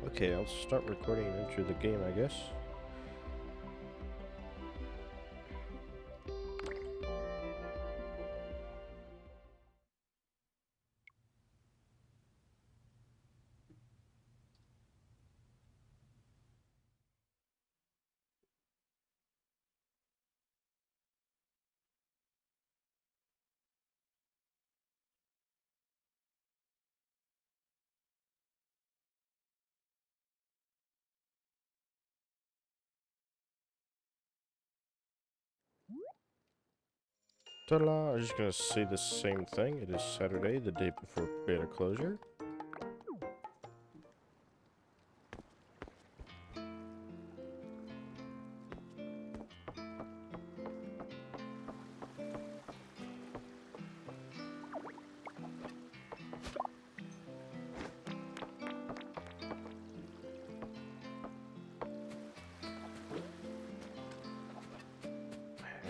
Okay, I'll start recording and enter the game, I guess. Ta-da! I'm just gonna say the same thing. It is Saturday, the day before beta closure.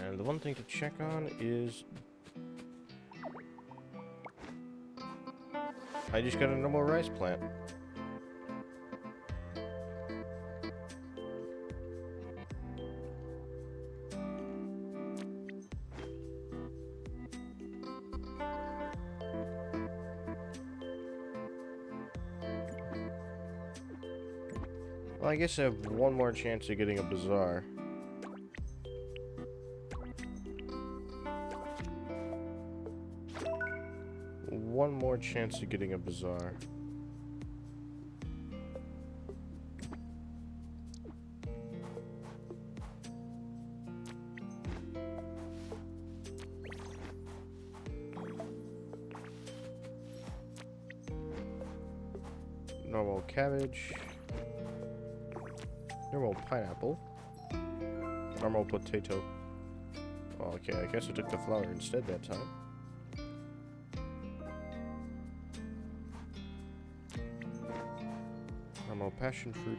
And the one thing to check on is I just got a normal rice plant. Well, I guess I have one more chance of getting a bazaar. One more chance of getting a bazaar. Normal cabbage. Normal pineapple. Normal potato. Oh, okay, I guess I took the flour instead that time. Normal passion fruit.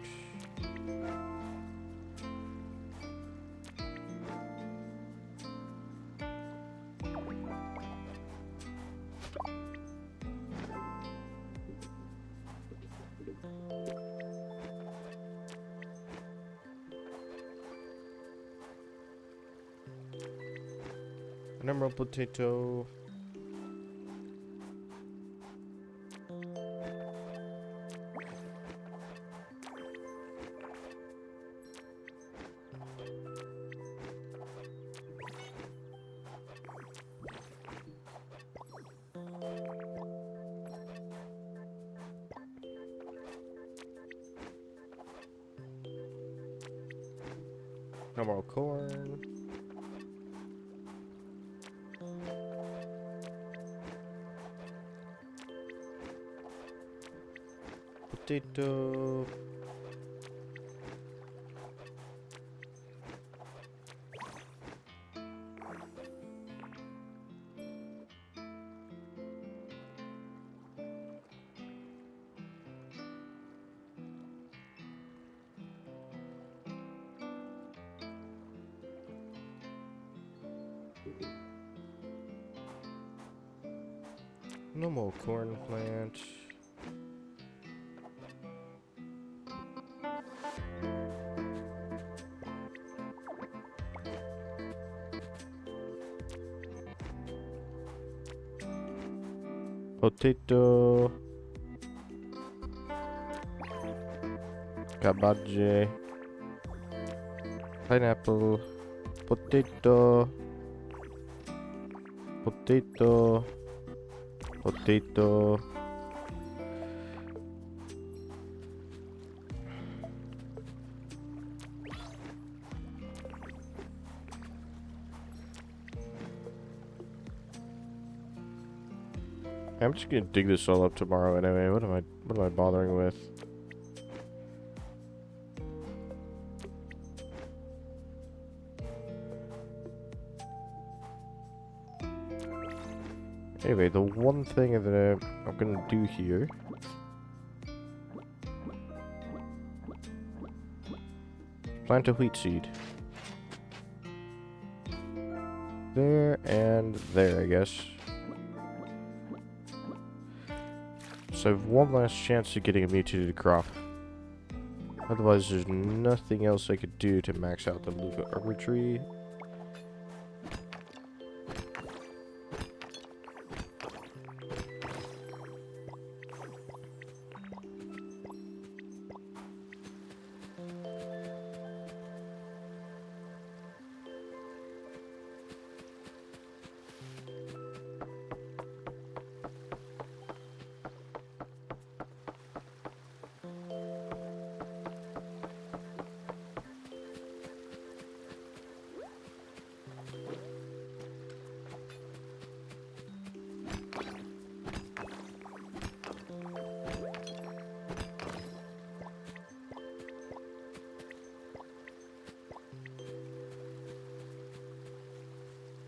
Normal potato. Normal corn. Potato. No more corn plant. Potato. Cabbage. Pineapple. Potato. Potato. Potato. I'm just gonna dig this all up tomorrow anyway. What am I bothering with? Anyway, the one thing that I'm gonna do here is plant a wheat seed. There and there, I guess. So I have one last chance of getting a mutated crop. Otherwise, there's nothing else I could do to max out the Luca armor tree.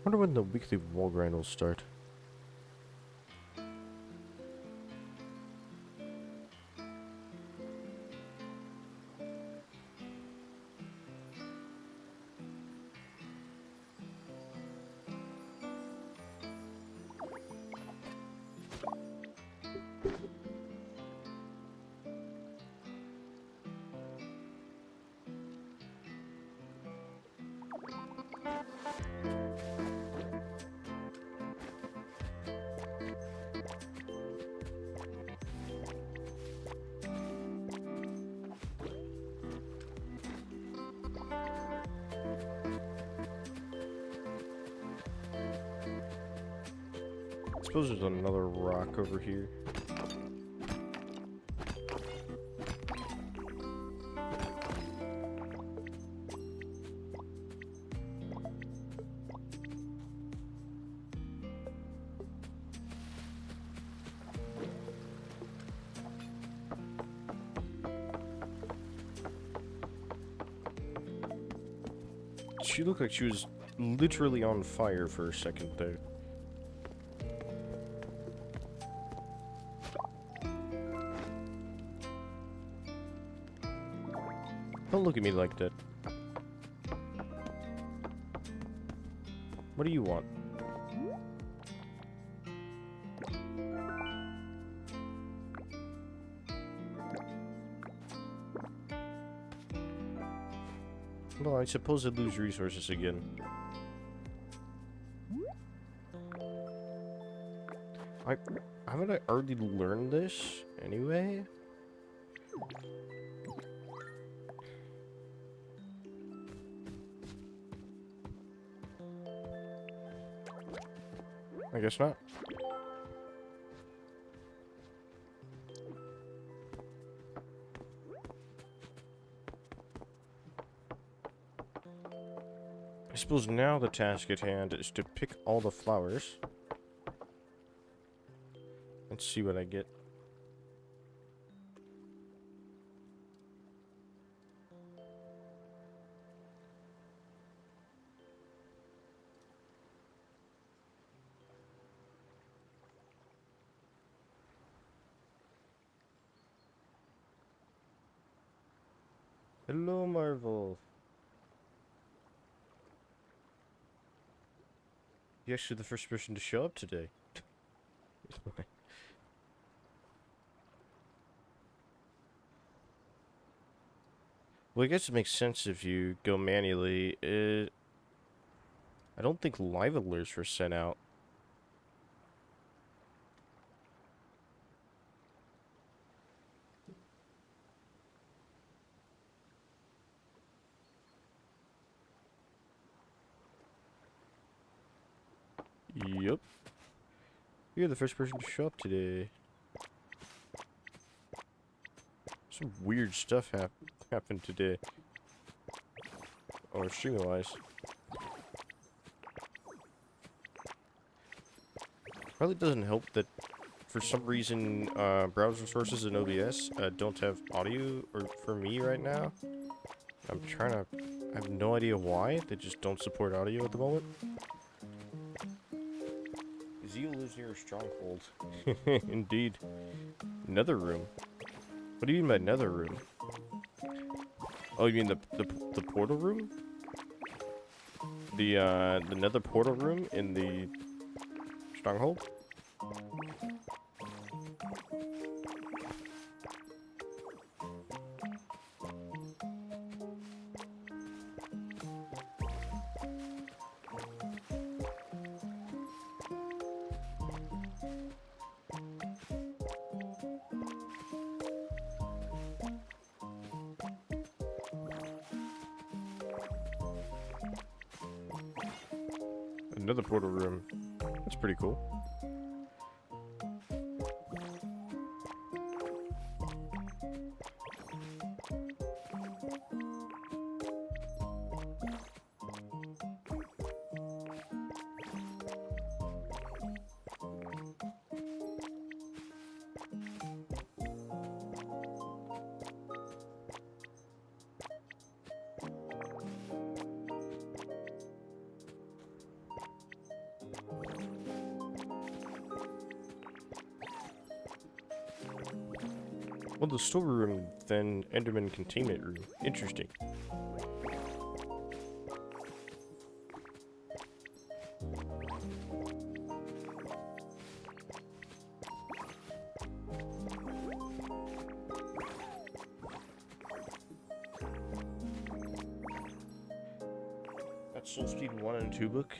Wonder when the weekly wall grind will start. I suppose there's another rock over here. She looked like she was literally on fire for a second there. Don't look at me like that. What do you want? Well, I suppose I lose resources again. Haven't I already learned this anyway? I guess not. I suppose now the task at hand is to pick all the flowers. And see what I get. Hello, Marvel. You're actually the first person to show up today. Well, I guess it makes sense if you go manually. I don't think live alerts were sent out. Yup. You're the first person to show up today. Some weird stuff happened today. Or streaming-wise. Probably doesn't help that for some reason browser sources in OBS don't have audio for me right now. I have no idea why. They just don't support audio at the moment. Zeal lives near a stronghold. Indeed. Nether room. What do you mean by nether room? Oh, you mean the portal room? The nether portal room in the stronghold? Another portal room. That's pretty cool. Well, the storeroom, then Enderman containment room. Interesting. That Soul Speed 1 and 2 book.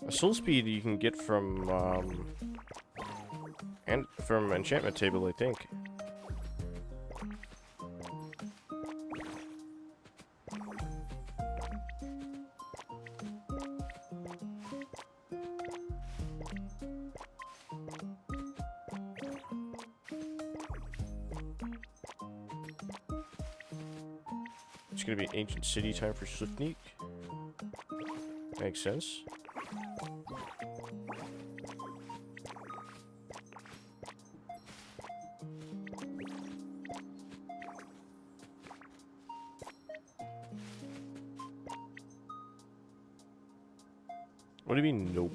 Soul Speed you can get from enchantment table, I think. It's gonna be ancient city time for Swiftneek. Makes sense. What do you mean, nope?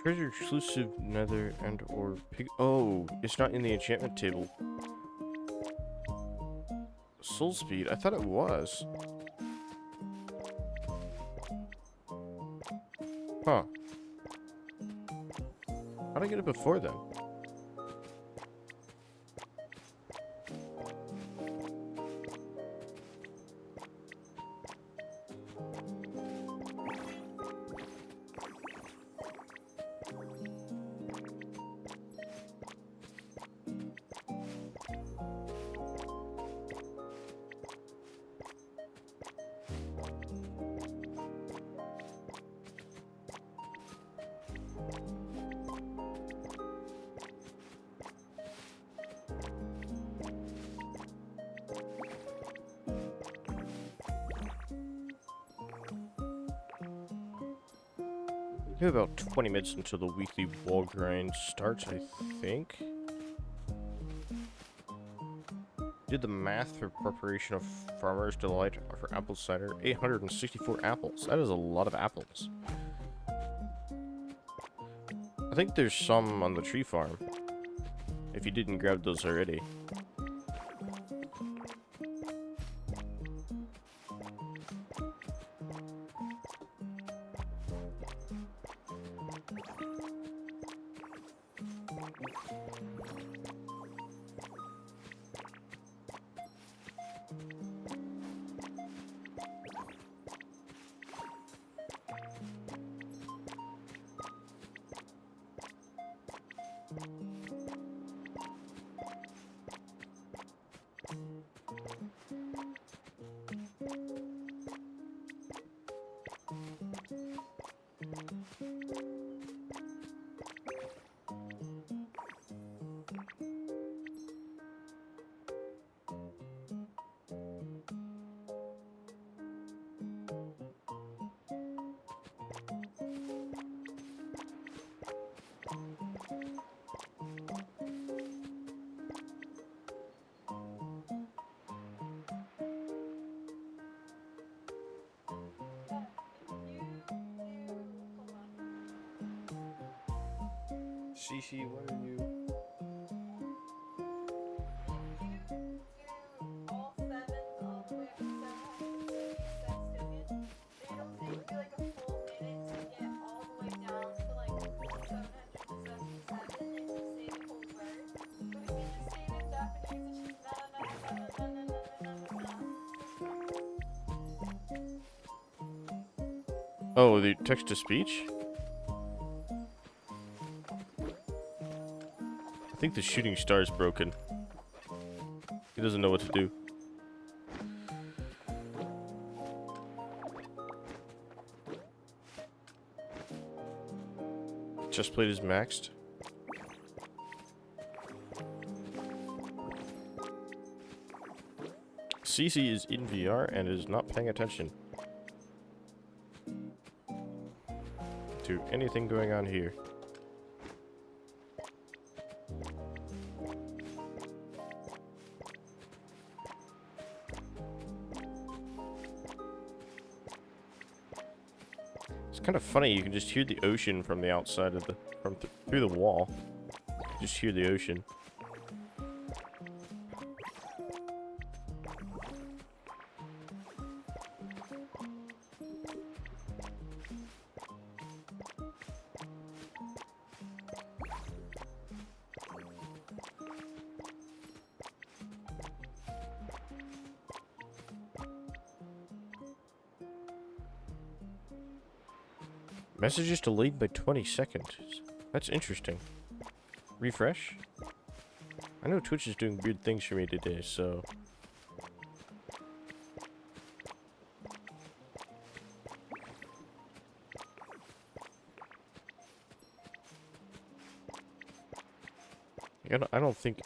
Treasure exclusive nether and or pig. Oh, it's not in the enchantment table. Soul Speed, I thought it was. Huh. How'd I get it before then? We have about 20 minutes until the weekly wall grind starts, I think. Did the math for preparation of Farmer's Delight for apple cider. 864 apples. That is a lot of apples. I think there's some on the tree farm. If you didn't grab those already. Cece, what are you? Oh, the text to speech? I think the shooting star is broken. He doesn't know what to do. Chest plate is maxed. Cece is in VR and is not paying attention to anything going on here. It's kind of funny, you can just hear the ocean from the outside of the through the wall. Just hear the ocean. Message is delayed by 20 seconds. That's interesting. Refresh? I know Twitch is doing weird things for me today, so... I don't think...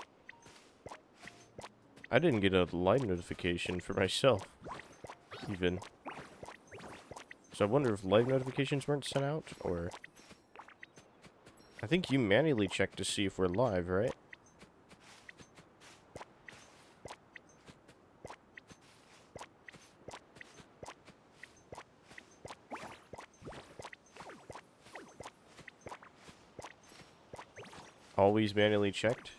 I didn't get a live notification for myself, even. So I wonder if live notifications weren't sent out, or... I think you manually check to see if we're live, right? Always manually checked?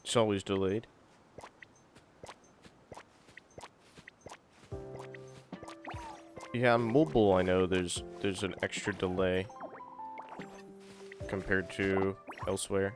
It's always delayed. Yeah, on mobile I know there's an extra delay compared to elsewhere.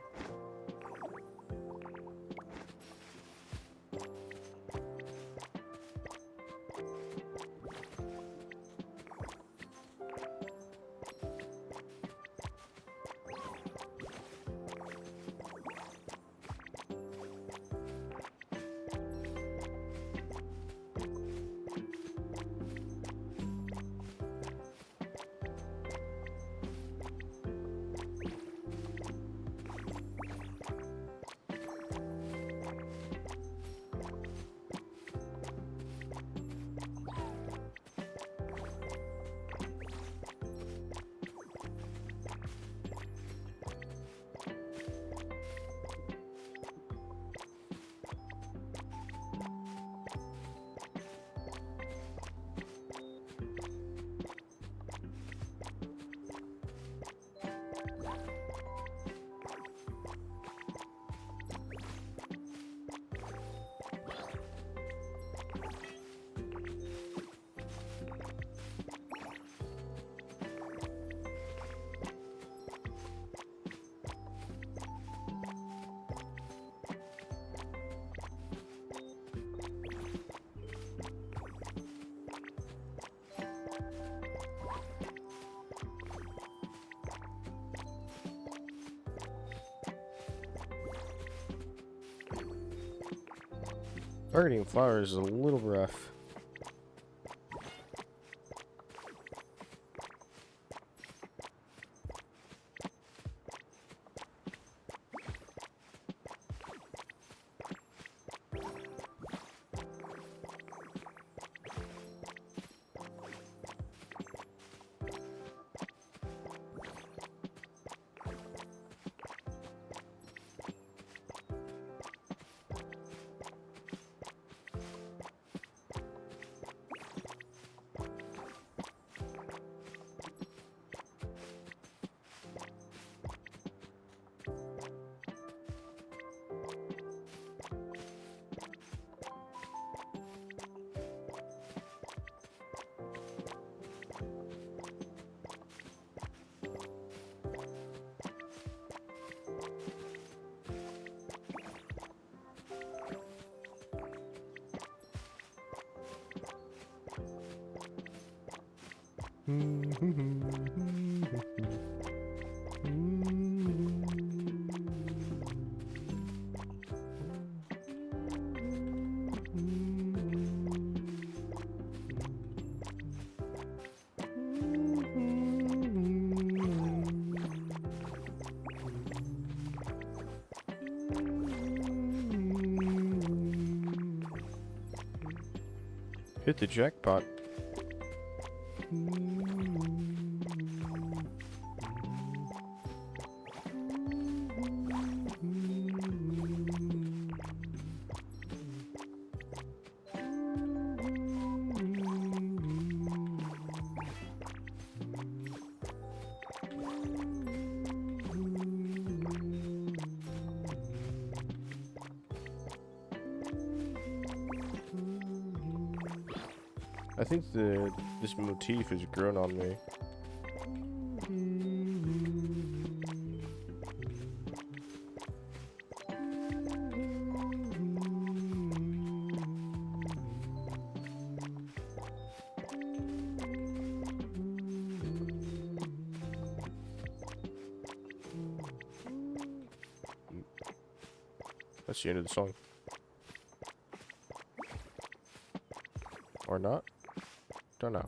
Targeting flowers is a little rough. Hit the jackpot. I think this motif has grown on me. That's the end of the song. Or not? Don't know.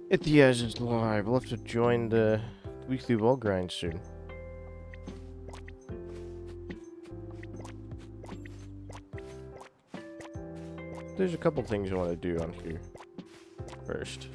Hit the edge is live. We'll have to join the weekly wall grind soon. There's a couple things I want to do on here first.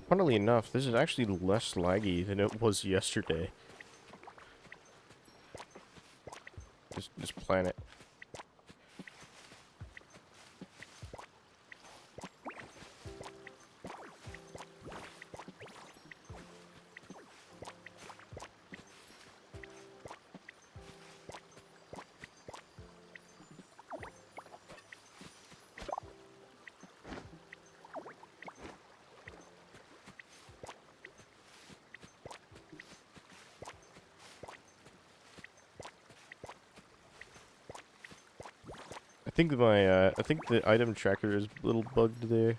Funnily enough, this is actually less laggy than it was yesterday. This planet. I think the item tracker is a little bugged there.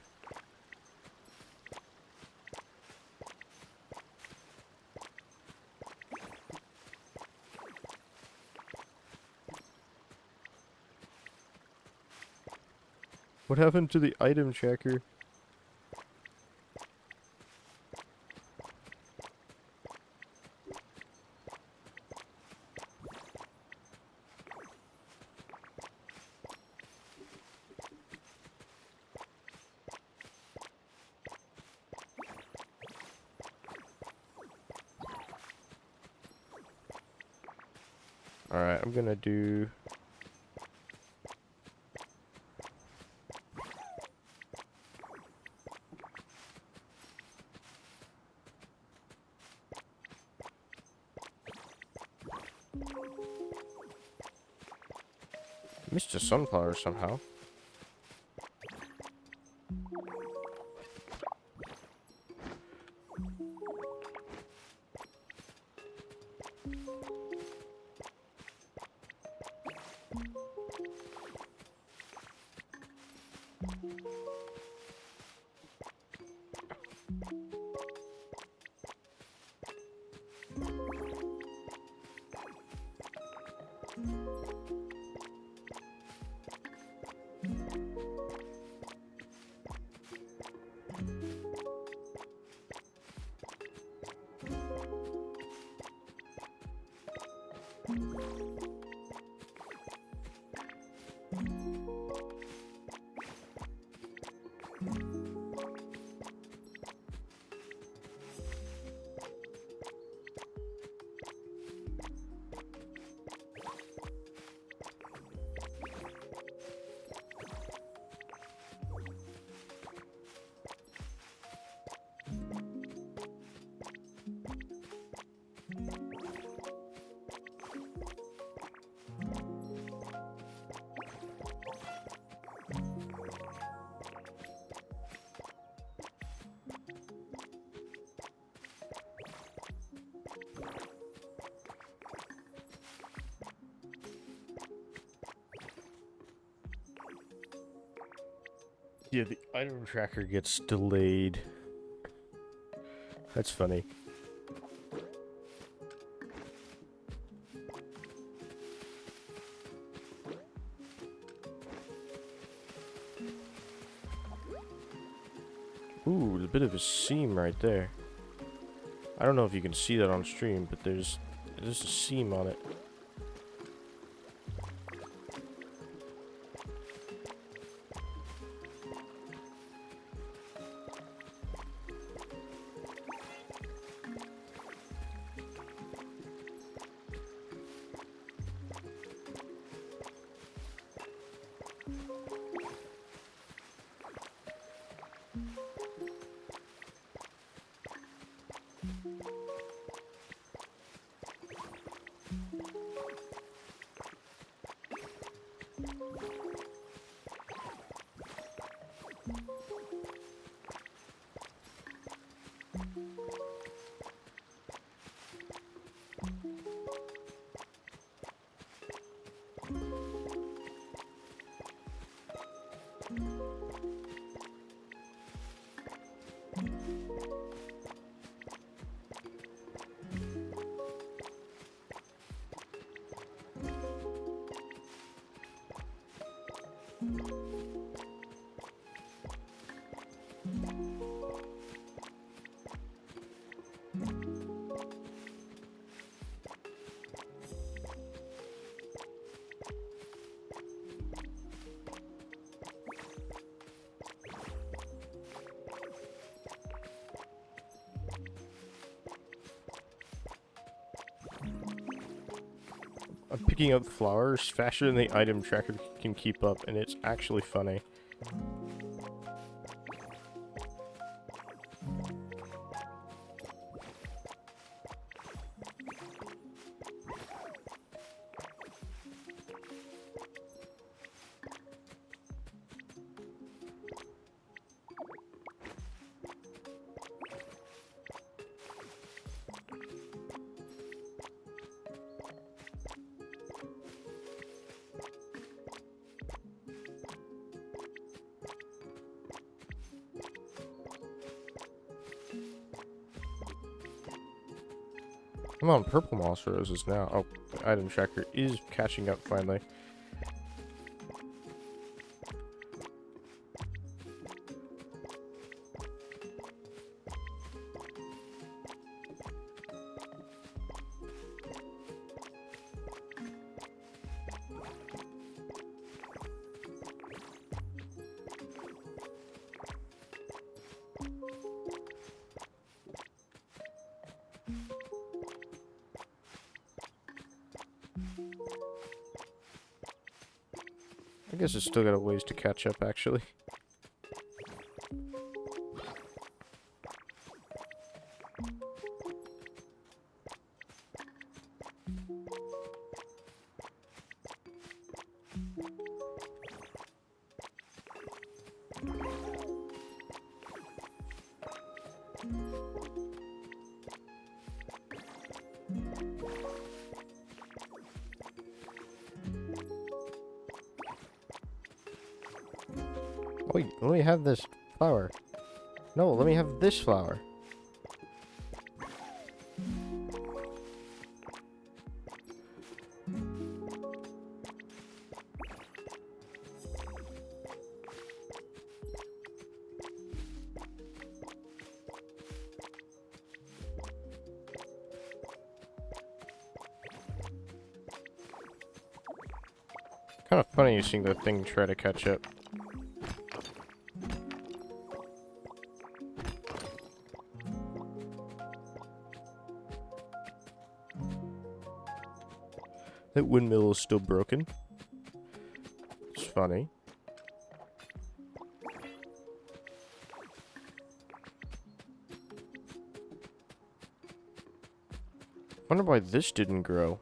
What happened to the item tracker? Alright, I'm gonna do... Missed a sunflower somehow. Yeah, the item tracker gets delayed. That's funny. Ooh, a bit of a seam right there. I don't know if you can see that on stream, but there's a seam on it. I'm picking up flowers faster than the item tracker can keep up, and it's actually funny. I'm on purple moss roses now. Oh, the item tracker is catching up finally. I guess it's still got a ways to catch up, actually. Wait, let me have this flower. No, let me have this flower. Kind of funny seeing the thing try to catch up. That windmill is still broken. It's funny. Wonder why this didn't grow.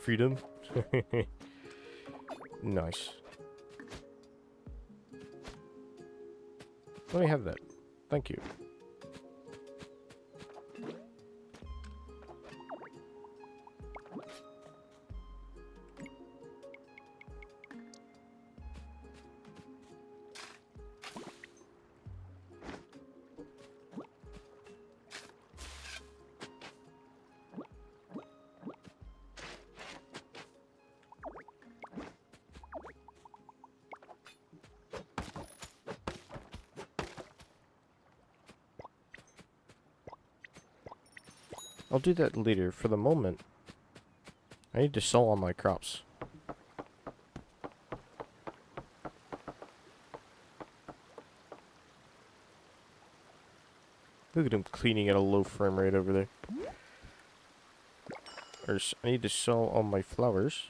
Freedom. Nice. Let me have that. Thank you. I'll do that later. For the moment, I need to sell all my crops. Look at him cleaning at a low frame rate over there. I need to sell all my flowers.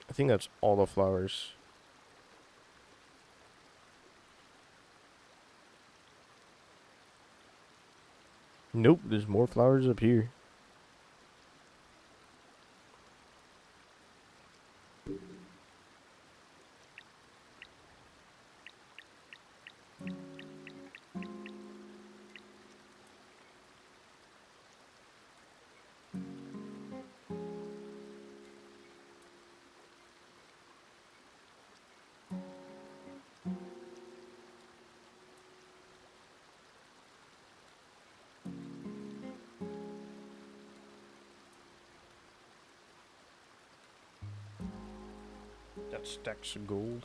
I think that's all the flowers. Nope, there's more flowers up here. That stacks of gold.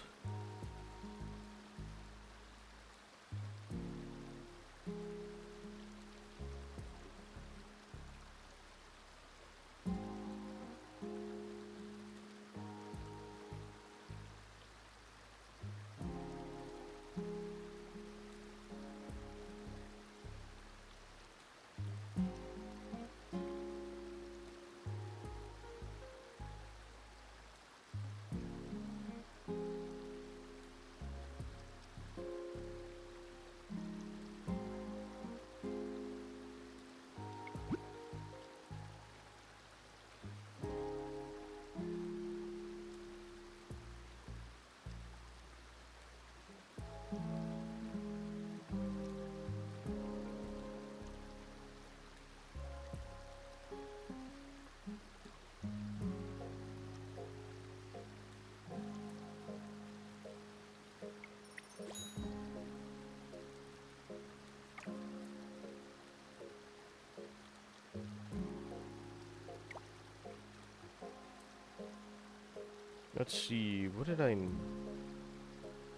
Let's see. What did I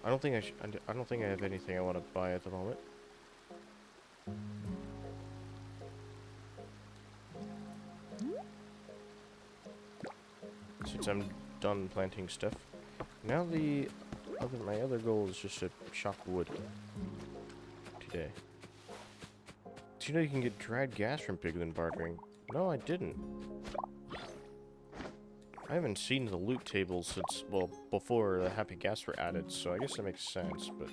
don't think I don't think I have anything I want to buy at the moment. since I'm done planting stuff. Now my other goal is just to chop wood today. Do you know you can get dried gas from piglin bartering? No, I didn't. I haven't seen the loot tables since, well, before the happy gas were added, so I guess that makes sense, but...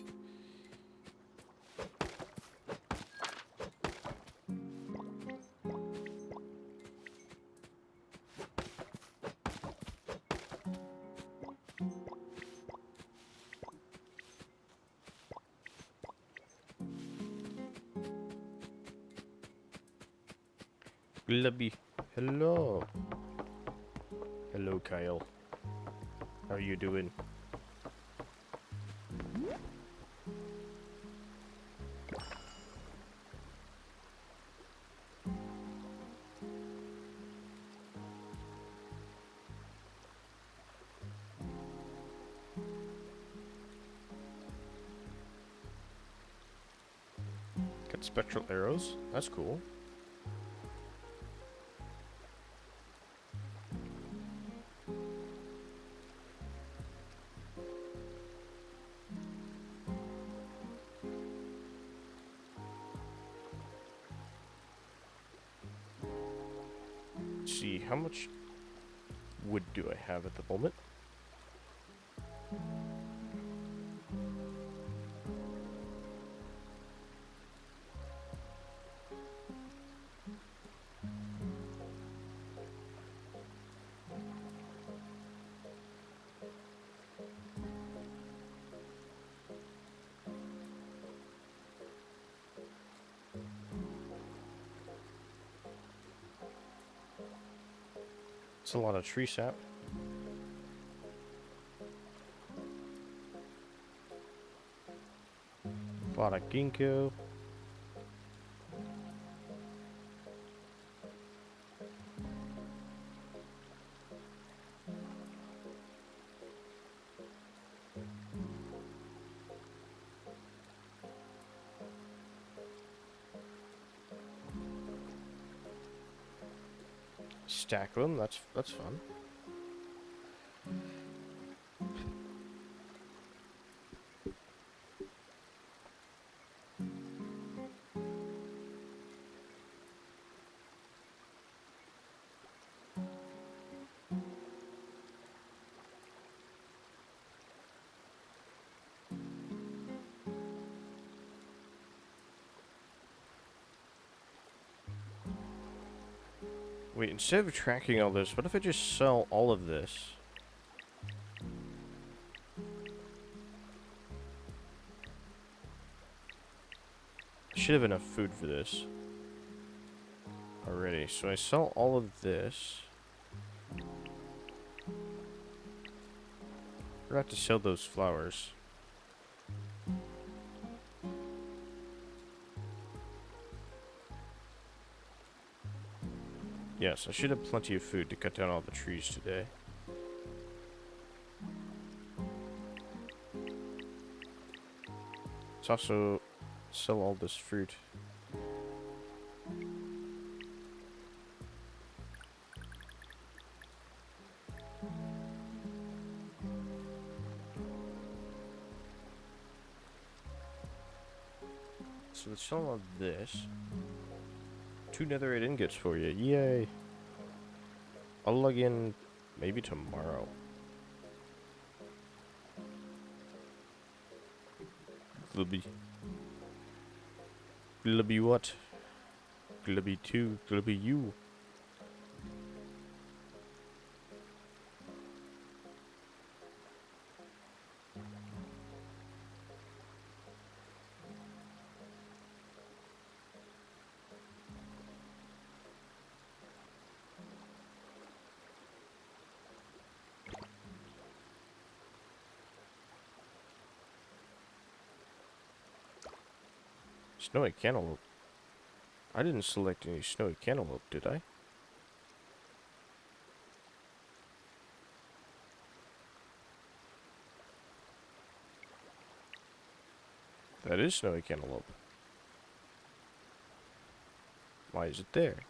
Glubby. Hello. Hello, Kyle. How are you doing? Got spectral arrows. That's cool. Let's see, how much wood do I have at the moment? It's a lot of tree sap. A lot of ginkgo. Stack them, that's fun. Wait, instead of tracking all this, what if I just sell all of this? I should have enough food for this already. So I sell all of this. Forgot to sell those flowers. Yes, I should have plenty of food to cut down all the trees today. Let's also sell all this fruit. So let's sell all this. 2 netherite ingots for you. Yay. I'll log in maybe tomorrow. Glubby. Glubby what? Glubby 2. Glubby you. Snowy cantaloupe. I didn't select any snowy cantaloupe, did I? That is snowy cantaloupe. Why is it there?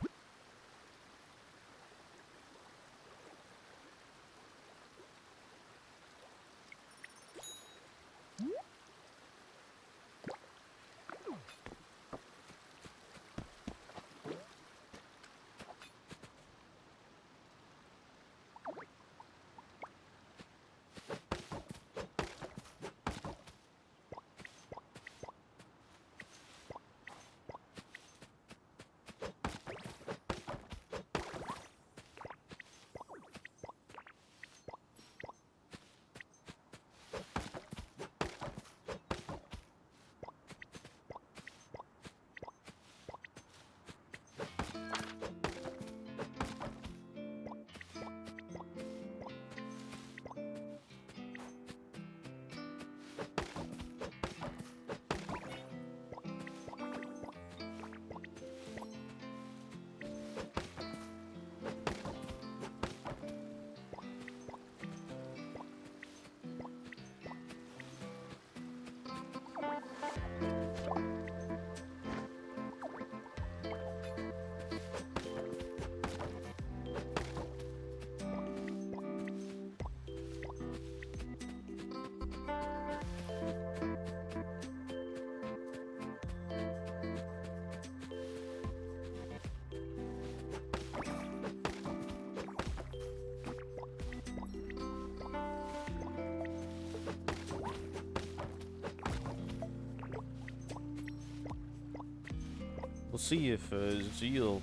We'll see if Zeal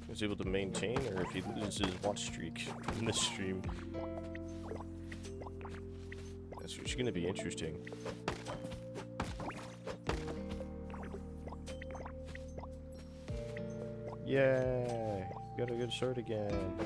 is able to maintain or if he loses his watch streak in this stream. That's gonna be interesting. Yay! Got a good sword again.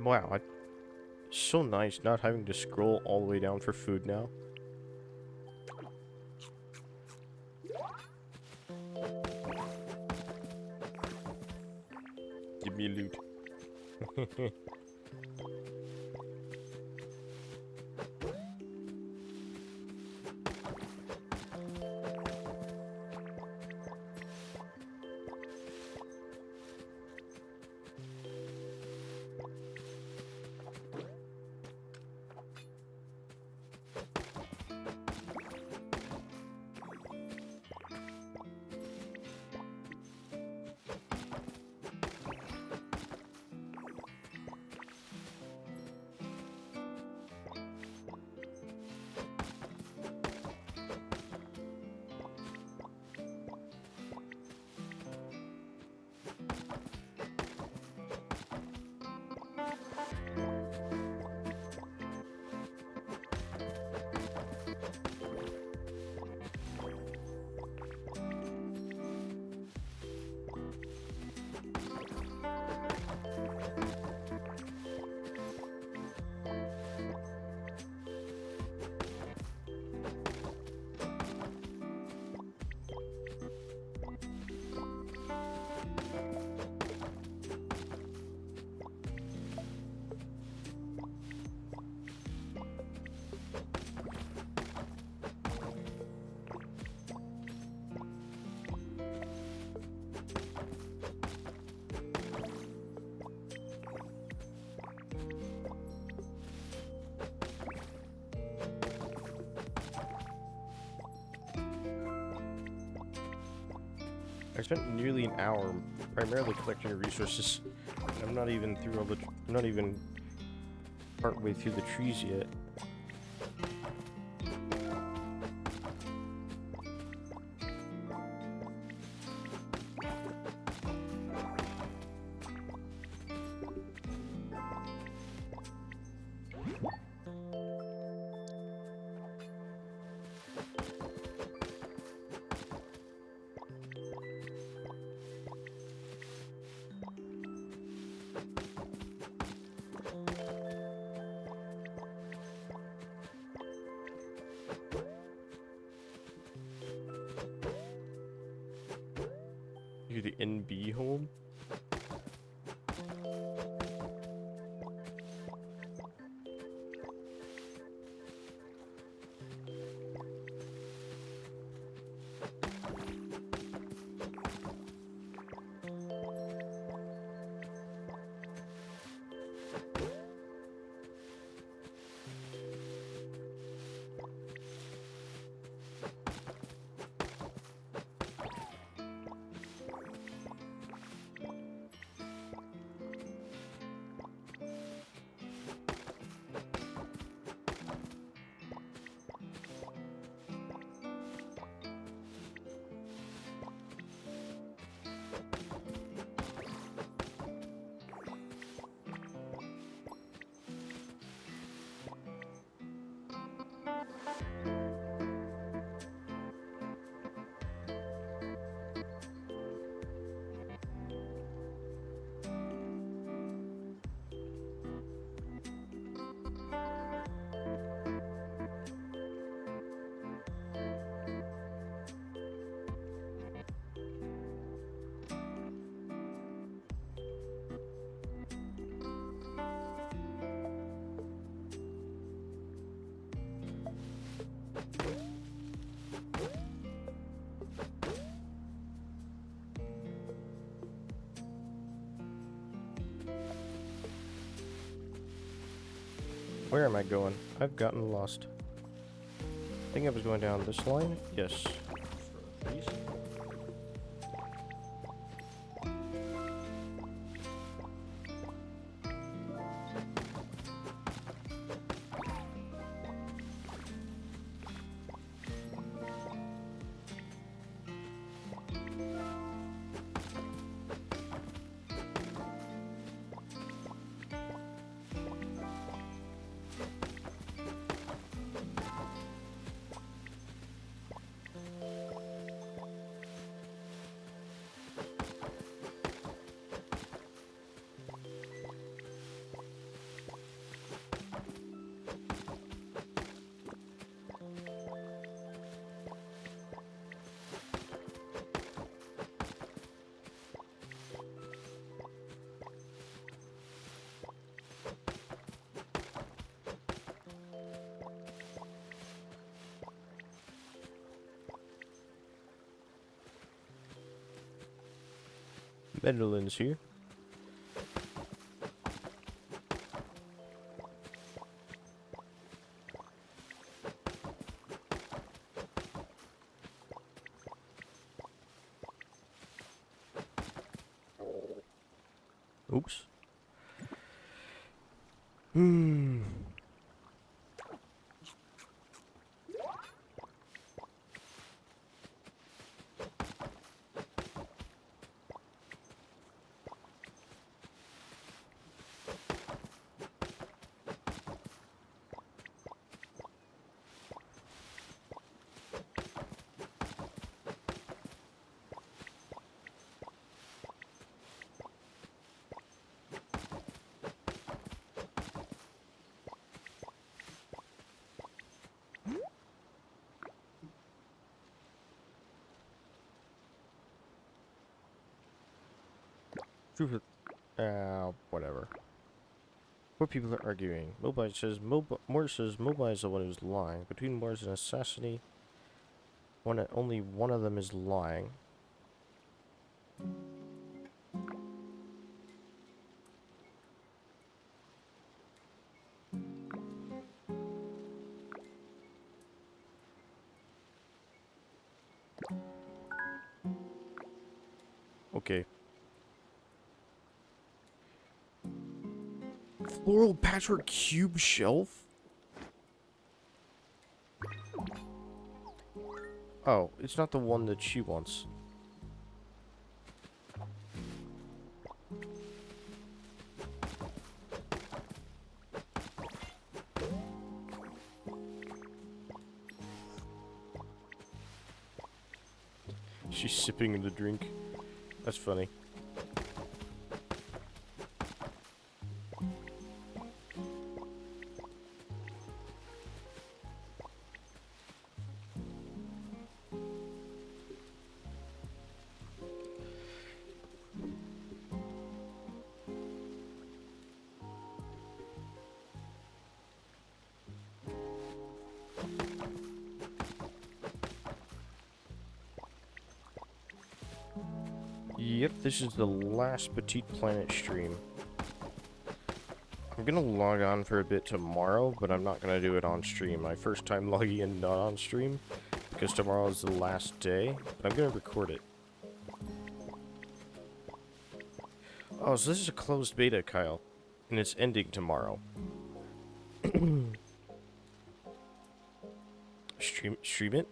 Wow, so nice not having to scroll all the way down for food now. Give me loot. I spent nearly an hour primarily collecting resources. I'm not even through all the. I'm not even partway through the trees yet. You're the NB home? Where am I going? I've gotten lost. I think I was going down this line. Yes. Please. Medlin's here. Oops. Whatever. What people are arguing? Morse says Mobile is the one who's lying. Between Morse and Assassini, only one of them is lying. Okay. Floral patchwork cube shelf? Oh, it's not the one that she wants. She's sipping the drink. That's funny. Yep, this is the last Petit Planet stream. I'm gonna log on for a bit tomorrow, but I'm not gonna do it on stream. My first time logging in not on stream, because tomorrow is the last day, but I'm gonna record it. Oh, so this is a closed beta, Kyle, and it's ending tomorrow. Stream it?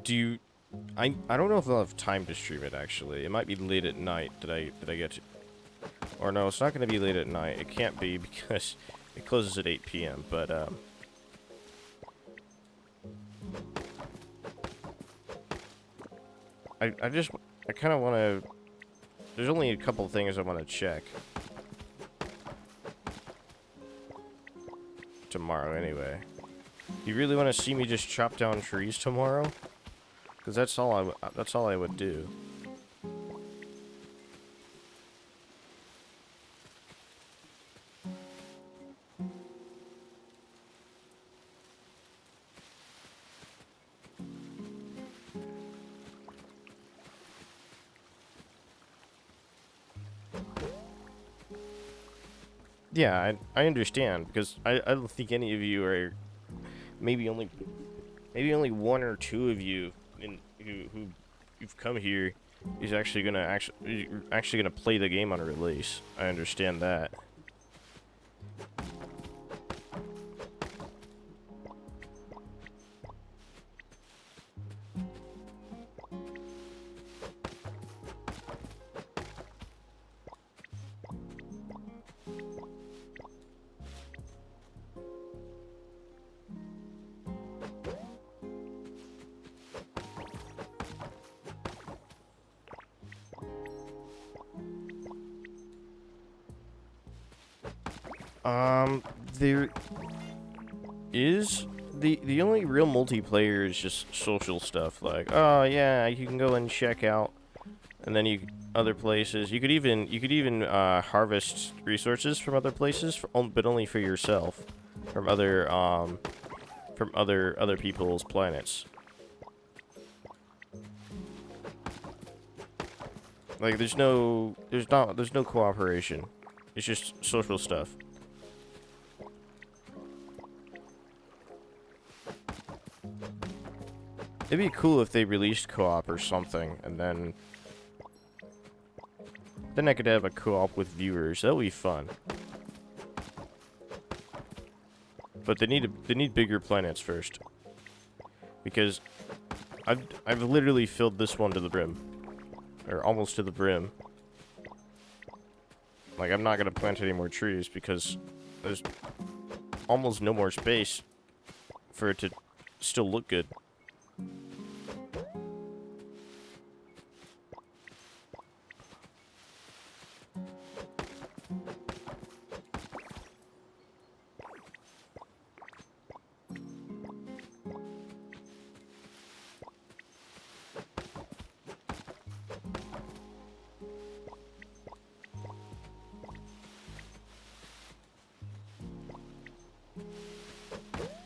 Do you... I don't know if I'll have time to stream it, actually. It might be late at night that I get to... Or no, it's not going to be late at night. It can't be because it closes at 8 p.m., but, I kind of want to... There's only a couple things I want to check. Tomorrow, anyway. You really want to see me just chop down trees tomorrow? Because that's all I would do. Yeah, I understand, because I don't think any of you are, maybe only one or two of you who you've come here is actually gonna play the game on release. I understand that. There is the only real multiplayer is just social stuff, like, oh yeah, you can go and check out, and then other places. You could even harvest resources from other places, but only for yourself, from other people's planets. Like, there's no cooperation. It's just social stuff. It'd be cool if they released co-op or something, and then I could have a co-op with viewers. That would be fun. But they need bigger planets first, because I've literally filled this one to the brim, or almost to the brim. Like, I'm not gonna plant any more trees because there's almost no more space for it to still look good.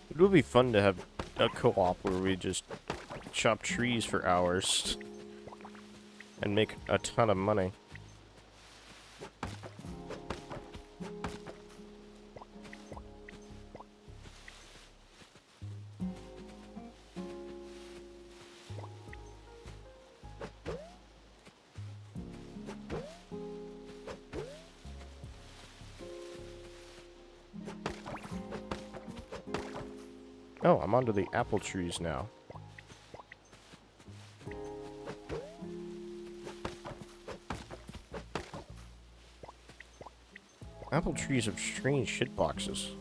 It would be fun to have a co-op where we just chop trees for hours and make a ton of money. Oh, I'm onto the apple trees now. Apple trees have strange shitboxes.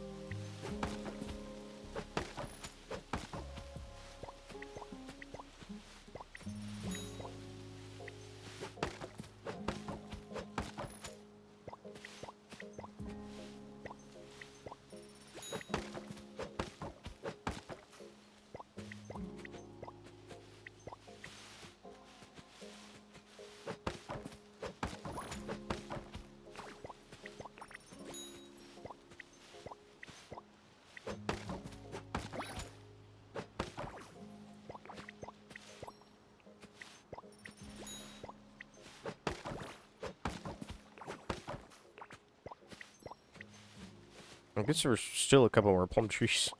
I guess there's still a couple more plum trees.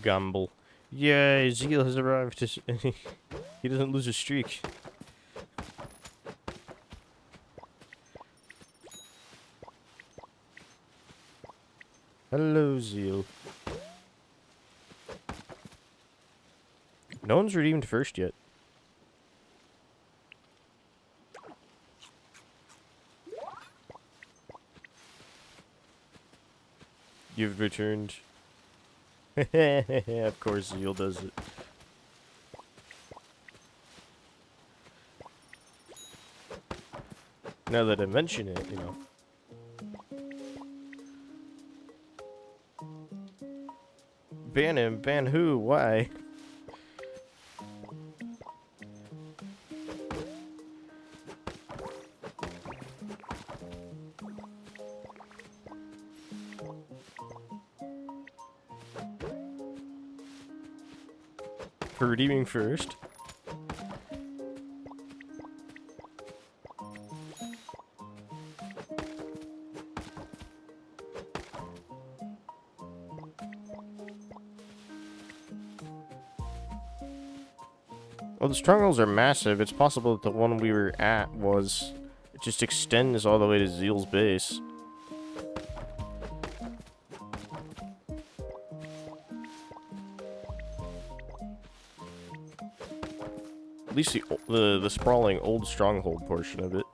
Gumble. Yay, Zeal has arrived. He doesn't lose a streak. Hello, Zeal. No one's redeemed first yet. You've returned. Of course, Zeal does it. Now that I mention it, you know. Ban him. Ban who? Why? For redeeming first. Well, the strongholds are massive. It's possible that the one we were at was... It just extends all the way to Zeal's base. At least the sprawling old stronghold portion of it.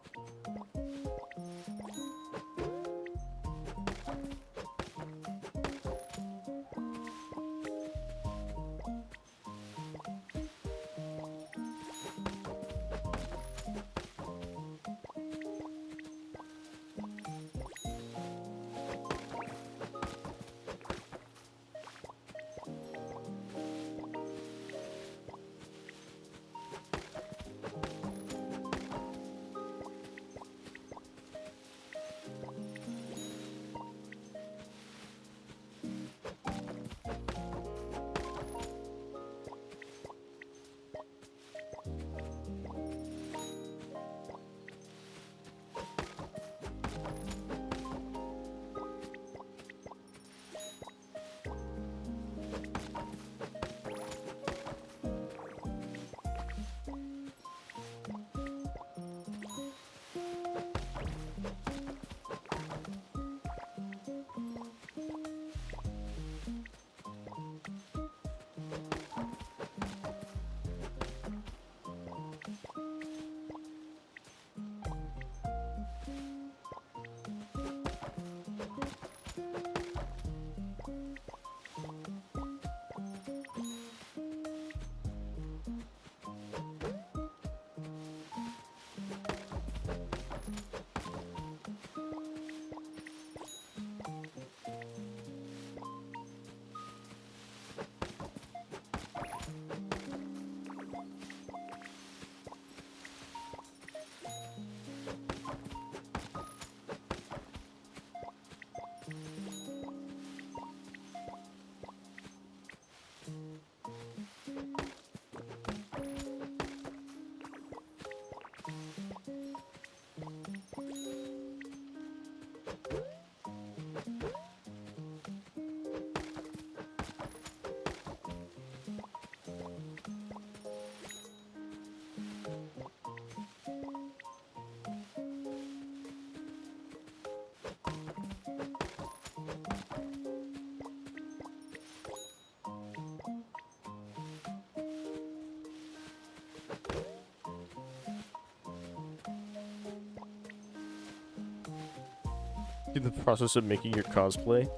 In the process of making your cosplay,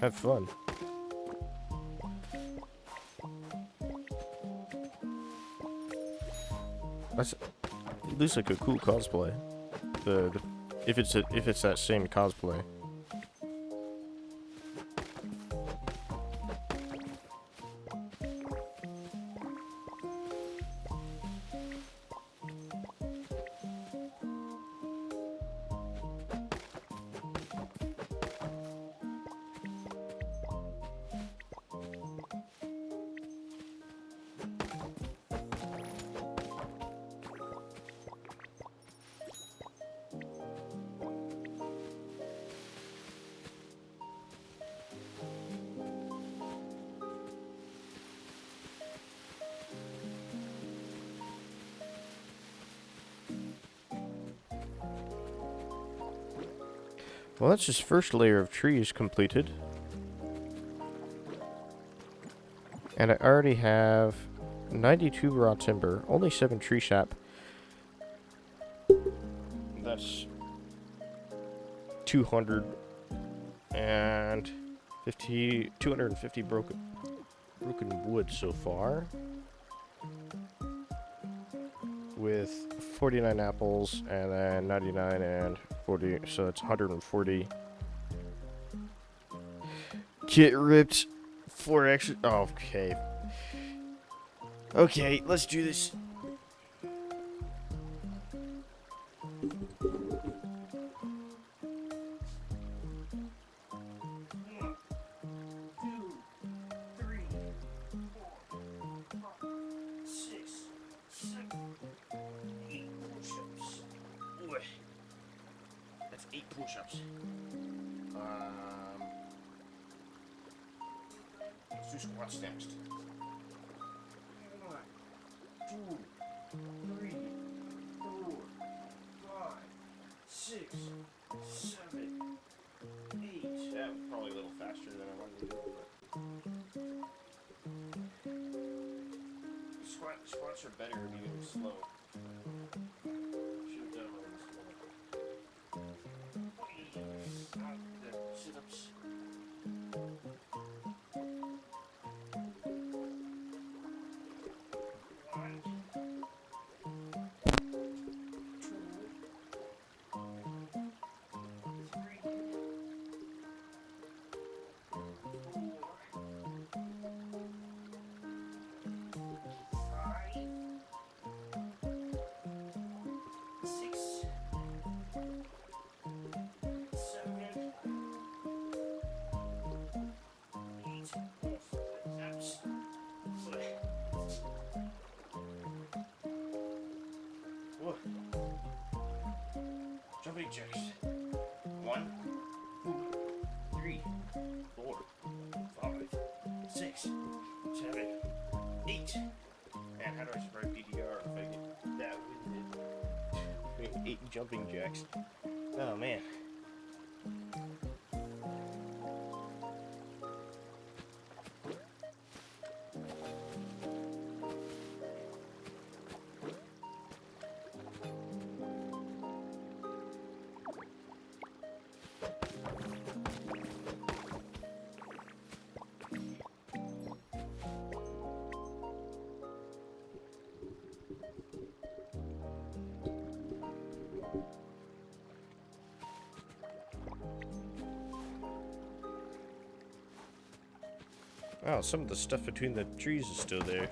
have fun. That's at least like a cool cosplay. If it's that same cosplay. Well, that's his first layer of trees completed. And I already have 92 raw timber, only 7 tree sap. That's 250 broken wood so far. With 49 apples and then 99 and 40, so it's 140. Get ripped 4 extra. Oh, okay. Okay, let's do this. That's 8 push-ups. Let's do squats next. 1, 2, 3, 4, 5, 6, 7, 8. That was probably a little faster than I wanted to do, but squats are better if you go slow. Should have done them slow. The sit-ups. Jumping jacks. 1, 2, 3, 4, 5, 6, 7, 8. Man, how do I survive PDR if I get that winded? 8 jumping jacks. Oh man. Oh, some of the stuff between the trees is still there.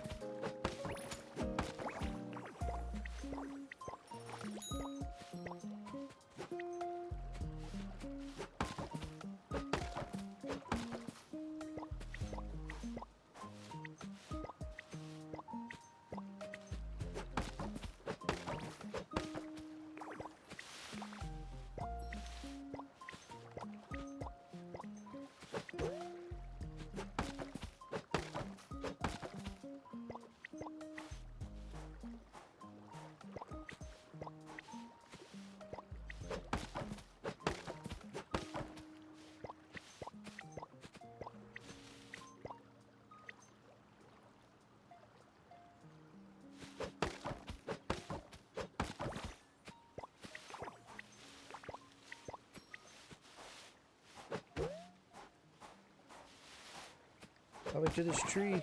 How much of this tree?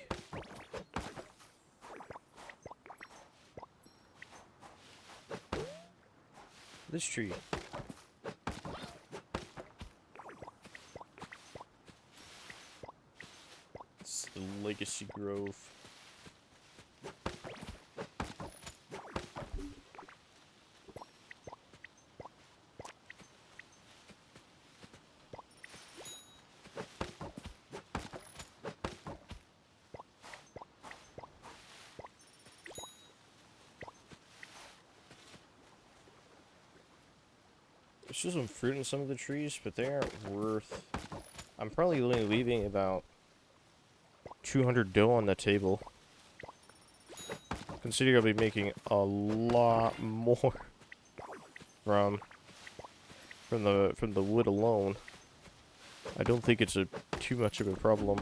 This tree. It's the Legacy Grove. There's still some fruit in some of the trees, but they aren't worth... I'm probably only leaving about 200 dough on the table. Considering I'll be making a lot more from the wood alone. I don't think it's too much of a problem.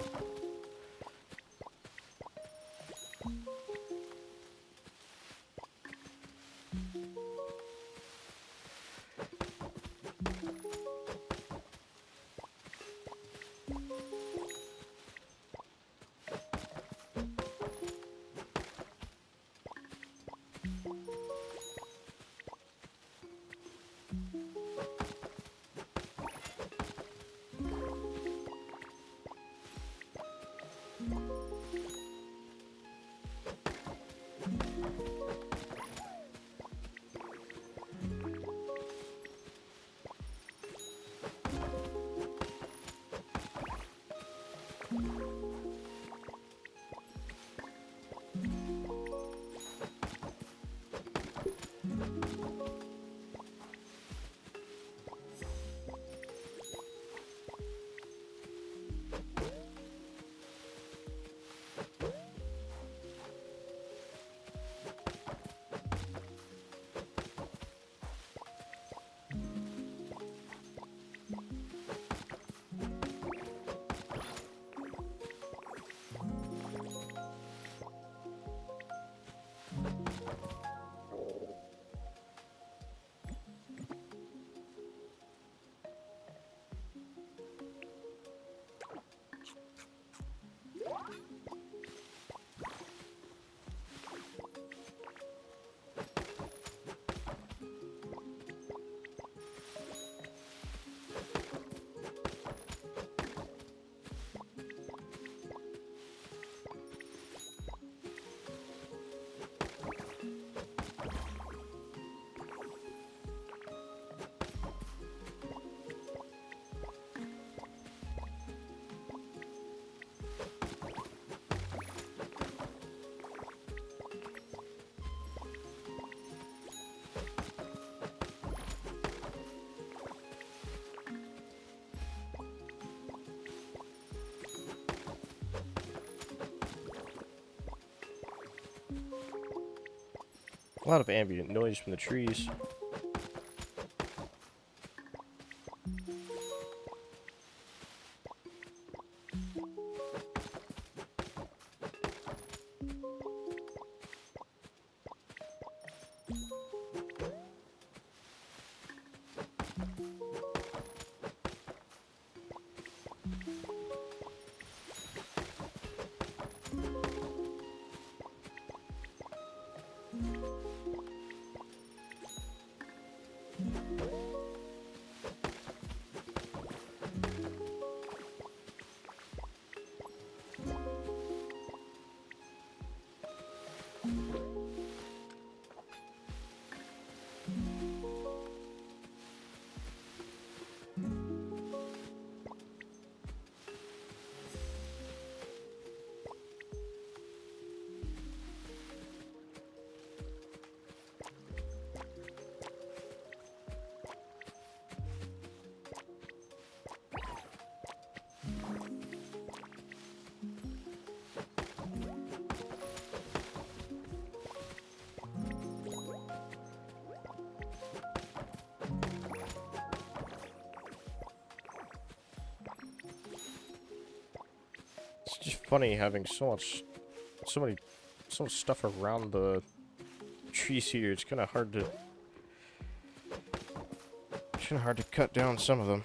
lot of ambient noise from the trees. It's just funny having so much stuff around the trees here. It's kind of hard to cut down some of them.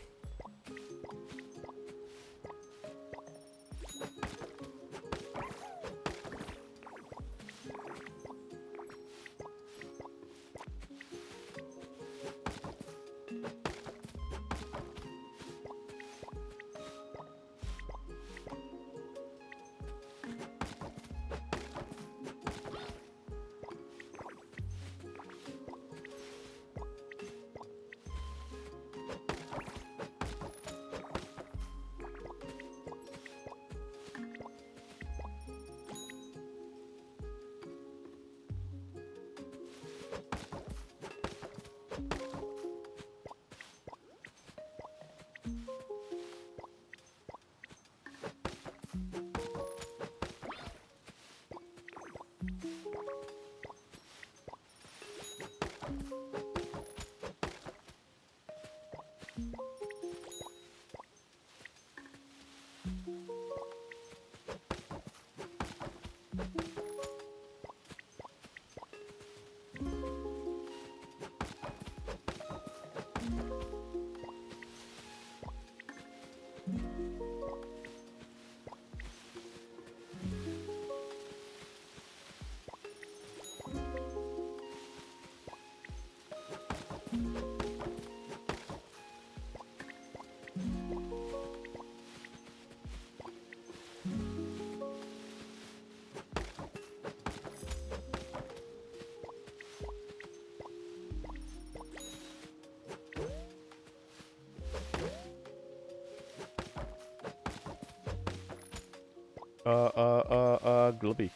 Glubby.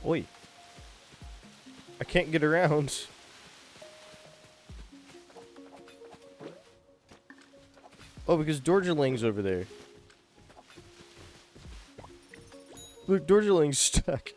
Oi. I can't get around. Oh, because Dorjaling's over there. Look, Dorjaling's stuck.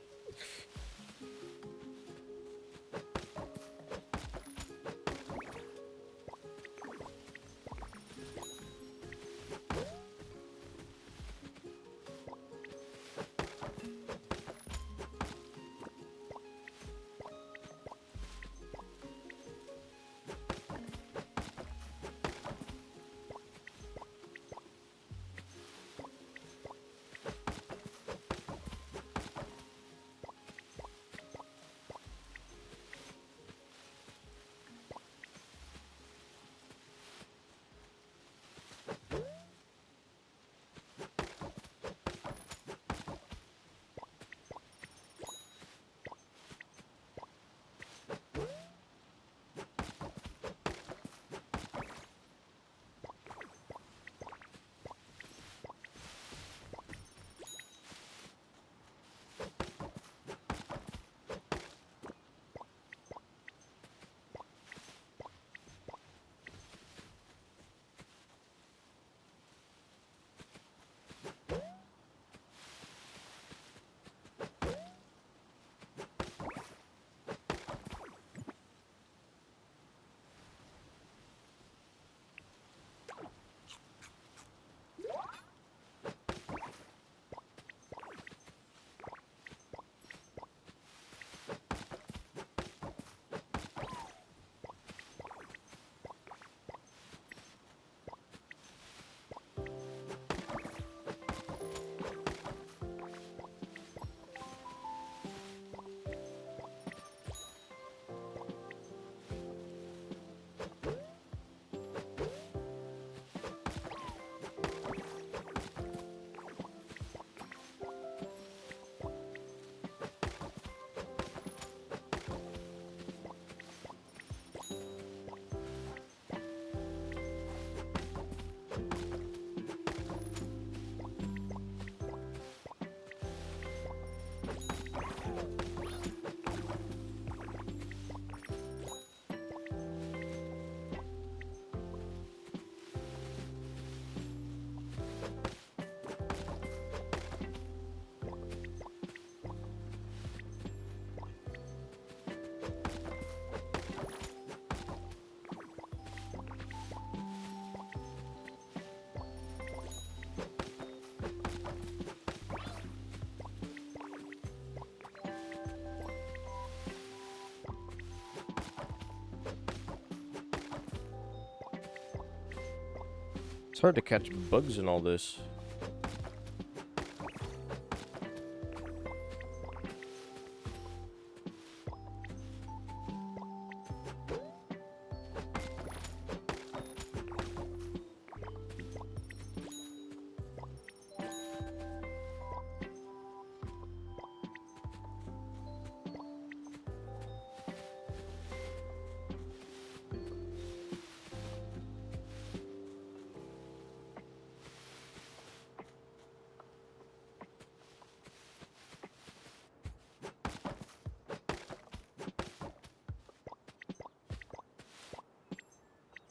It's hard to catch bugs in all this.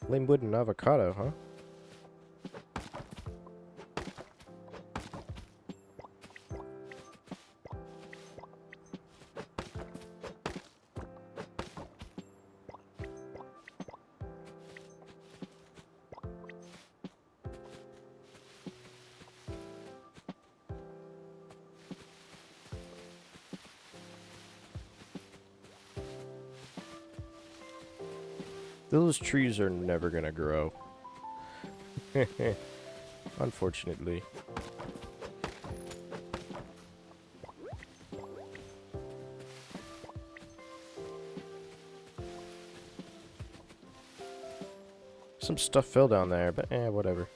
Lame wood and avocado, huh? Those trees are never gonna grow. Unfortunately. Some stuff fell down there, but whatever.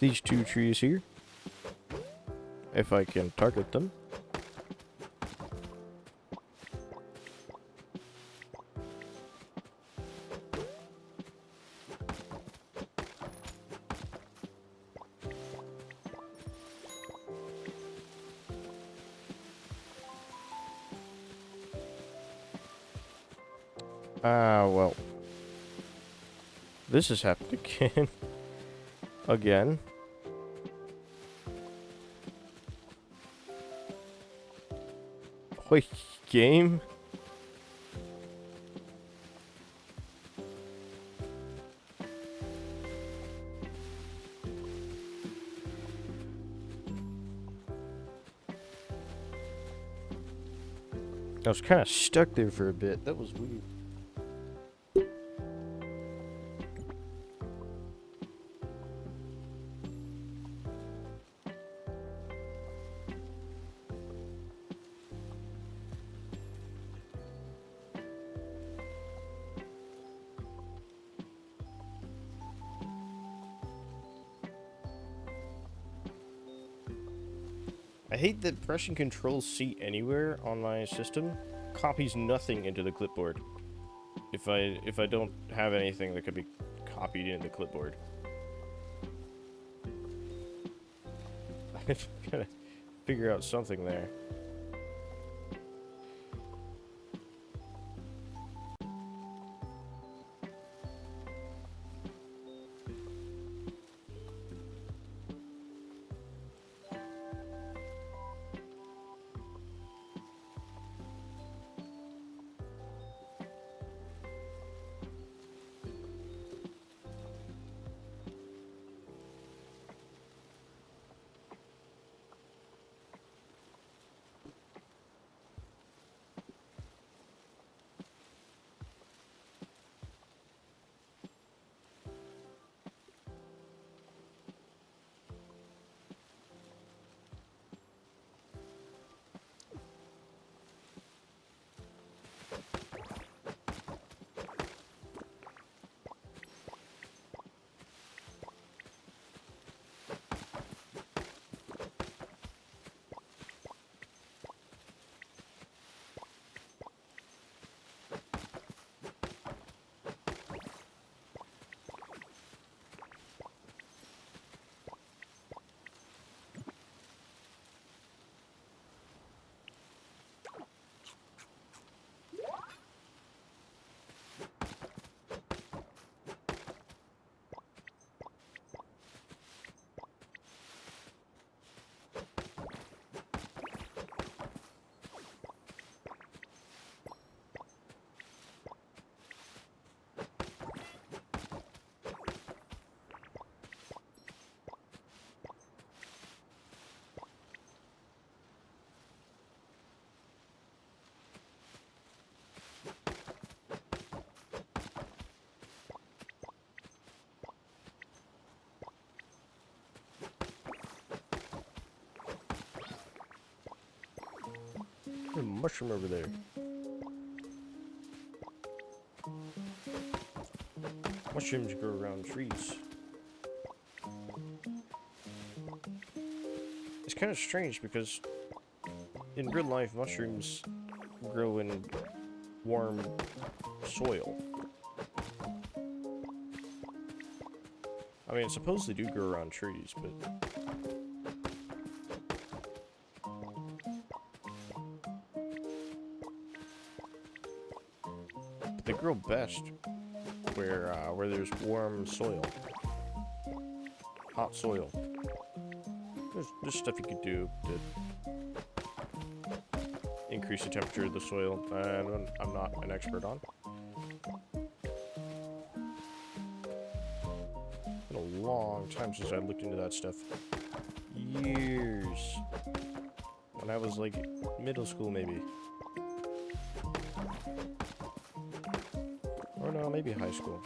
These two trees here, if I can target them. Well. This has happened again. Again. Wait, game? I was kind of stuck there for a bit. That was weird. I hate that pressing Control C anywhere on my system copies nothing into the clipboard. If I don't have anything that could be copied into the clipboard. I've gotta figure out something there. mushroom over there. Mushrooms grow around trees. It's kind of strange because in real life, mushrooms grow in warm soil. I mean, suppose they do grow around trees, but... they grow best where there's warm soil. Hot soil. There's stuff you could do to increase the temperature of the soil, and I'm not an expert on. It's been a long time since I looked into that stuff. Years. When I was like middle school, maybe. Or no, maybe high school.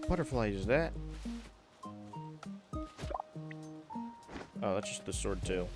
Butterfly is that? Oh, that's just the swordtail.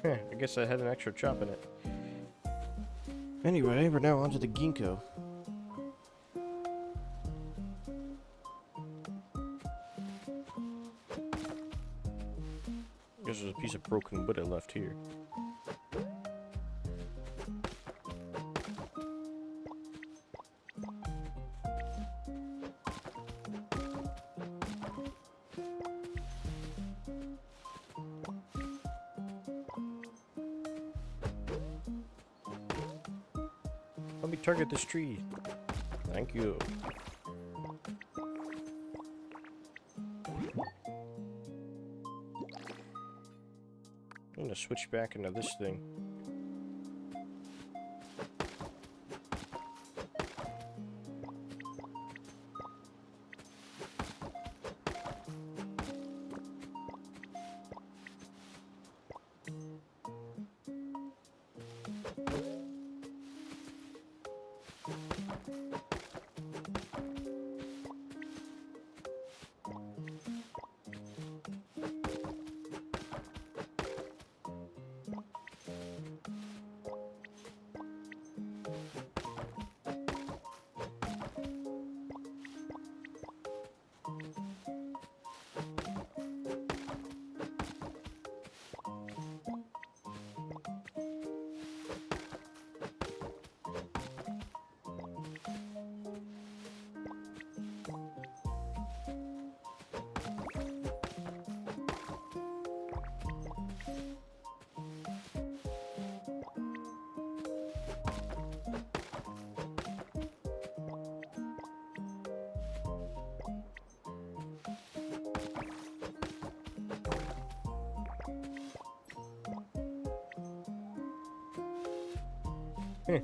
I guess I had an extra chop in it. Anyway, we're now onto the ginkgo. Guess there's a piece of broken wood I left here. Let me target this tree. Thank you. I'm gonna switch back into this thing. Heh,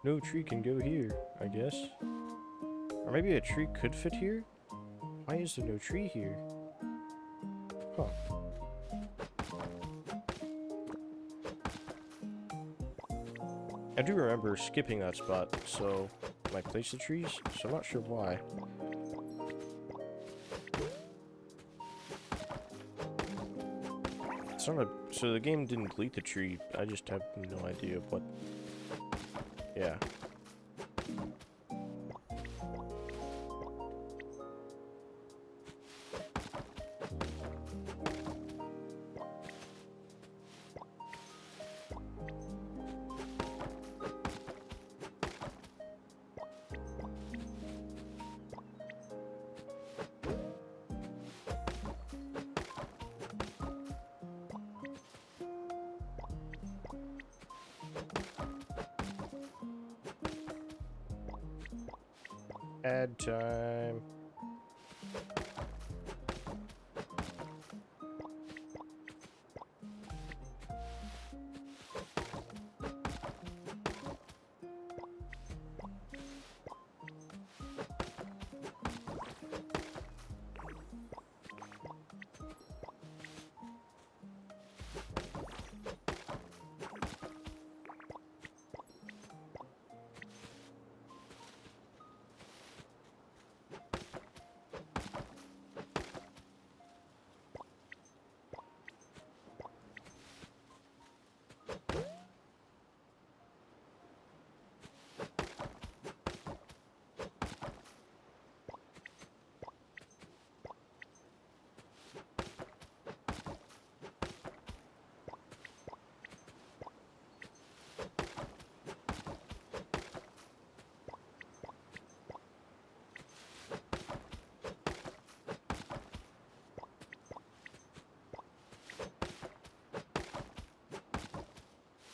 no tree can go here, I guess. Or maybe a tree could fit here? Why is there no tree here? Huh. I do remember skipping that spot, so I placed the trees, so I'm not sure why. It's not a, so the game didn't delete the tree, I just have no idea what. Yeah. Ad time.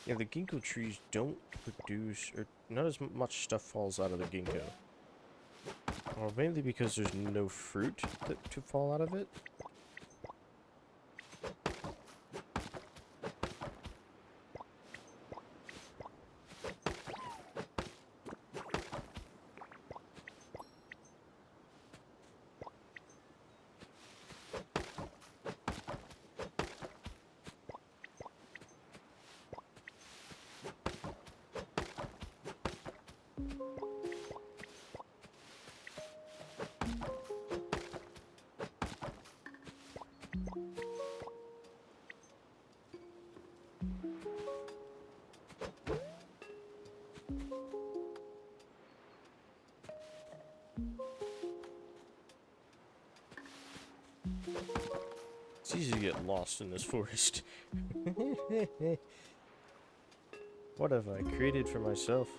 Yeah, the ginkgo trees don't produce, or not as much stuff falls out of the ginkgo. Well, mainly because there's no fruit to fall out of it. It's easy to get lost in this forest. What have I created for myself?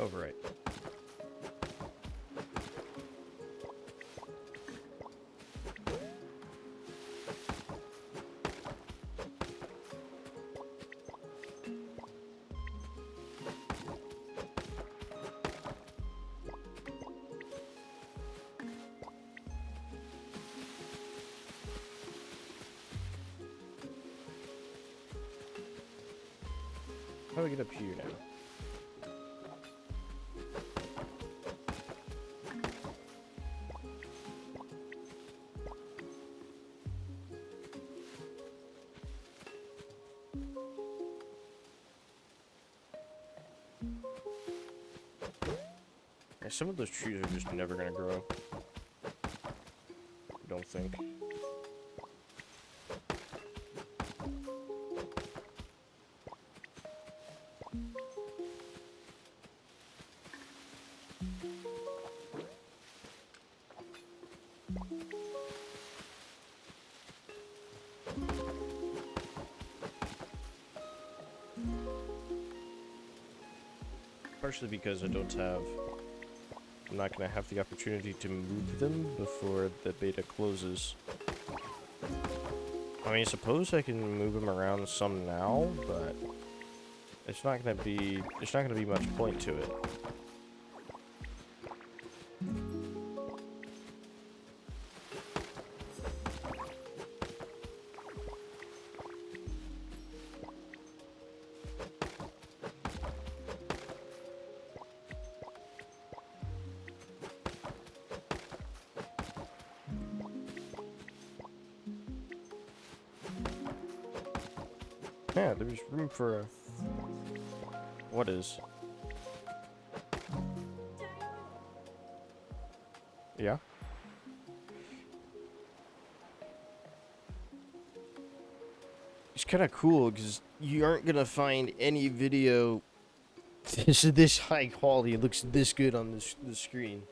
Overwrite. How do we get up here now? Yeah, some of those trees are just never gonna grow. I don't think. Partially because I'm not gonna have the opportunity to move them before the beta closes. I mean, suppose I can move them around some now, but there's not gonna be much point to it. Yeah, there's room for a... What is? Yeah? It's kind of cool because you aren't gonna find any video this high quality. It looks this good on the screen.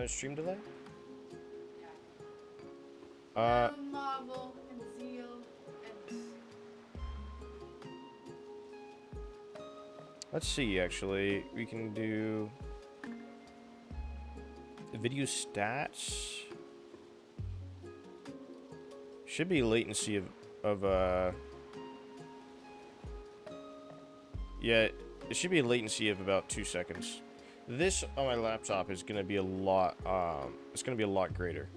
Stream delay? Marvel and Zeal and... Let's see, actually. We can do... Video stats. Should be latency of yeah, it should be a latency of about 2 seconds. This on my laptop is gonna be a lot, it's gonna be a lot greater.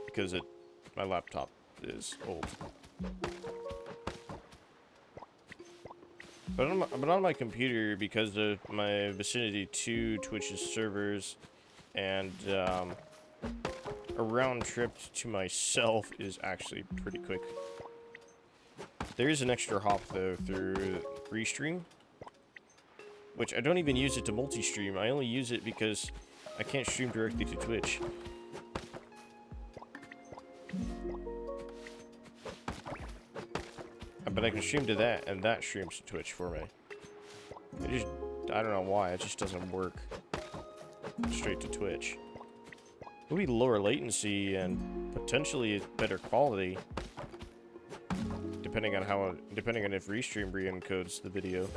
Because my laptop is old. But on my computer, because of my vicinity to Twitch's servers, and a round trip to myself is actually pretty quick. There is an extra hop though through Restream, which I don't even use it to multi-stream. I only use it because I can't stream directly to Twitch. But I can stream to that, and that streams to Twitch for me. I don't know why, it just doesn't work straight to Twitch. It would be lower latency and potentially better quality, depending on if Restream re-encodes the video.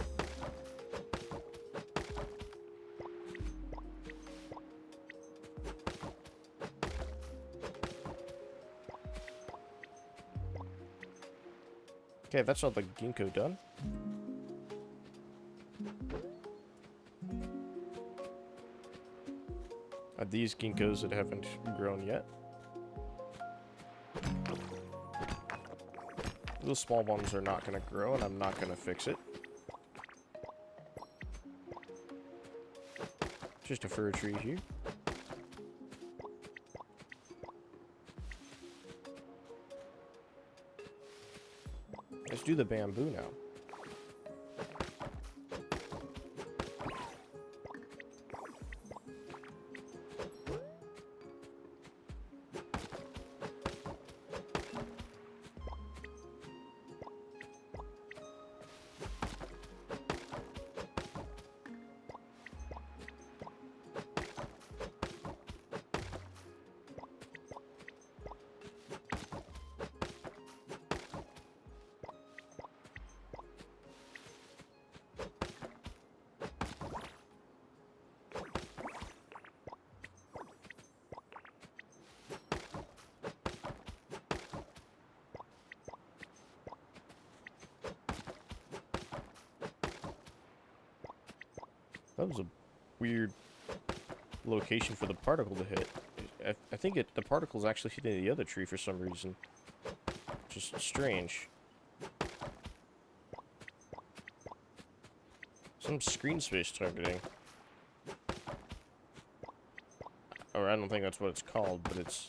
Okay, that's all the ginkgo done. Are these ginkgos that haven't grown yet? Those small ones are not going to grow, and I'm not going to fix it. Just a fir tree here. Let's do the bamboo now. That was a weird location for the particle to hit. I think the particle's actually hitting the other tree for some reason. Just strange. Some screen space targeting. Or I don't think that's what it's called, but it's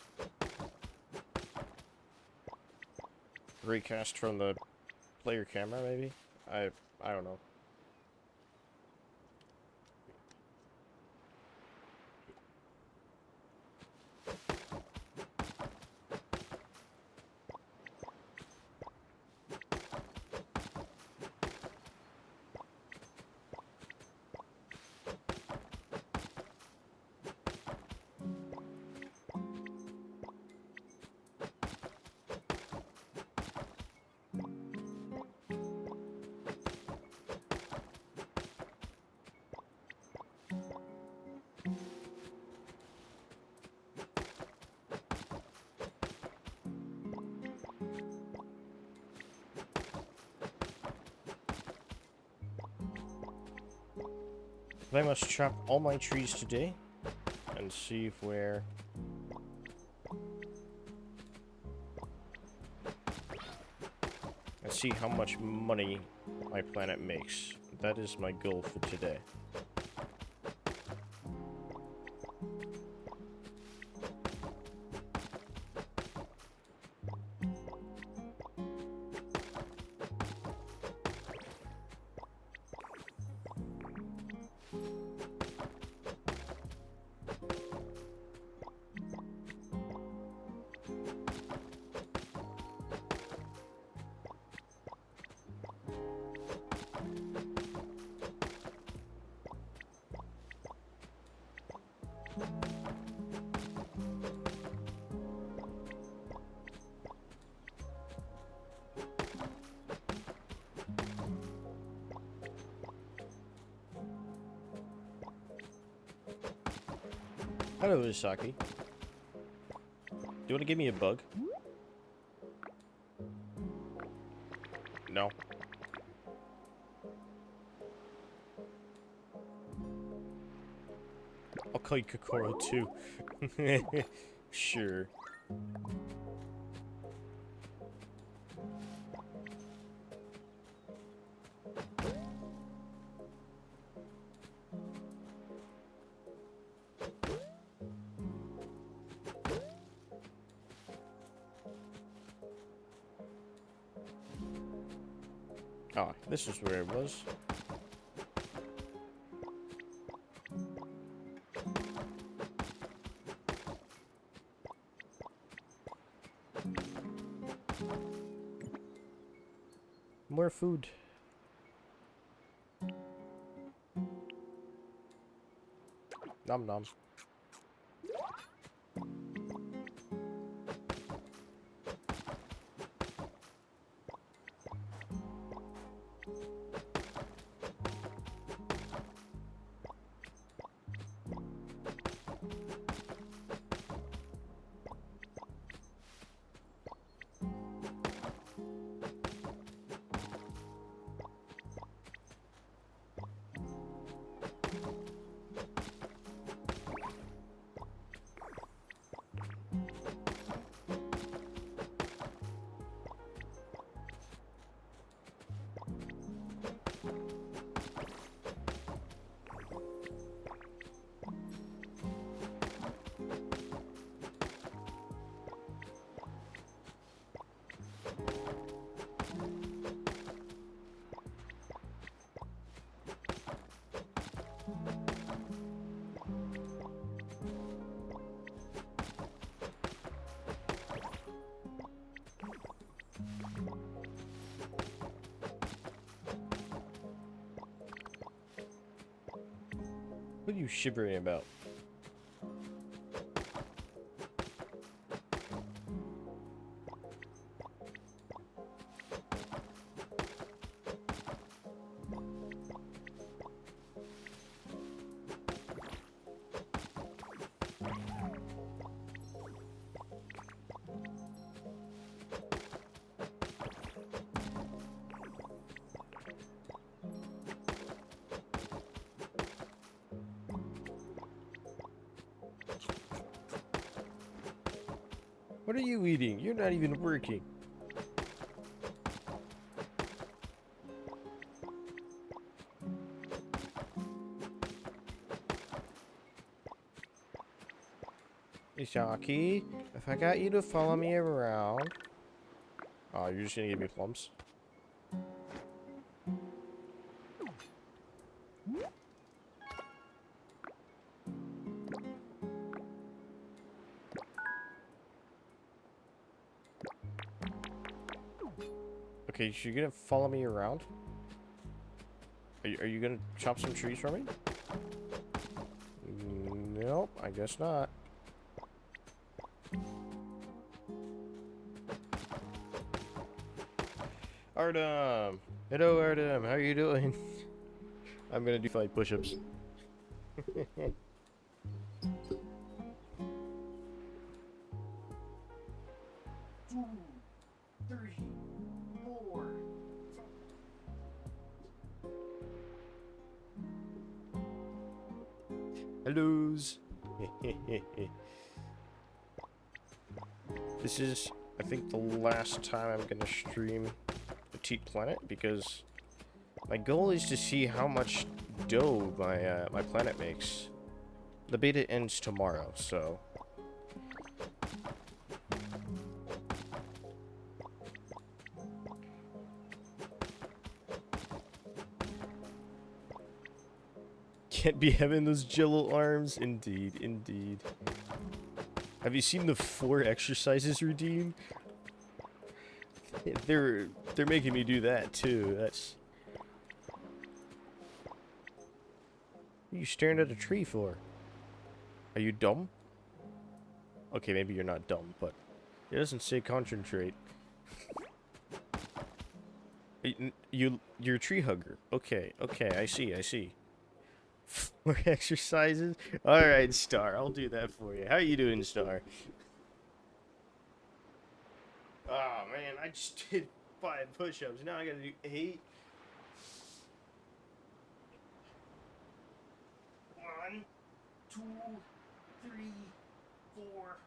recast from the player camera, maybe? I don't know. I must chop all my trees today and see if where and see how much money my planet makes. That is my goal for today. Hello, Isaki. Do you want to give me a bug? No. I'll call you Kokoro too. Sure. Ah, this is where it was. More food. Nom nom. What are you shivering about? What are you eating? You're not even working. Ishaki, if I got you to follow me around... Oh, you're just gonna give me plums? Okay, so you're gonna follow me around? Are you gonna chop some trees for me? Nope, I guess not. Artem! Hello, Artem. How are you doing? I'm gonna do 5 push-ups. 2, 3, 4. Hellos. This is, I think, the last time I'm gonna stream Petit Planet because my goal is to see how much dough my planet makes. The beta ends tomorrow, so can't be having those jello arms. Indeed, indeed. Have you seen the 4 exercises routine? They're making me do that too. That's... What are you staring at a tree for? Are you dumb? Okay, maybe you're not dumb, but it doesn't say concentrate. You're a tree hugger. Okay, okay, I see. 4 exercises? Alright, Star, I'll do that for you. How you doing, Star? Oh, man, I just did 5 push-ups. Now I gotta do 8. 1, 2, 3, 4,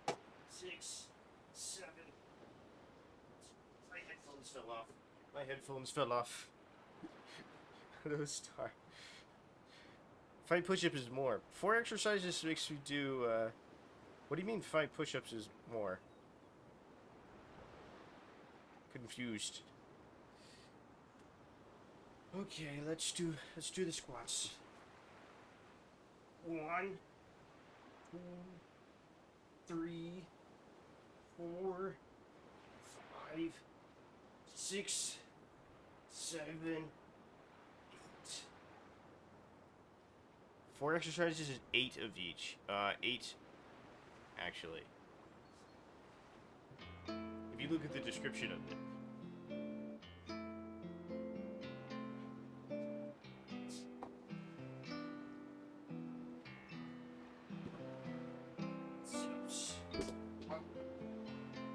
5, 6, 7. My headphones fell off. My headphones fell off. Hello, Star. 5 push-ups is more. 4 exercises makes you do, what do you mean 5 push-ups is more? Confused. Okay, let's do the squats. 1, 2, 3, 4, 5, 6, 7, 8. 4 exercises is 8 of each. 8, actually. If you look at the description of it.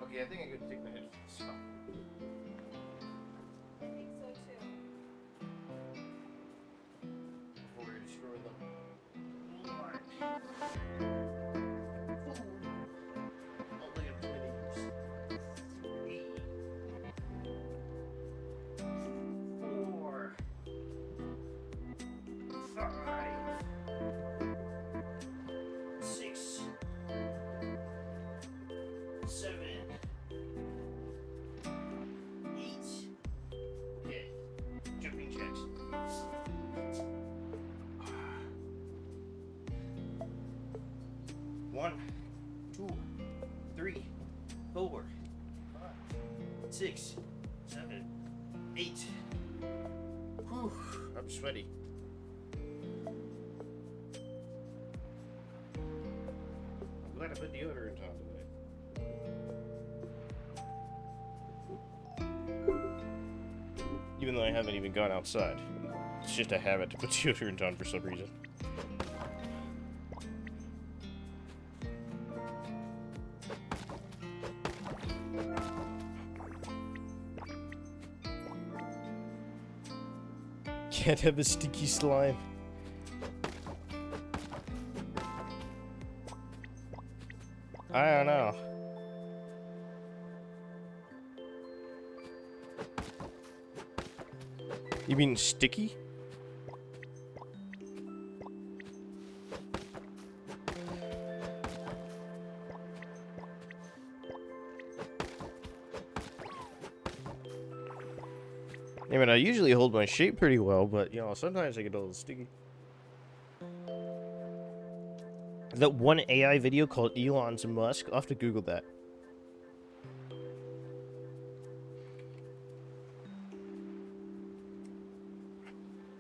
Okay, I think I could take my headphones off. I think so too. Before we destroy them. Only a minute. 3, 4, 5, 6, 7, 8. Okay, jumping jacks. 1, 2, 3, 4, 5, 6, 7, 8. Whew, I'm sweaty. I'm glad I put deodorant on today. Even though I haven't even gone outside. It's just a habit to put deodorant on for some reason. Can't have a sticky slime. I don't know. You mean sticky? I mean, I usually hold my shape pretty well, but, you know, sometimes I get a little sticky. That one AI video called Elon's Musk. I'll have to Google that.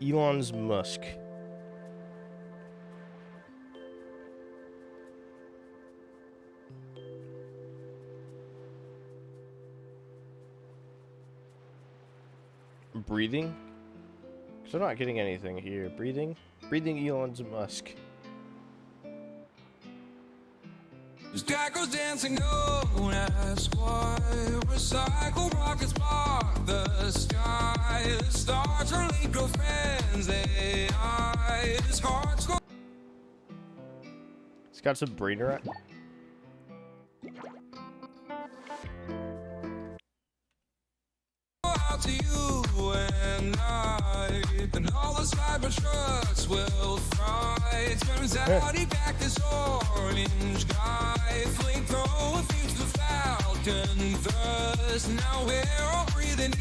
Elon's Musk. Breathing? Because I'm not getting anything here. Breathing? Breathing Elon's Musk. Stackers dancing, don't ask why. Recycle rockets spark the sky. The stars are linked, grow friends, AI. His heart's go It's got some brain rot. out to you and I. And all the cyber trucks will fry. Turns out he packed this orange guy. Flamethrower feeds the Falcon thrust. Now we're all breathing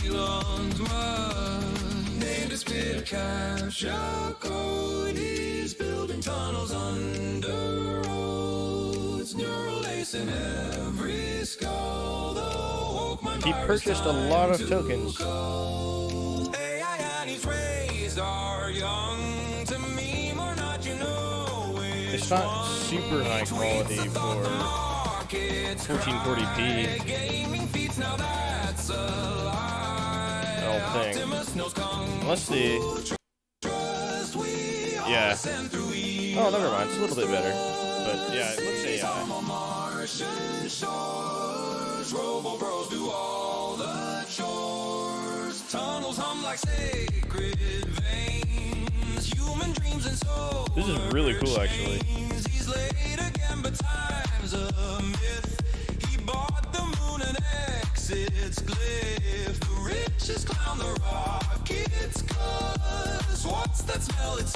Elon's Musk. Named his pit capture code. He's building tunnels under roads. Neural lace in every skull. He purchased a lot of tokens. AI and his rays are young to meme or not, you know. It's not super high quality for 1440p. Gaming feats, now that's a lie. I don't think. Unless the... Yeah. Oh, never mind. It's a little bit better. But yeah, it looks AI. Martian shores, Robo Bros do all the chores. Tunnels hum like sacred veins. Human dreams and souls. This is really cool, actually. He's late again, but time's a myth. He bought the moon and exits glyph. The richest clown, the rocket's cuss. What's that smell? It's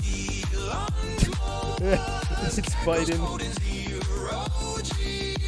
Elon's Musk. It's Biden.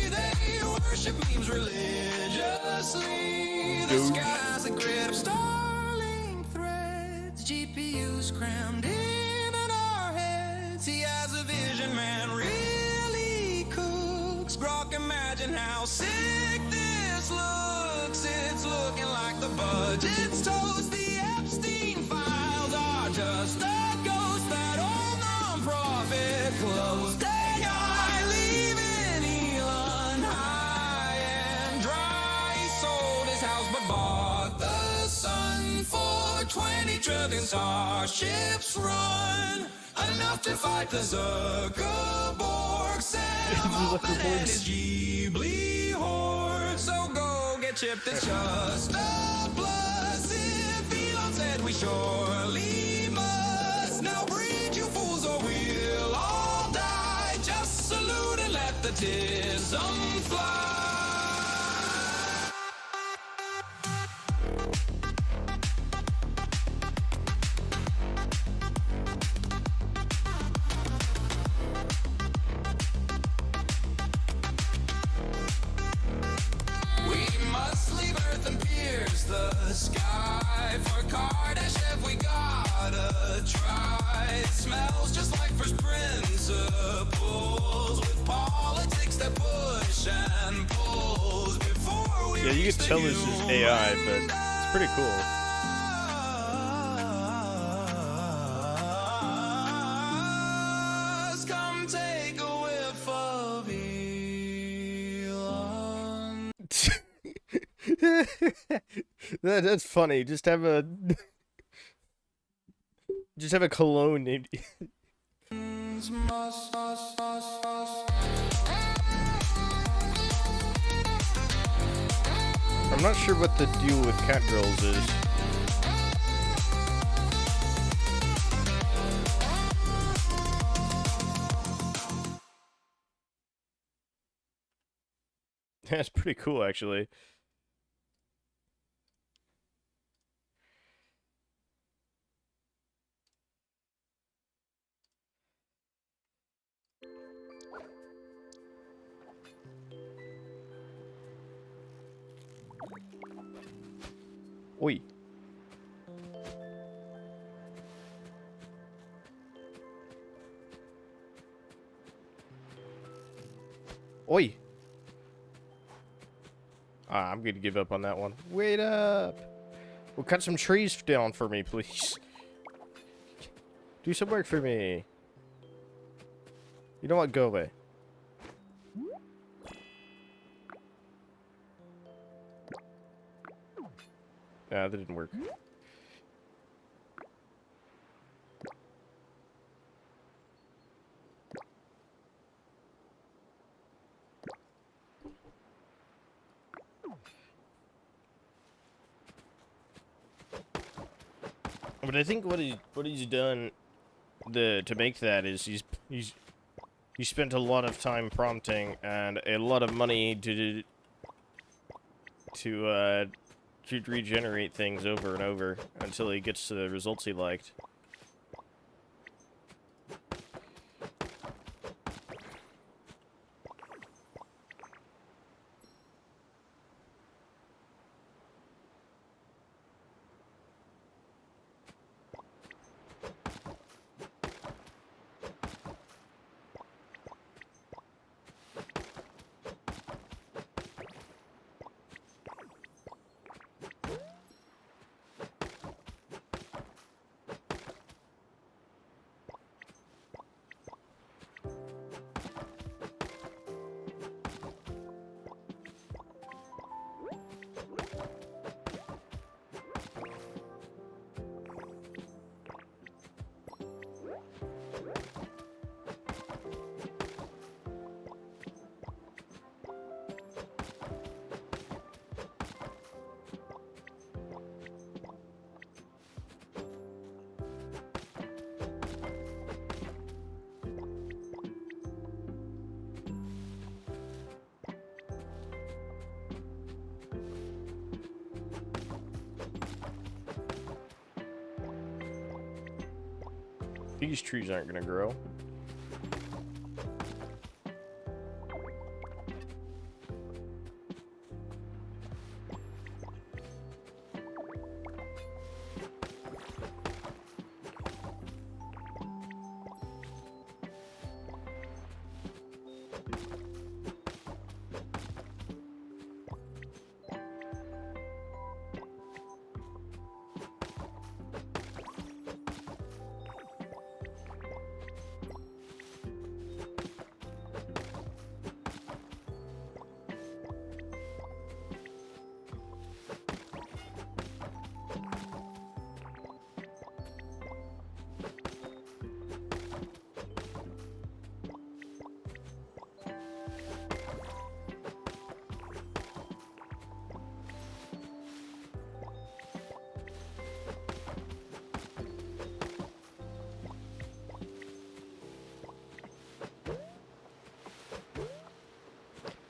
They worship memes religiously. The sky's a grid of Starlink threads. GPUs crammed in our heads. He has a vision, man, really cooks. Grok, imagine how sick this looks. It's looking like the budget's toast. The Epstein files are just a ghost. That old non-profit closed. AI leaving Elon high and dry. He sold his house but bought the sun for 20 trillion. Starships run enough to fight the Zuckerberg, Sam Altman and his Ghibli horde. So go get chipped, it's just a plus. If Elon said we surely must. Now breed, you fools, or we'll all die. Just salute and let the tism fly. We must leave Earth and pierce the sky. For Kardashev we gotta try. It smells just like first principles. With politics that push and pulls. Before we Yeah, you can tell this is AI, but it's pretty cool. Come take a whiff of Elon. That's funny. Just have a cologne named. I'm not sure what the deal with cat girls is. That's pretty cool, actually. Oi. Oi. Ah, I'm gonna give up on that one. Wait up. Well, cut some trees down for me, please. Do some work for me. You know what? Go away. Nah, that didn't work. But I think what he's done to make that is he spent a lot of time prompting and a lot of money to regenerate things over and over until he gets to the results he liked. These trees aren't gonna grow.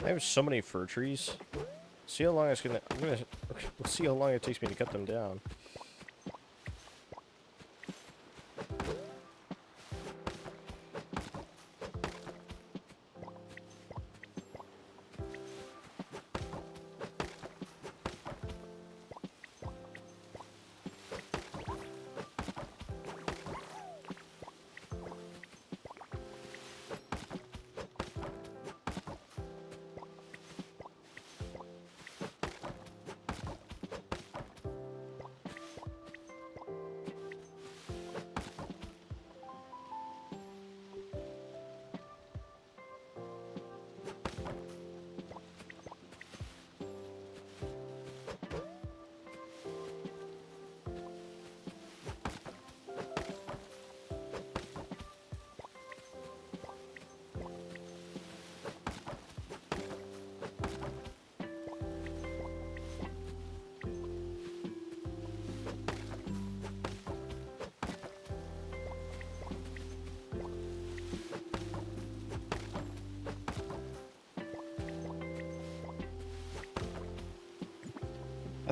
I have so many fir trees. See how long it's gonna. Let's see how long it takes me to cut them down.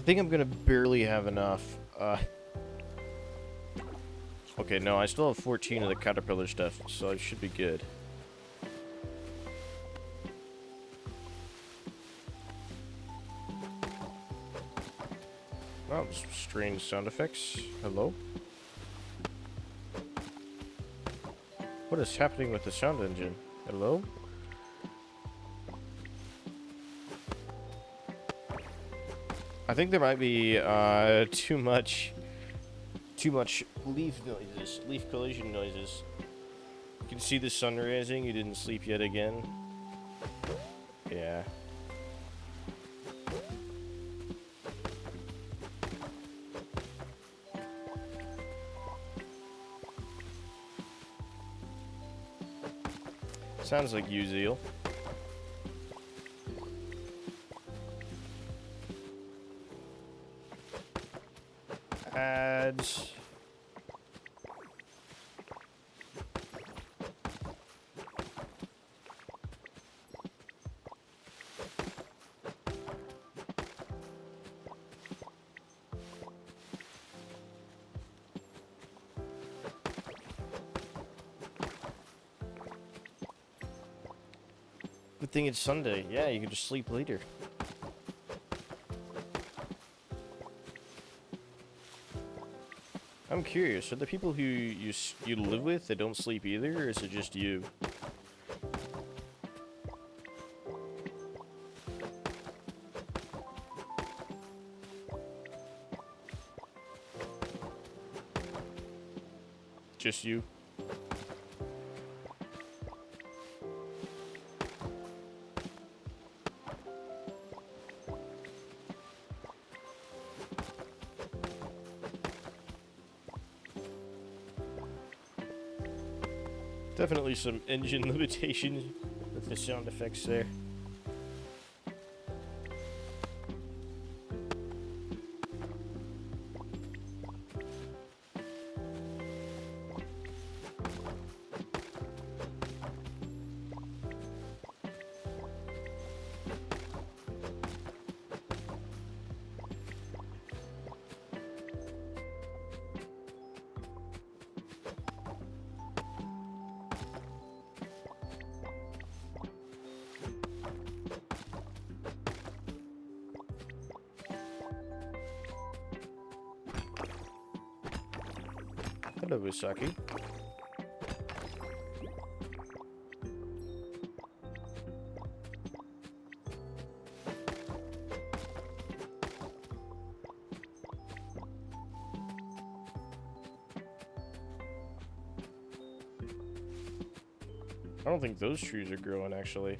think I'm gonna barely have enough. Okay, no, I still have 14 of the caterpillar stuff, so I should be good. Oh, strange sound effects. Hello? What is happening with the sound engine? Hello? I think there might be too much leaf noises, leaf collision noises. You can see the sun rising. You didn't sleep yet again. Yeah. Sounds like you, Zeal. Ads. Good thing it's Sunday. Yeah, you can just sleep later. I'm curious, are the people who you live with that don't sleep either, or is it just you? Just you? Definitely some engine limitation with the sound effects there. Hello, Usaki. I don't think those trees are growing, actually.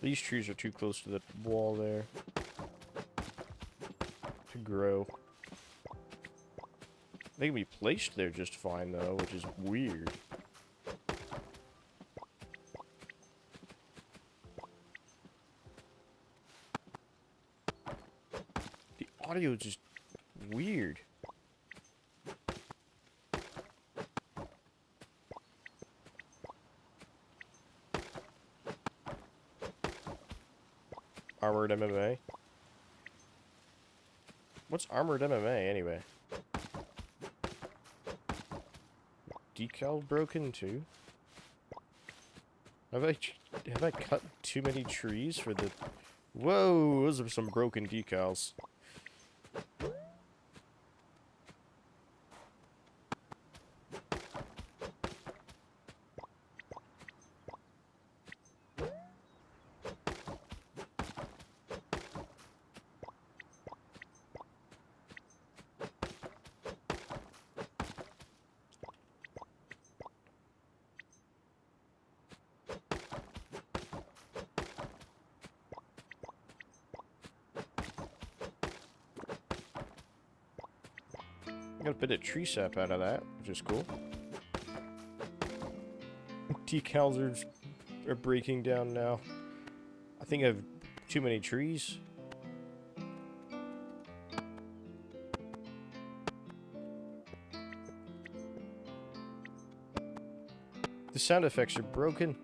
These trees are too close to the wall there to grow. They can be placed there just fine, though, which is weird. The audio is just weird. Armored MMA? What's armored MMA anyway? Decal broken too? Have I cut too many trees for the... Whoa, those are some broken decals. Got a bit of tree sap out of that, which is cool. Decals are breaking down now. I think I have too many trees. The sound effects are broken.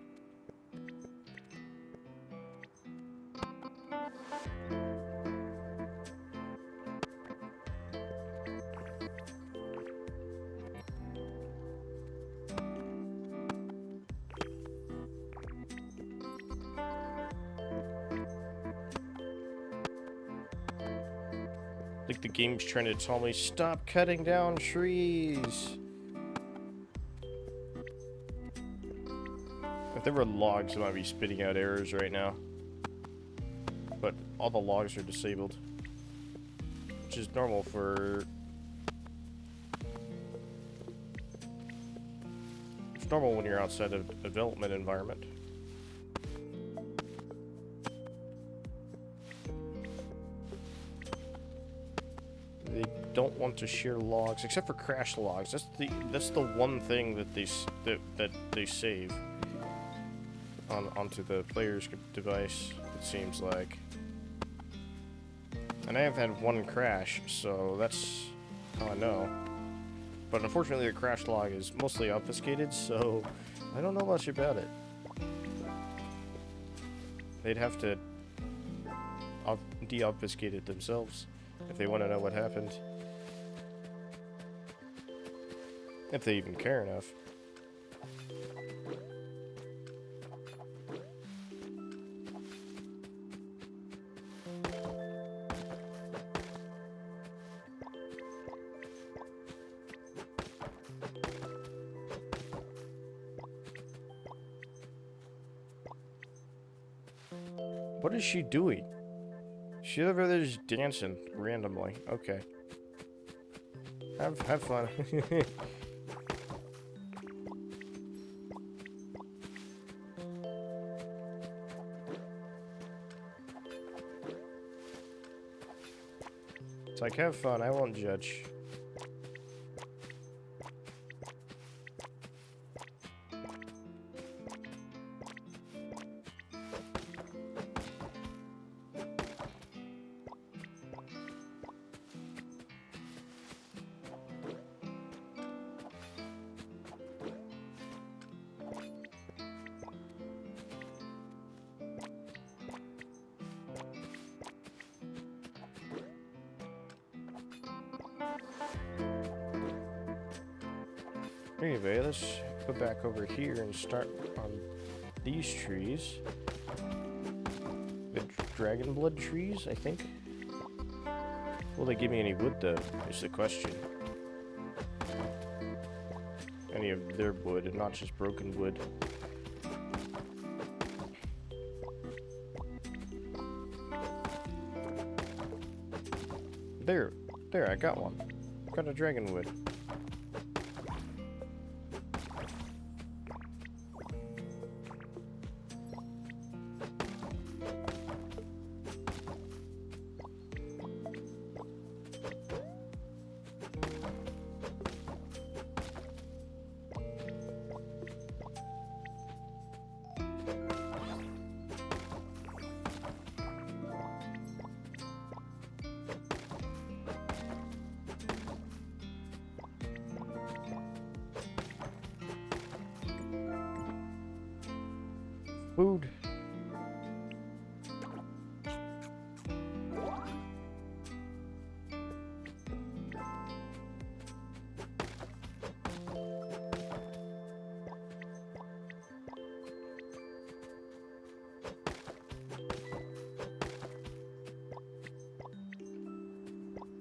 Like the game's trying to tell me, stop cutting down trees. If there were logs, it might be spitting out errors right now. But all the logs are disabled. Which is normal for... It's normal when you're outside of a development environment. They don't want to share logs, except for crash logs. That's the one thing that they save onto the player's device. It seems like, and I have had one crash, so that's how I know. But unfortunately, the crash log is mostly obfuscated, so I don't know much about it. They'd have to de-obfuscate it themselves if they want to know what happened. If they even care enough. What is she doing? She's over there just dancing randomly. Okay. Have fun. It's like, have fun, I won't judge. Anyway, let's go back over here and start on these trees. The dragon blood trees, I think. Will they give me any wood, though, is the question. Any of their wood, and not just broken wood. There, I got one. Got a dragon wood. Food.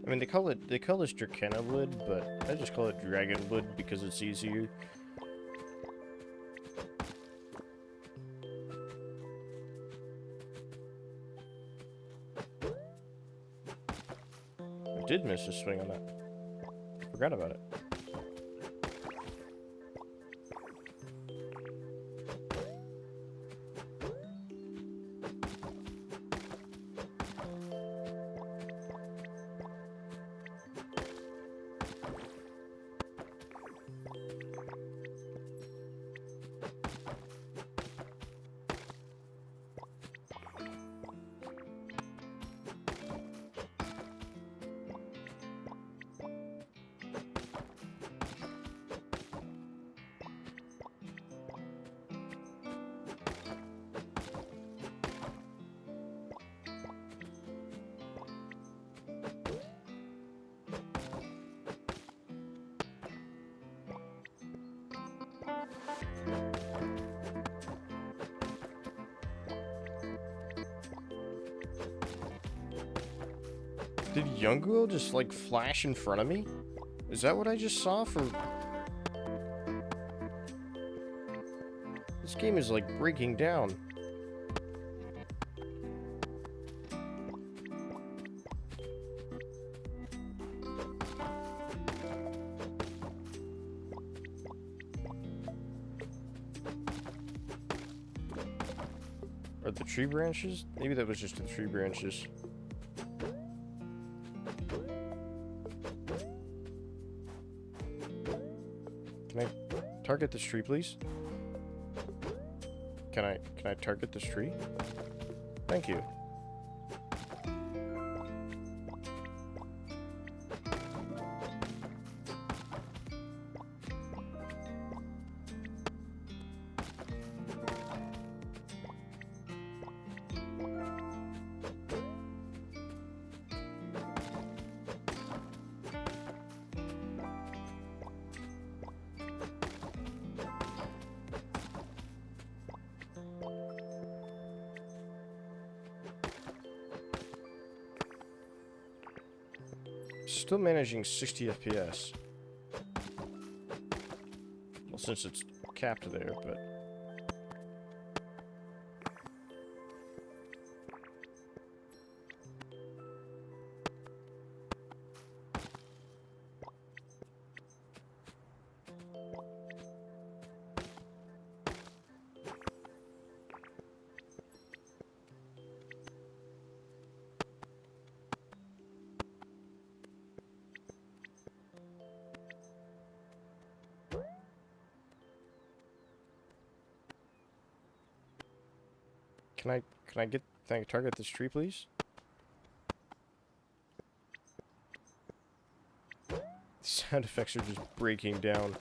I mean, they call this Dracena wood, but I just call it dragon wood because it's easier. I did miss a swing on that. Forgot about it. Did Younguo just, like, flash in front of me? Is that what I just saw for... This game is, like, breaking down. Are the tree branches? Maybe that was just the tree branches. Can I target this tree, please? Can I target this tree? Thank you. Still managing 60 FPS. Well, since it's capped there, but... Can I target this tree, please? Sound effects are just breaking down.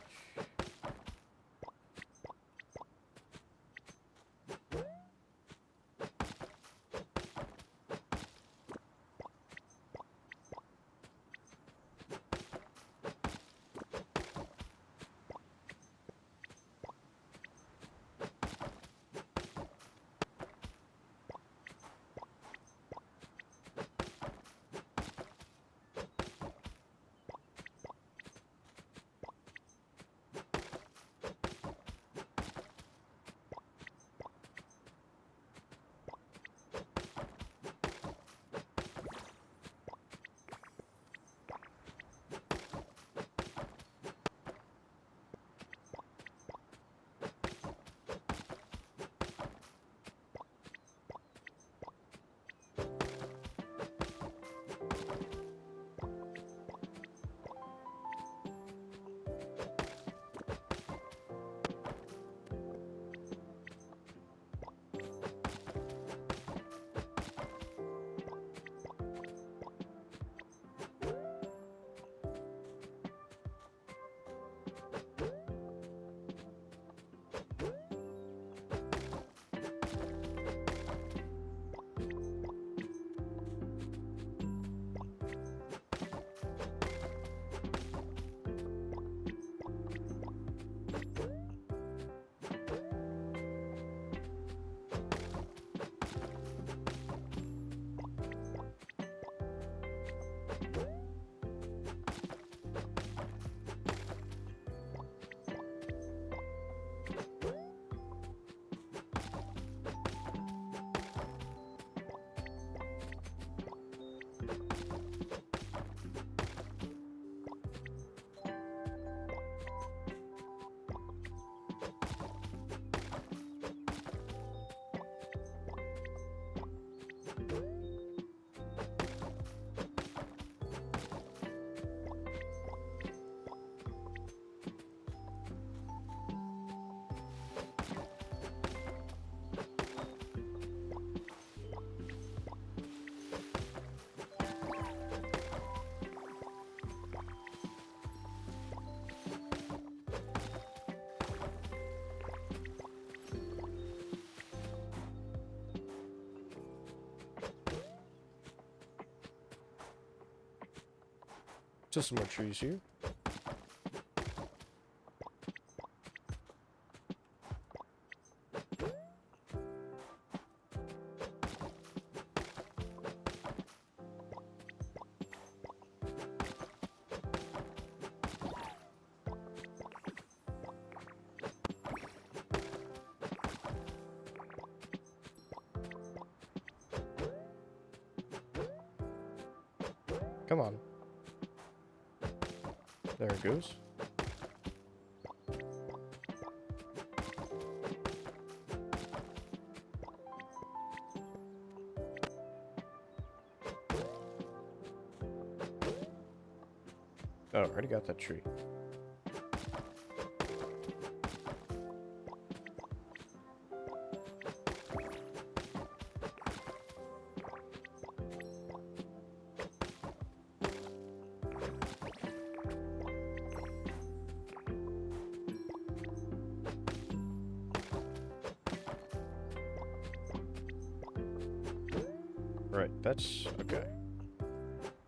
Just some more trees here. Come on. There it goes. Oh, already got that tree. Right, that's okay.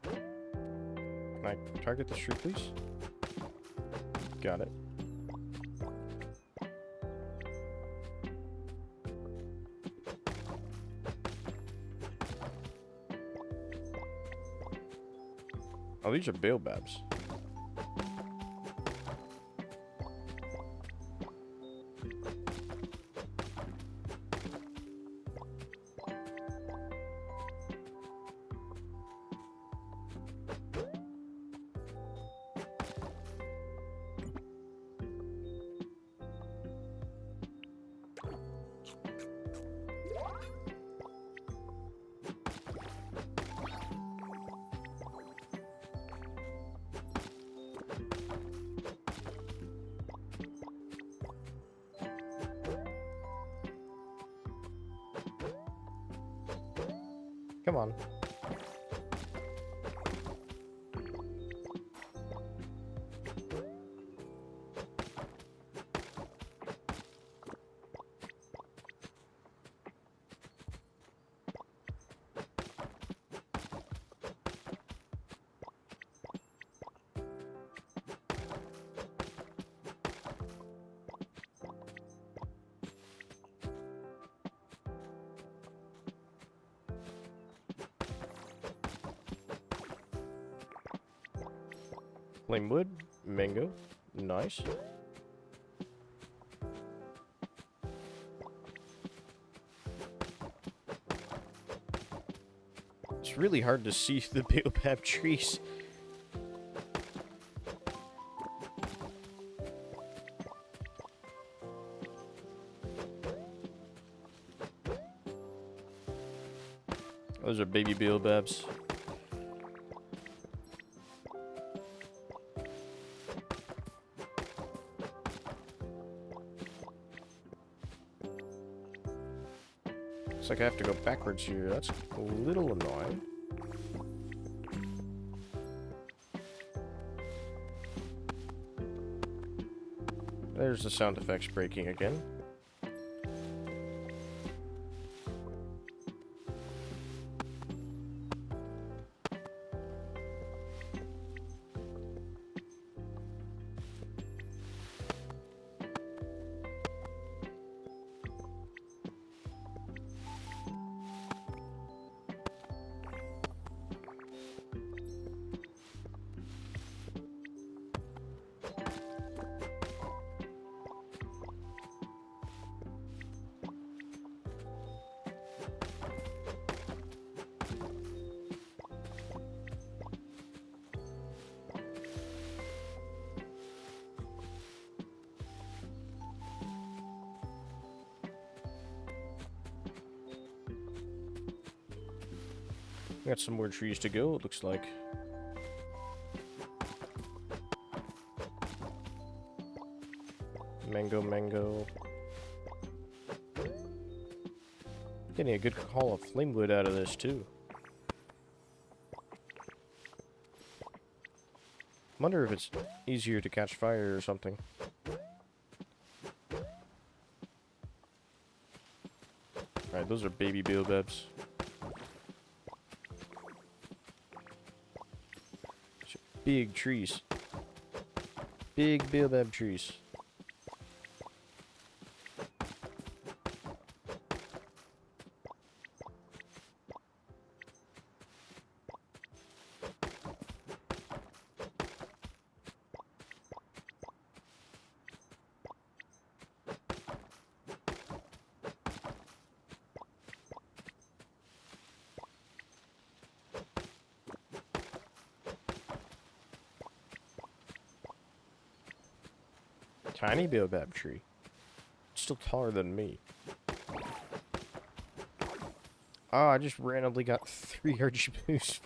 Can I target the tree, please? Got it. Oh, these are baobabs. Come on. Flame wood, mango, nice. It's really hard to see the baobab trees. Those are baby baobabs. Looks like I have to go backwards here. That's a little annoying. There's the sound effects breaking again. Got some more trees to go, it looks like. Mango, mango. Getting a good haul of flame wood out of this, too. Wonder if it's easier to catch fire or something. Alright, those are baby baobabs. Big trees. Big baobab trees. Tiny baobab tree. Still taller than me. Oh, I just randomly got 3 RGBs.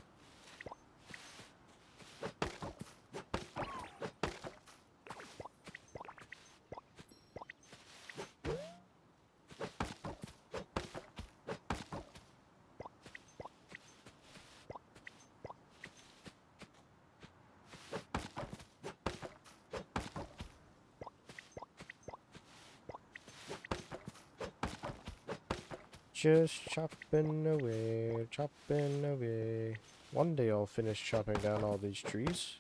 Just chopping away, chopping away. One day I'll finish chopping down all these trees.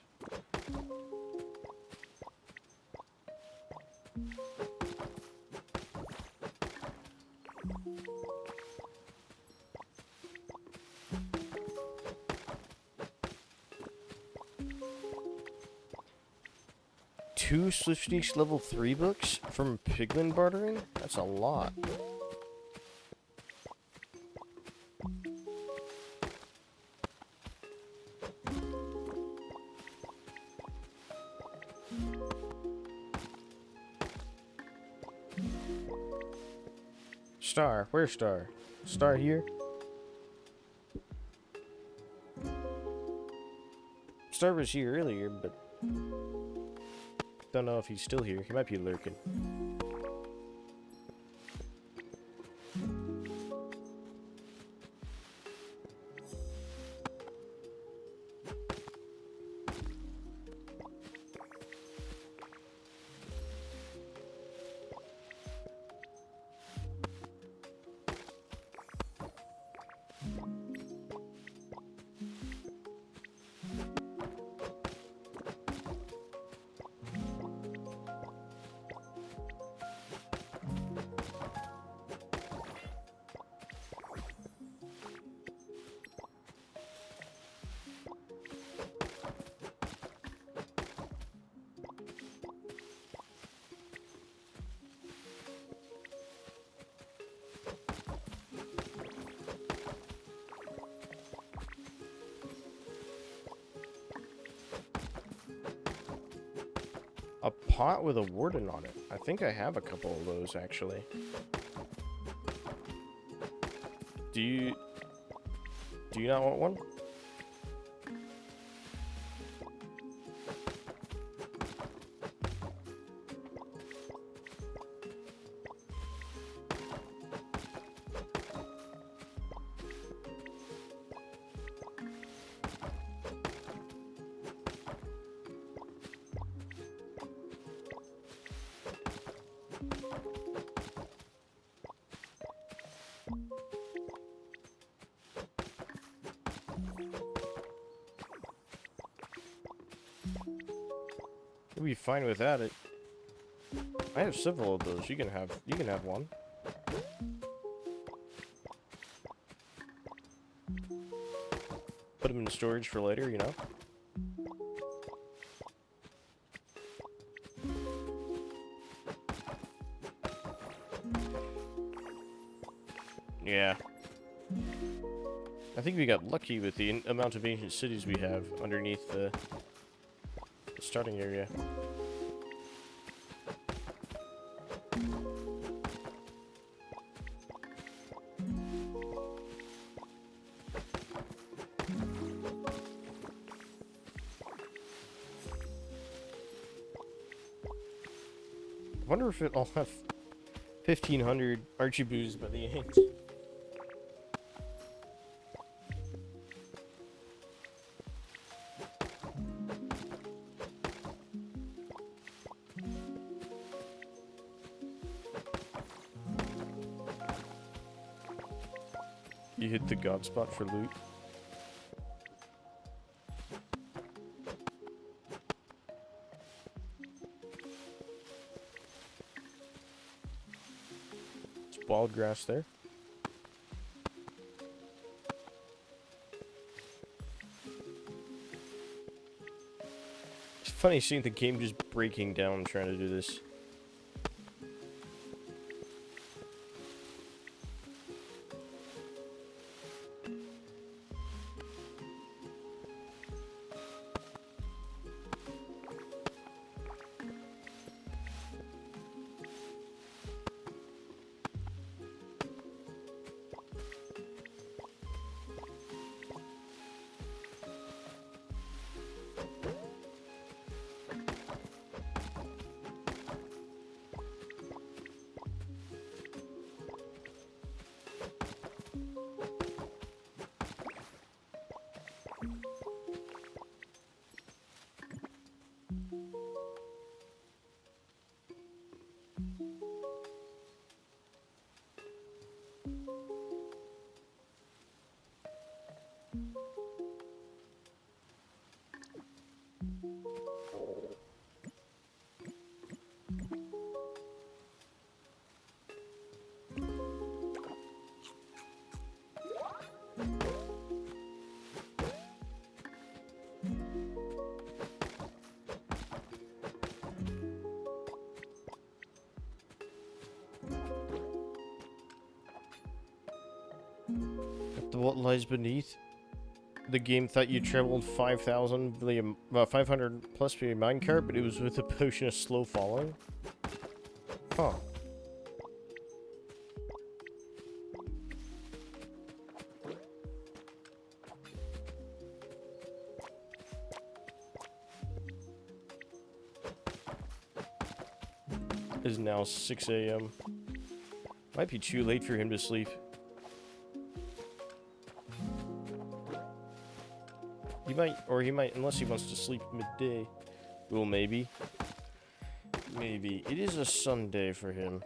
Two Swift Sneaks level 3 books from Piglin bartering? That's a lot. Star, where's Star? Star here? Star was here earlier, but don't know if he's still here. He might be lurking. A pot with a warden on it. I think I have a couple of those, actually. Do you not want one? We'll be fine without it. I have several of those. You can have one. Put them in storage for later, you know. Yeah. I think we got lucky with the amount of ancient cities we have underneath the starting area. I wonder if it'll have 1,500 Archiboos by the end. You hit the god spot for loot. It's wild grass there. It's funny seeing the game just breaking down trying to do this. After what lies beneath, the game thought you traveled 5,000 via 500 plus via minecart, but it was with a potion of slow falling. Huh. It is now 6 a.m. Might be too late for him to sleep. He might, unless he wants to sleep midday. Well, maybe. Maybe. It is a Sunday for him.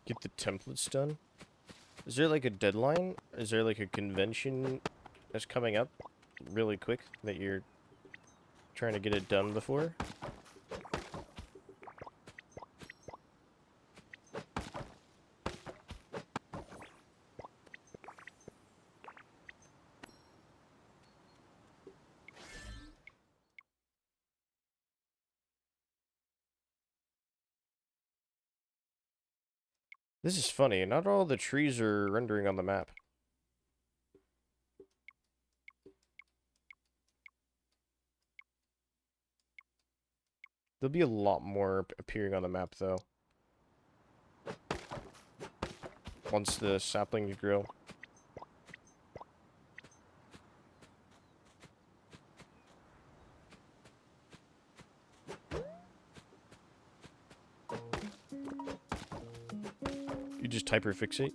Get the templates done? Is there like a deadline? Is there like a convention that's coming up really quick that you're trying to get it done before? This is funny. Not all the trees are rendering on the map. There'll be a lot more appearing on the map, though. Once the saplings grow. You just hyperfixate?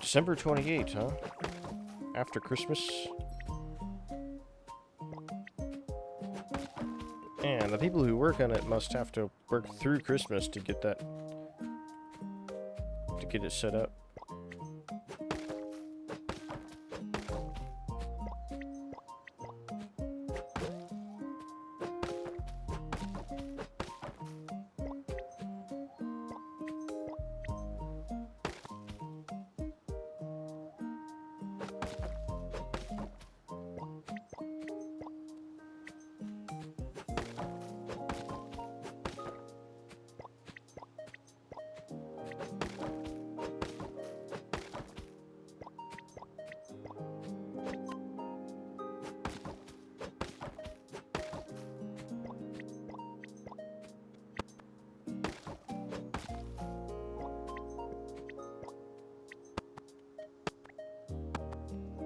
December 28th, huh? After Christmas. And the people who work on it must have to work through Christmas to get that... to get it set up.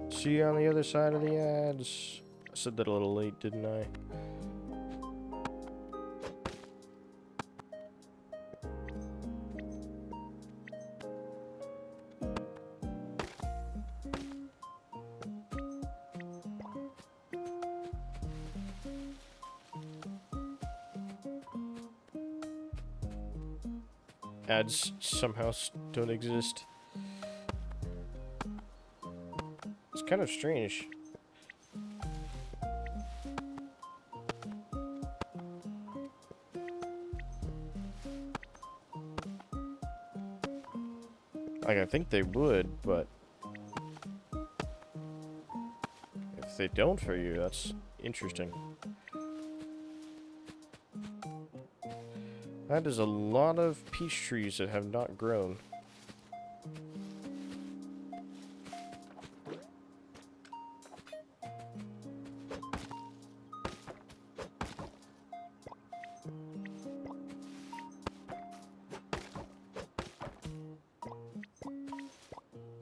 See you on the other side of the ads. I said that a little late, didn't I? Ads somehow don't exist. It's kind of strange. Like, I think they would, but if they don't for you. That's interesting. That is a lot of peach trees that have not grown.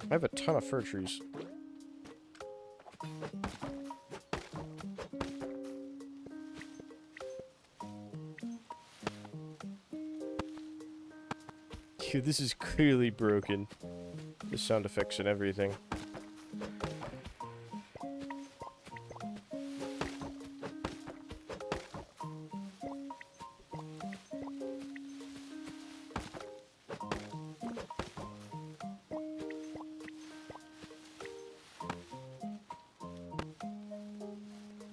I have a ton of fir trees. Dude, this is clearly broken. The sound effects and everything.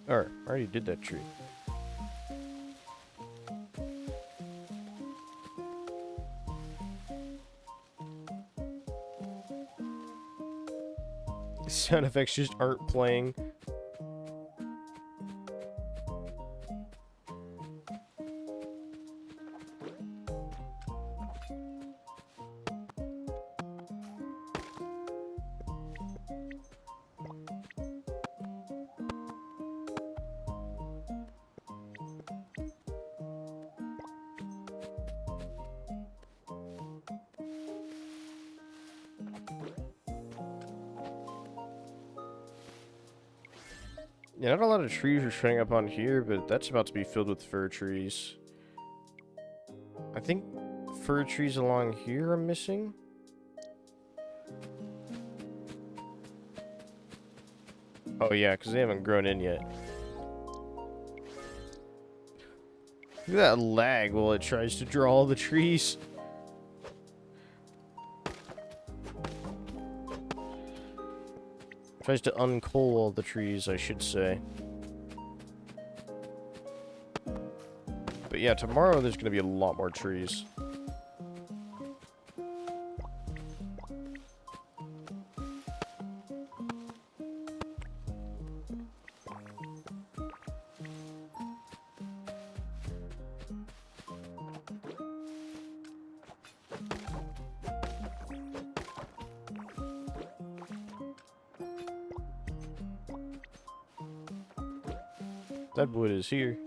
Oh, I already did that tree. Sound effects just aren't playing. Yeah, not a lot of trees are showing up on here, but that's about to be filled with fir trees. I think fir trees along here are missing. Oh yeah, because they haven't grown in yet. Look at that lag while it tries to draw all the trees. Tries to uncoal all the trees, I should say. But yeah, tomorrow there's going to be a lot more trees. That wood is here.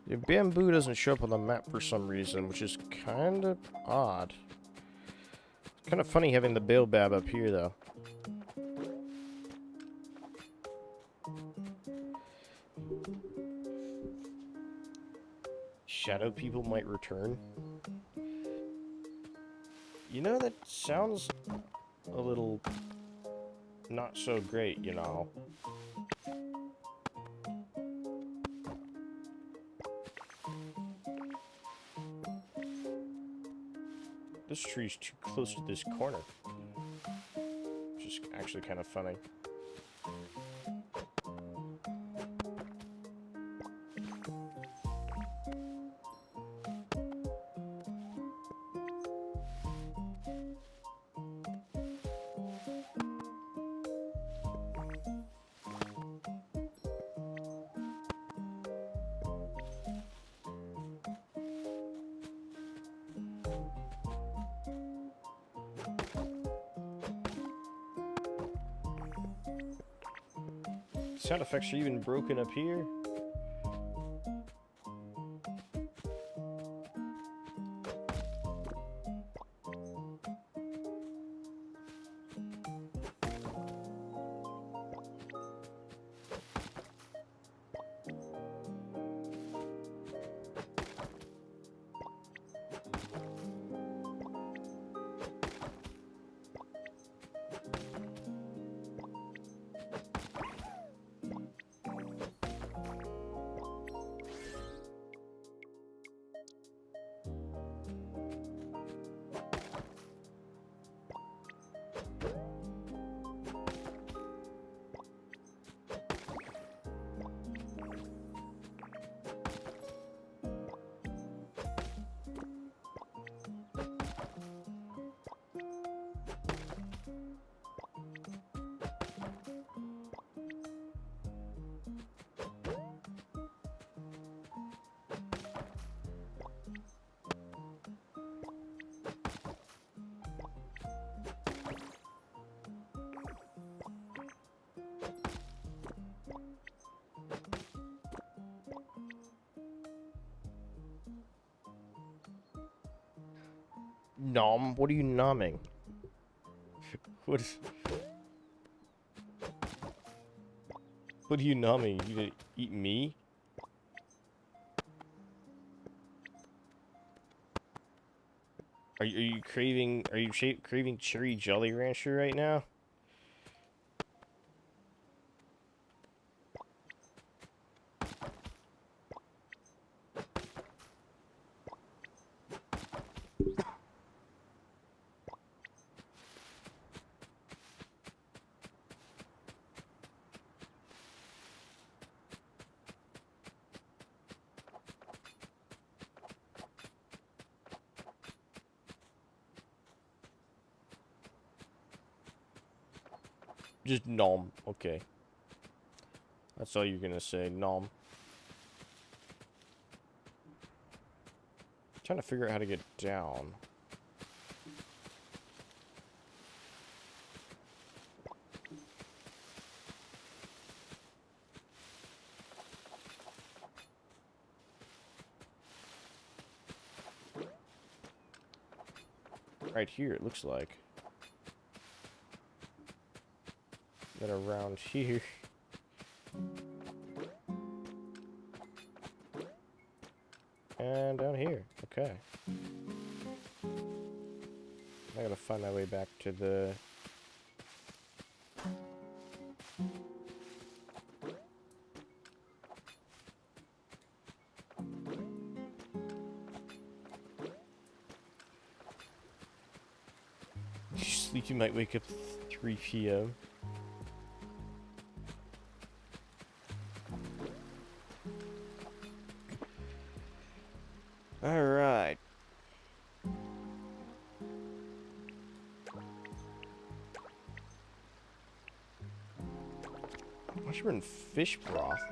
The bamboo doesn't show up on the map for some reason, which is kind of odd. Kind of funny having the baobab up here, though. Shadow people might return. You know, that sounds a little not so great, you know. This tree's too close to this corner. Which is actually kind of funny. Sound effects are even broken up here. Nom? What are you nomming? What? What are you nomming? You gonna eat me? Are you craving? Are you craving cherry Jolly Rancher right now? Just nom. Okay. That's all you're gonna say. Nom. Trying to figure out how to get down. Right here, it looks like. Then around here. And down here. Okay. I gotta find my way back to the... You sleep, you might wake up 3 p.m. Alright. Mushroom fish broth?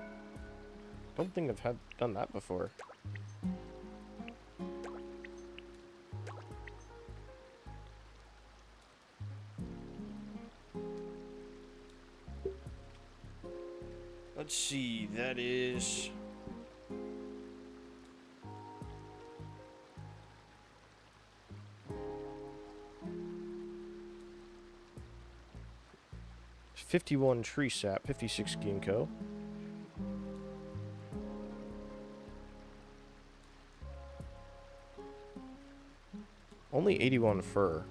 Don't think I've done that before. Let's see, that is... $51 tree sap, 56 ginkgo. Only 81 fur.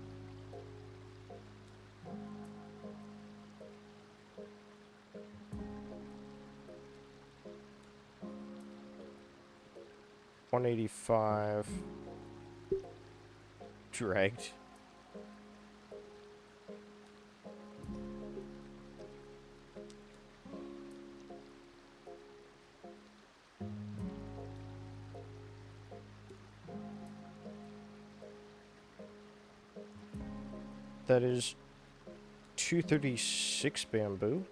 $185 dragged. That is 236 bamboo.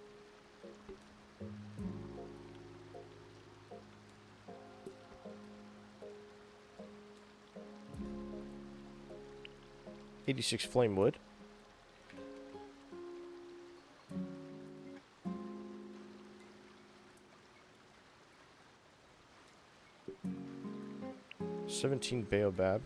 $86 flame wood. $17 baobab.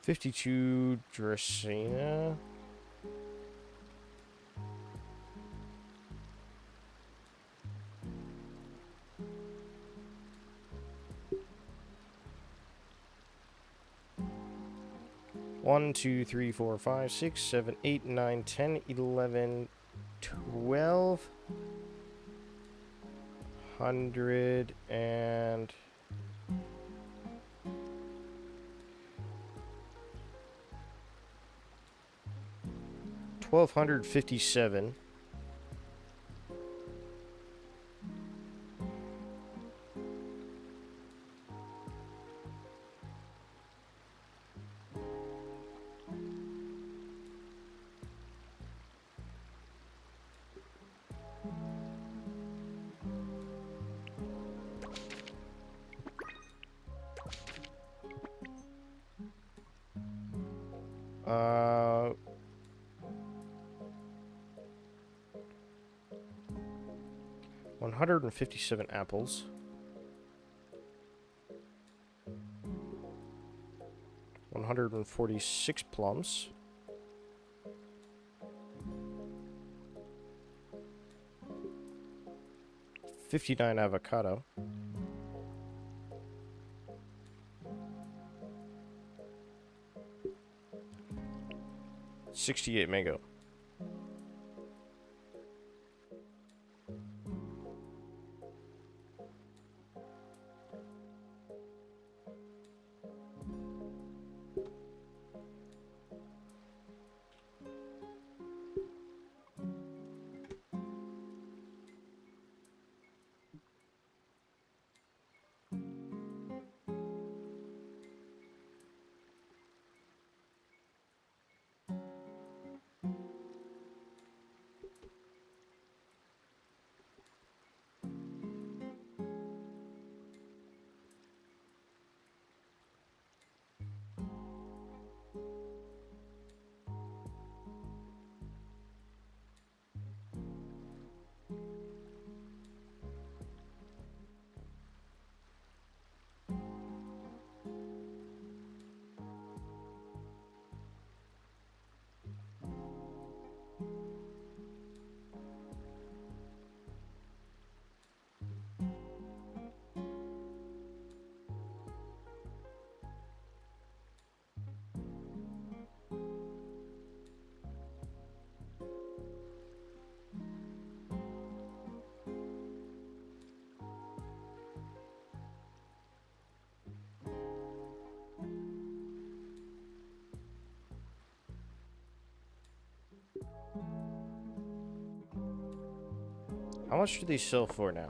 $52 Dracaena. One, 2, 3, 4, 5, 6, 7, 8, 9, 10, 11, 12, 100, and 1,257. 157 apples. 146 plums. 59 avocado. 68 mango. How much do these sell for now?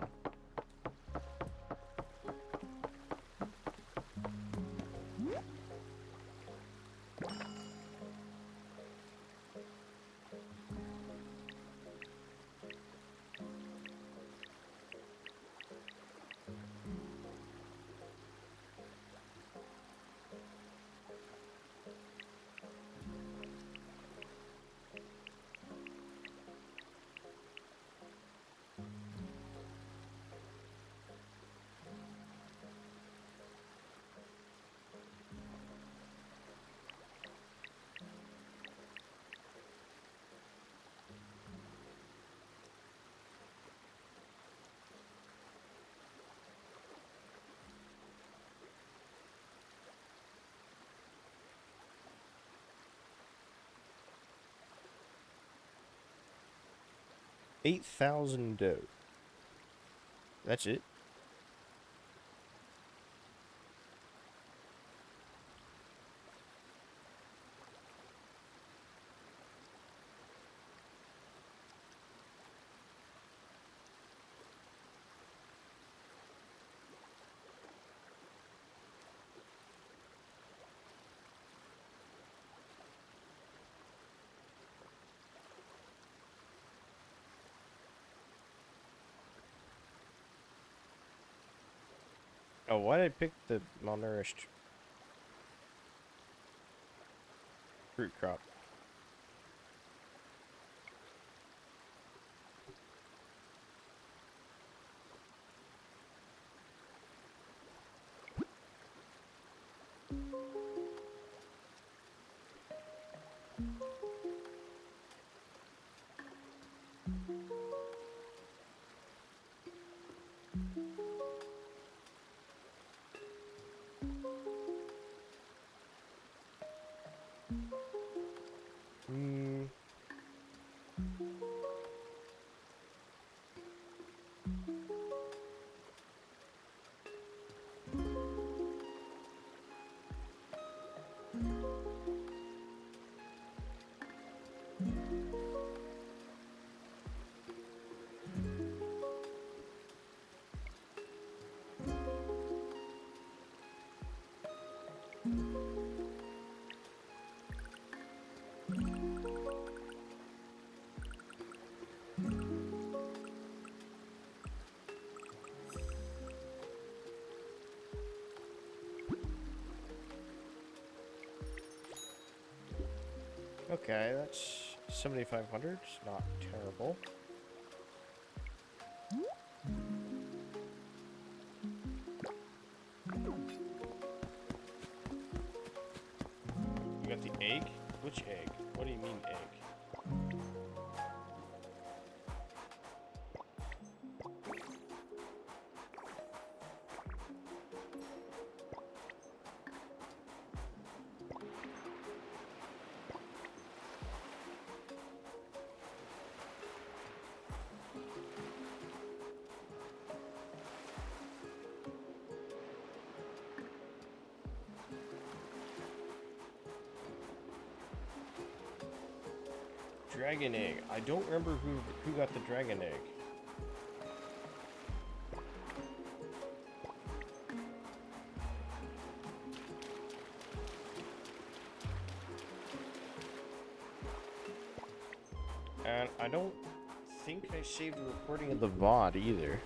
$8,000 dough. That's it. Oh, why did I pick the malnourished fruit crop? Hmm. Okay, that's 7,500. It's not terrible. egg? Which egg? What do you mean egg? Dragon egg. I don't remember who got the dragon egg. And I don't think I saved a recording of the VOD either.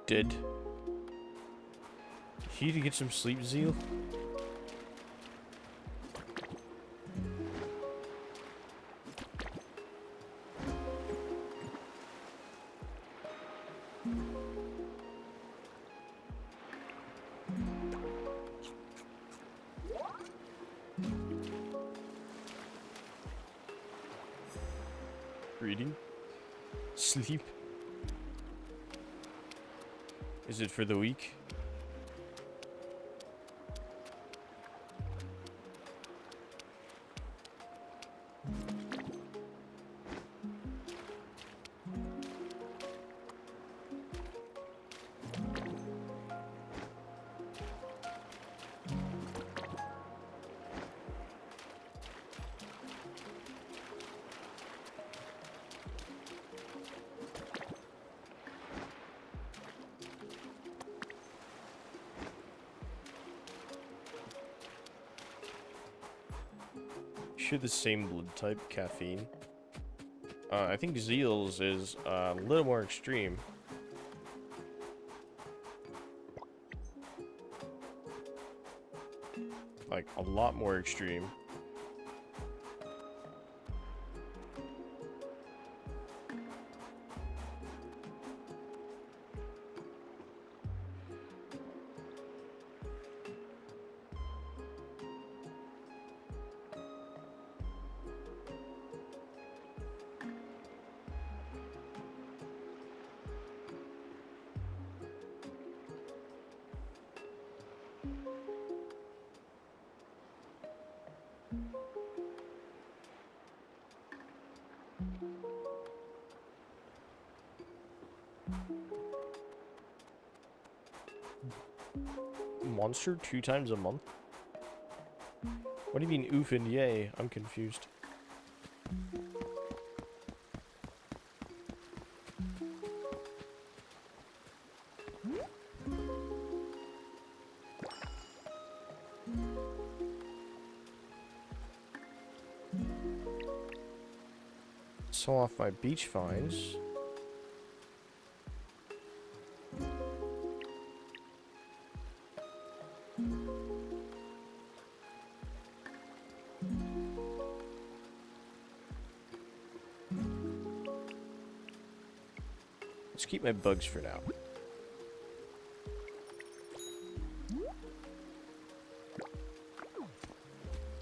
Did you need to get some sleep, Zeal? Reading? Sleep? Is it for the weak? Share the same blood type, caffeine. I think Zeal's is a little more extreme. Like, a lot more extreme. Monster 2 times a month? What do you mean oof and yay? I'm confused. Sell off my beach finds. Let's keep my bugs for now.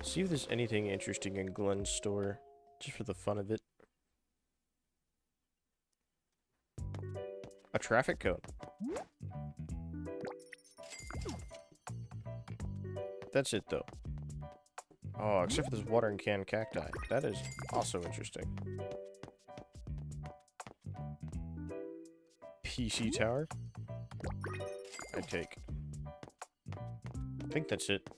See if there's anything interesting in Glenn's store, just for the fun of it. A traffic cone. That's it though. Oh, except for this watering can cacti. That is also interesting. PC tower. I take. I think that's it.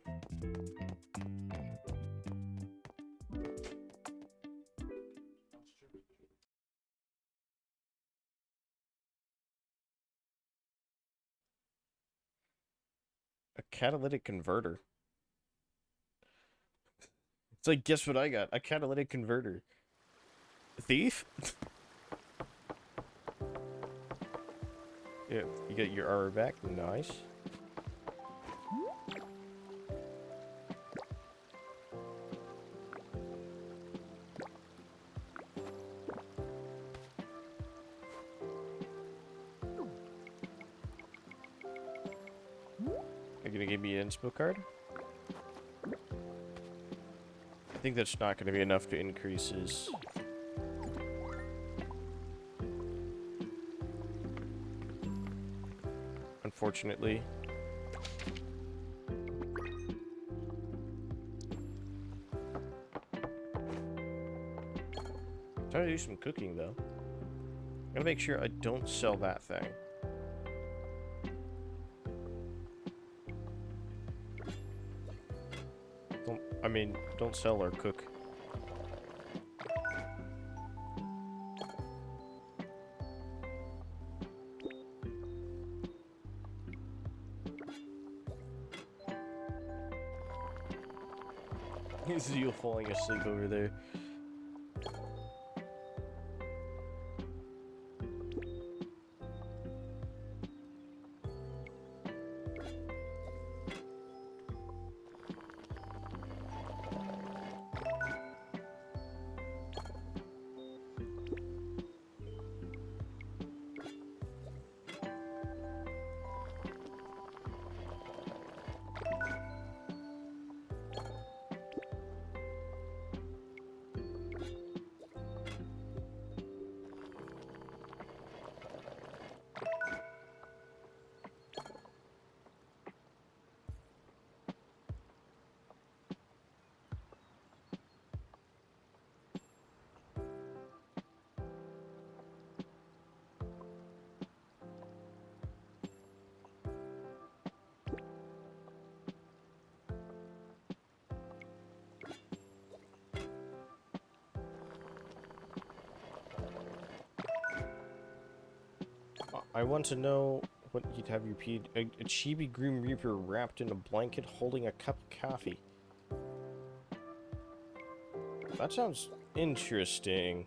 catalytic converter. It's like, guess what I got? A catalytic converter. Thief? Yeah, you get your armor back. Nice. Are you gonna give me an inspo card? I think that's not gonna be enough to increase his... Unfortunately. Trying to do some cooking though. Gotta make sure I don't sell that thing. Don't sell or cook. Is you falling asleep over there? I want to know what you'd have your a chibi Grim Reaper wrapped in a blanket holding a cup of coffee. That sounds interesting.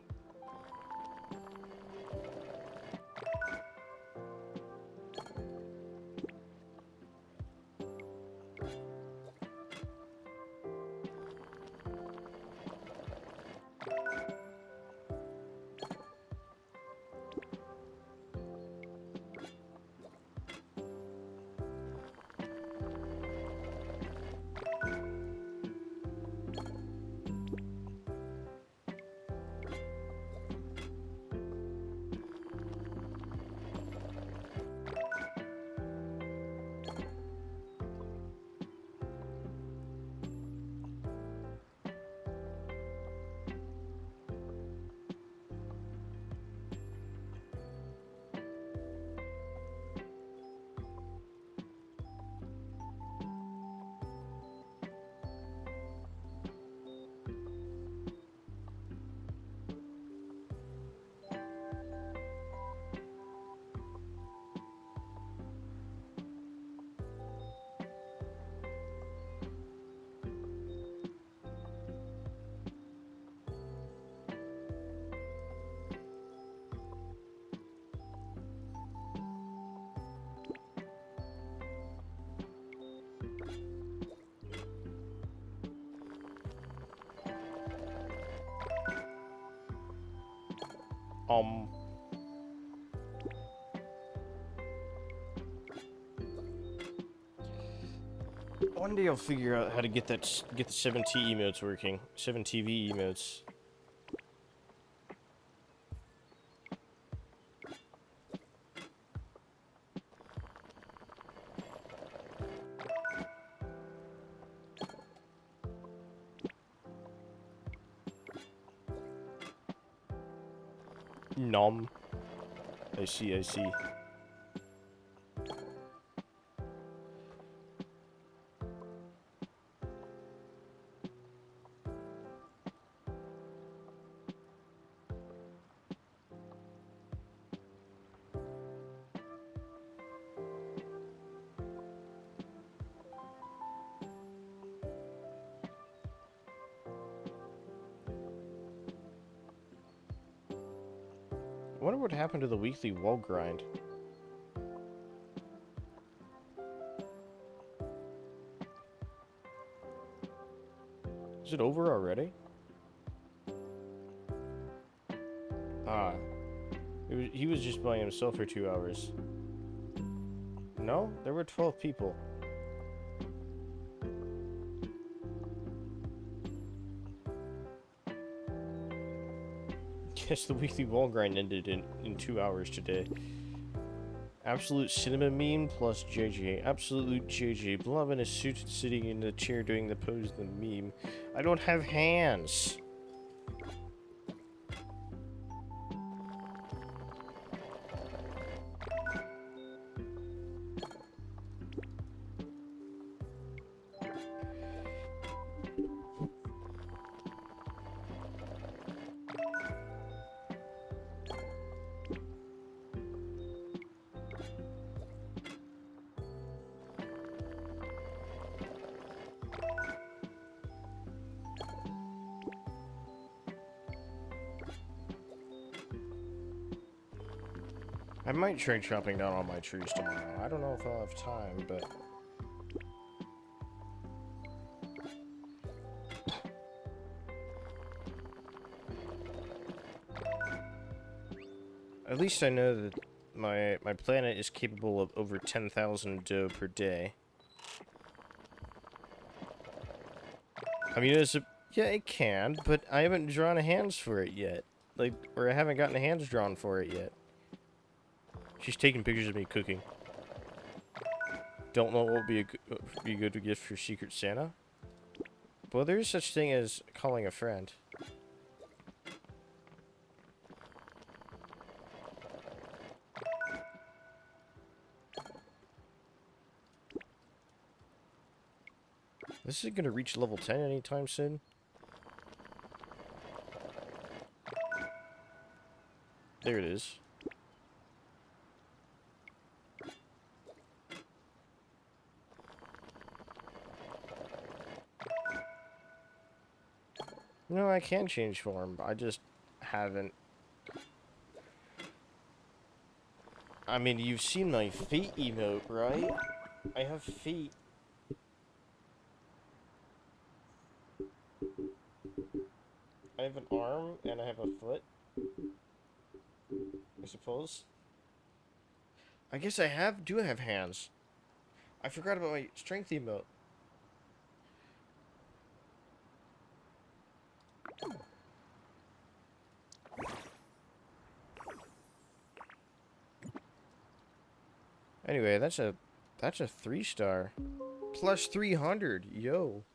Um. One day I'll figure out how to get the 7T emotes working. 7TV emotes. Nom. I see, I see. I wonder what happened to the weekly wall grind. Is it over already? Ah. He was just by himself for 2 hours. No? There were 12 people. Yes, the weekly wall grind ended in 2 hours today. Absolute cinema meme plus JJ. Absolute JJ. Blob in a suit sitting in the chair doing the pose of the meme. I don't have hands. I might try chopping down all my trees tomorrow. I don't know if I'll have time, but... At least I know that my planet is capable of over 10,000 dough per day. I mean, yeah, it can, but I haven't drawn hands for it yet. Like, or I haven't gotten hands drawn for it yet. She's taking pictures of me cooking. Don't know what would be a good gift for Secret Santa. Well, there is such thing as calling a friend. This isn't gonna reach level 10 anytime soon. There it is. No, I can change form, but I just haven't. I mean, you've seen my feet emote, right? I have feet. I have an arm, and I have a foot. I suppose. I guess I do have hands. I forgot about my strength emote. Anyway, that's a 3-star. Plus 300, yo.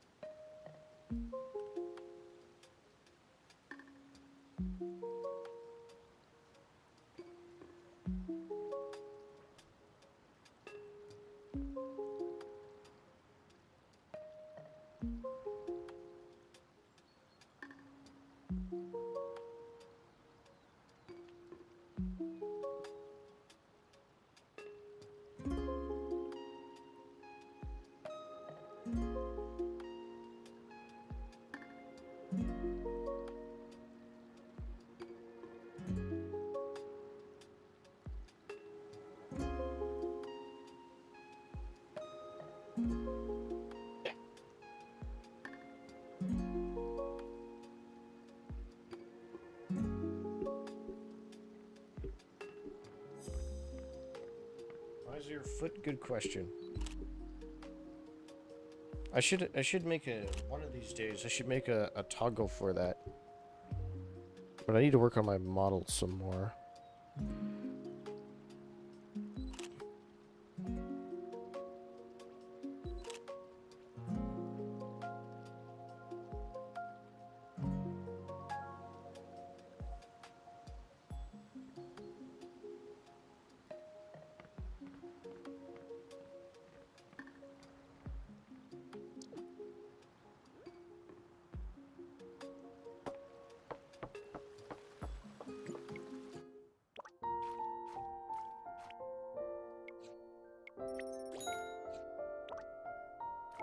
Why is your foot? Good question. I should make one of these days. I should make a toggle for that. But I need to work on my model some more.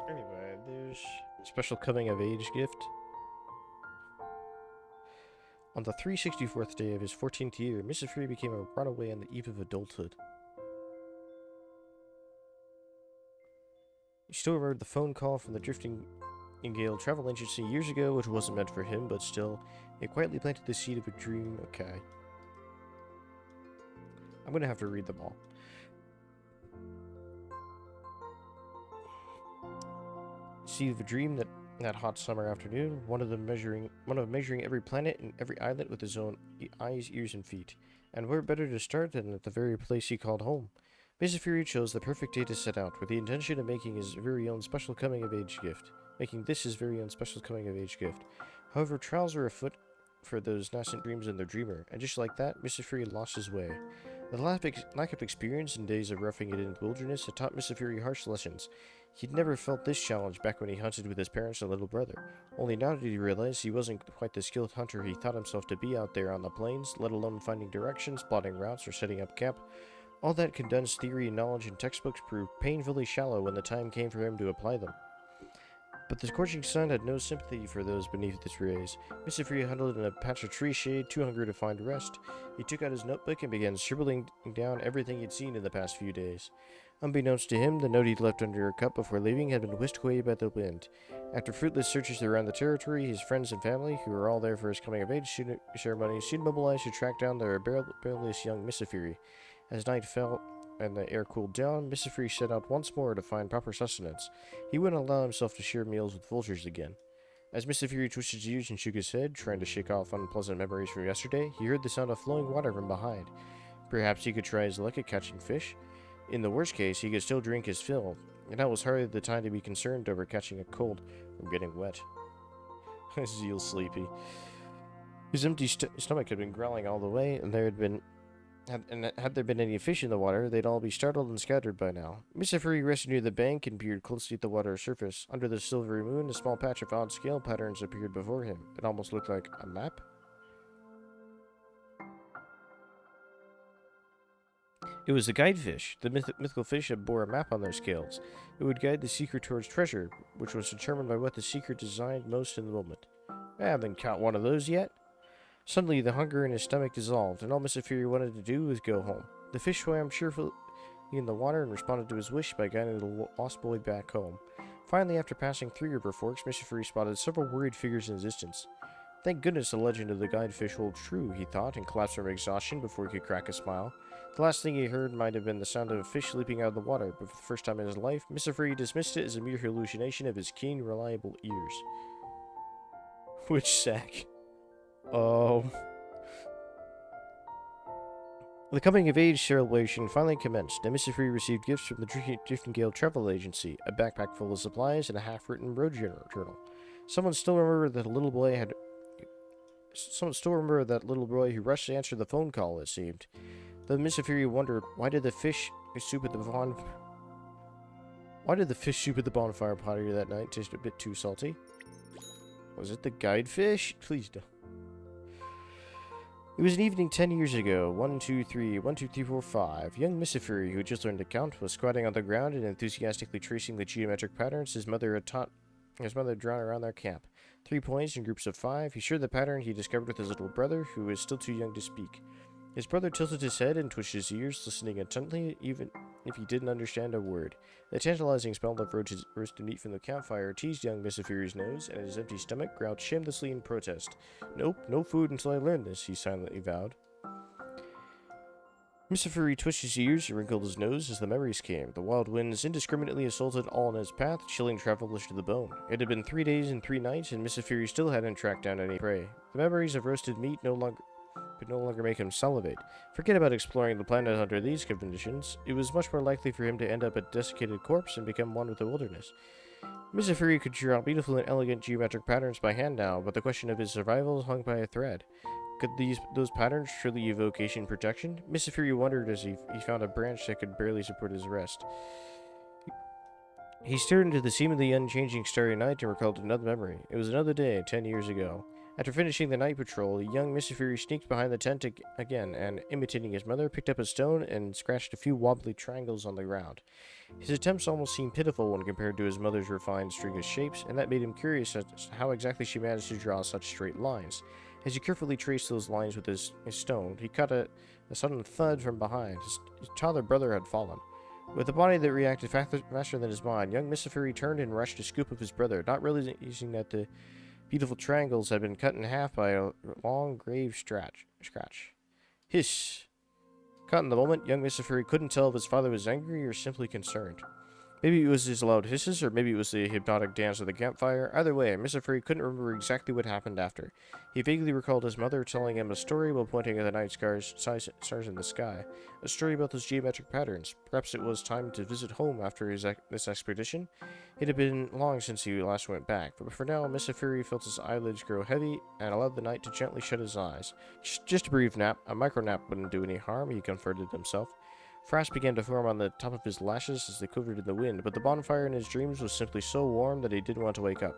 Anyway, there's special coming of age gift. On the 364th day of his 14th year, Mr. Fury became a runaway on the eve of adulthood. He still remembered the phone call from the Drifting Gale travel agency years ago, which wasn't meant for him, but still, it quietly planted the seed of a dream. Okay. I'm gonna have to read them all. Seed of a dream that hot summer afternoon, one of measuring every planet and every islet with his own eyes, ears, and feet. And where better to start than at the very place he called home? Mr. Fury chose the perfect day to set out, with the intention of making his very own special coming-of-age gift. However, trials are afoot for those nascent dreams and their dreamer, and just like that, Mr. Fury lost his way. The lack of experience in days of roughing it in the wilderness had taught Mr. Fury harsh lessons. He'd never felt this challenge back when he hunted with his parents and little brother. Only now did he realize he wasn't quite the skilled hunter he thought himself to be out there on the plains, let alone finding directions, plotting routes, or setting up camp. All that condensed theory and knowledge in textbooks proved painfully shallow when the time came for him to apply them. But the scorching sun had no sympathy for those beneath its rays. Mr. Fury huddled in a patch of tree shade, too hungry to find rest. He took out his notebook and began scribbling down everything he'd seen in the past few days. Unbeknownst to him, the note he'd left under a cup before leaving had been whisked away by the wind. After fruitless searches around the territory, his friends and family, who were all there for his coming-of-age ceremony, soon mobilized to track down the rebellious young Mr. Fury. As night fell and the air cooled down, Mr. Fury set out once more to find proper sustenance. He wouldn't allow himself to share meals with vultures again. As Mr. Fury twisted his ears and shook his head, trying to shake off unpleasant memories from yesterday, he heard the sound of flowing water from behind. Perhaps he could try his luck at catching fish. In the worst case, he could still drink his fill, and that was hardly the time to be concerned over catching a cold from getting wet. Zeal sleepy. His empty stomach had been growling all the way, and had there been any fish in the water, they'd all be startled and scattered by now. Mr. Fury rested near the bank and peered closely at the water's surface. Under the silvery moon, a small patch of odd scale patterns appeared before him. It almost looked like a map. It was the guidefish, the mythical fish that bore a map on their scales. It would guide the seeker towards treasure, which was determined by what the seeker desired most in the moment. I haven't caught one of those yet. Suddenly, the hunger in his stomach dissolved, and all Mr. Fury wanted to do was go home. The fish swam cheerfully in the water and responded to his wish by guiding the lost boy back home. Finally, after passing 3 river forks, Mr. Fury spotted several worried figures in the distance. Thank goodness the legend of the guidefish holds true, he thought, and collapsed from exhaustion before he could crack a smile. The last thing he heard might have been the sound of a fish leaping out of the water, but for the first time in his life, Mr. Fury dismissed it as a mere hallucination of his keen, reliable ears. Which sack? Oh. The coming-of-age celebration finally commenced, and Mr. Fury received gifts from the Drifting Gale Travel Agency, a backpack full of supplies, and a half-written road journal. Someone still remembered that little boy who rushed to answer the phone call, it seemed. Though Mr. Fury wondered, why did the fish soup at the bonfire party that night taste a bit too salty? Was it the guidefish? Please don't. It was an evening 10 years ago. 1, 2, 3, 1, 2, 3, 4, 5. Young Mr. Fury, who had just learned to count, was squatting on the ground and enthusiastically tracing the geometric patterns his mother had drawn around their camp. 3 points in groups of 5. He shared the pattern he discovered with his little brother, who was still too young to speak. His brother tilted his head and twitched his ears, listening intently, even if he didn't understand a word. The tantalizing smell of roasted meat from the campfire teased young Mr. Fury's nose, and his empty stomach growled shamelessly in protest. Nope, no food until I learn this, he silently vowed. Mr. Fury twitched his ears and wrinkled his nose as the memories came. The wild winds indiscriminately assaulted all in his path, chilling travelers to the bone. It had been 3 days and 3 nights, and Mr. Fury still hadn't tracked down any prey. The memories of roasted meat could no longer make him salivate. Forget about exploring the planet under these conditions. It was much more likely for him to end up a desiccated corpse and become one with the wilderness. Mr. Fury could draw beautiful and elegant geometric patterns by hand now, but the question of his survival hung by a thread. Could those patterns truly evoke Asian protection? Mr. Fury wondered as he found a branch that could barely support his rest. He stared into the seemingly unchanging starry night and recalled another memory. It was another day, 10 years ago. After finishing the night patrol, young Mr. Fury sneaked behind the tent again and, imitating his mother, picked up a stone and scratched a few wobbly triangles on the ground. His attempts almost seemed pitiful when compared to his mother's refined string of shapes, and that made him curious as to how exactly she managed to draw such straight lines. As he carefully traced those lines with his stone, he caught a sudden thud from behind. His toddler brother had fallen. With a body that reacted faster than his mind, young Misafuri turned and rushed to scoop up his brother, not realizing that the beautiful triangles had been cut in half by a long, grave scratch. Hiss! Caught in the moment, young Misafuri couldn't tell if his father was angry or simply concerned. Maybe it was his loud hisses, or maybe it was the hypnotic dance of the campfire. Either way, Misafuri couldn't remember exactly what happened after. He vaguely recalled his mother telling him a story while pointing at the night stars in the sky. A story about those geometric patterns. Perhaps it was time to visit home after this expedition. It had been long since he last went back, but for now, Misafuri felt his eyelids grow heavy and allowed the night to gently shut his eyes. Just a brief nap. A micro nap wouldn't do any harm, he comforted himself. Frost began to form on the top of his lashes as they quivered in the wind, but the bonfire in his dreams was simply so warm that he didn't want to wake up.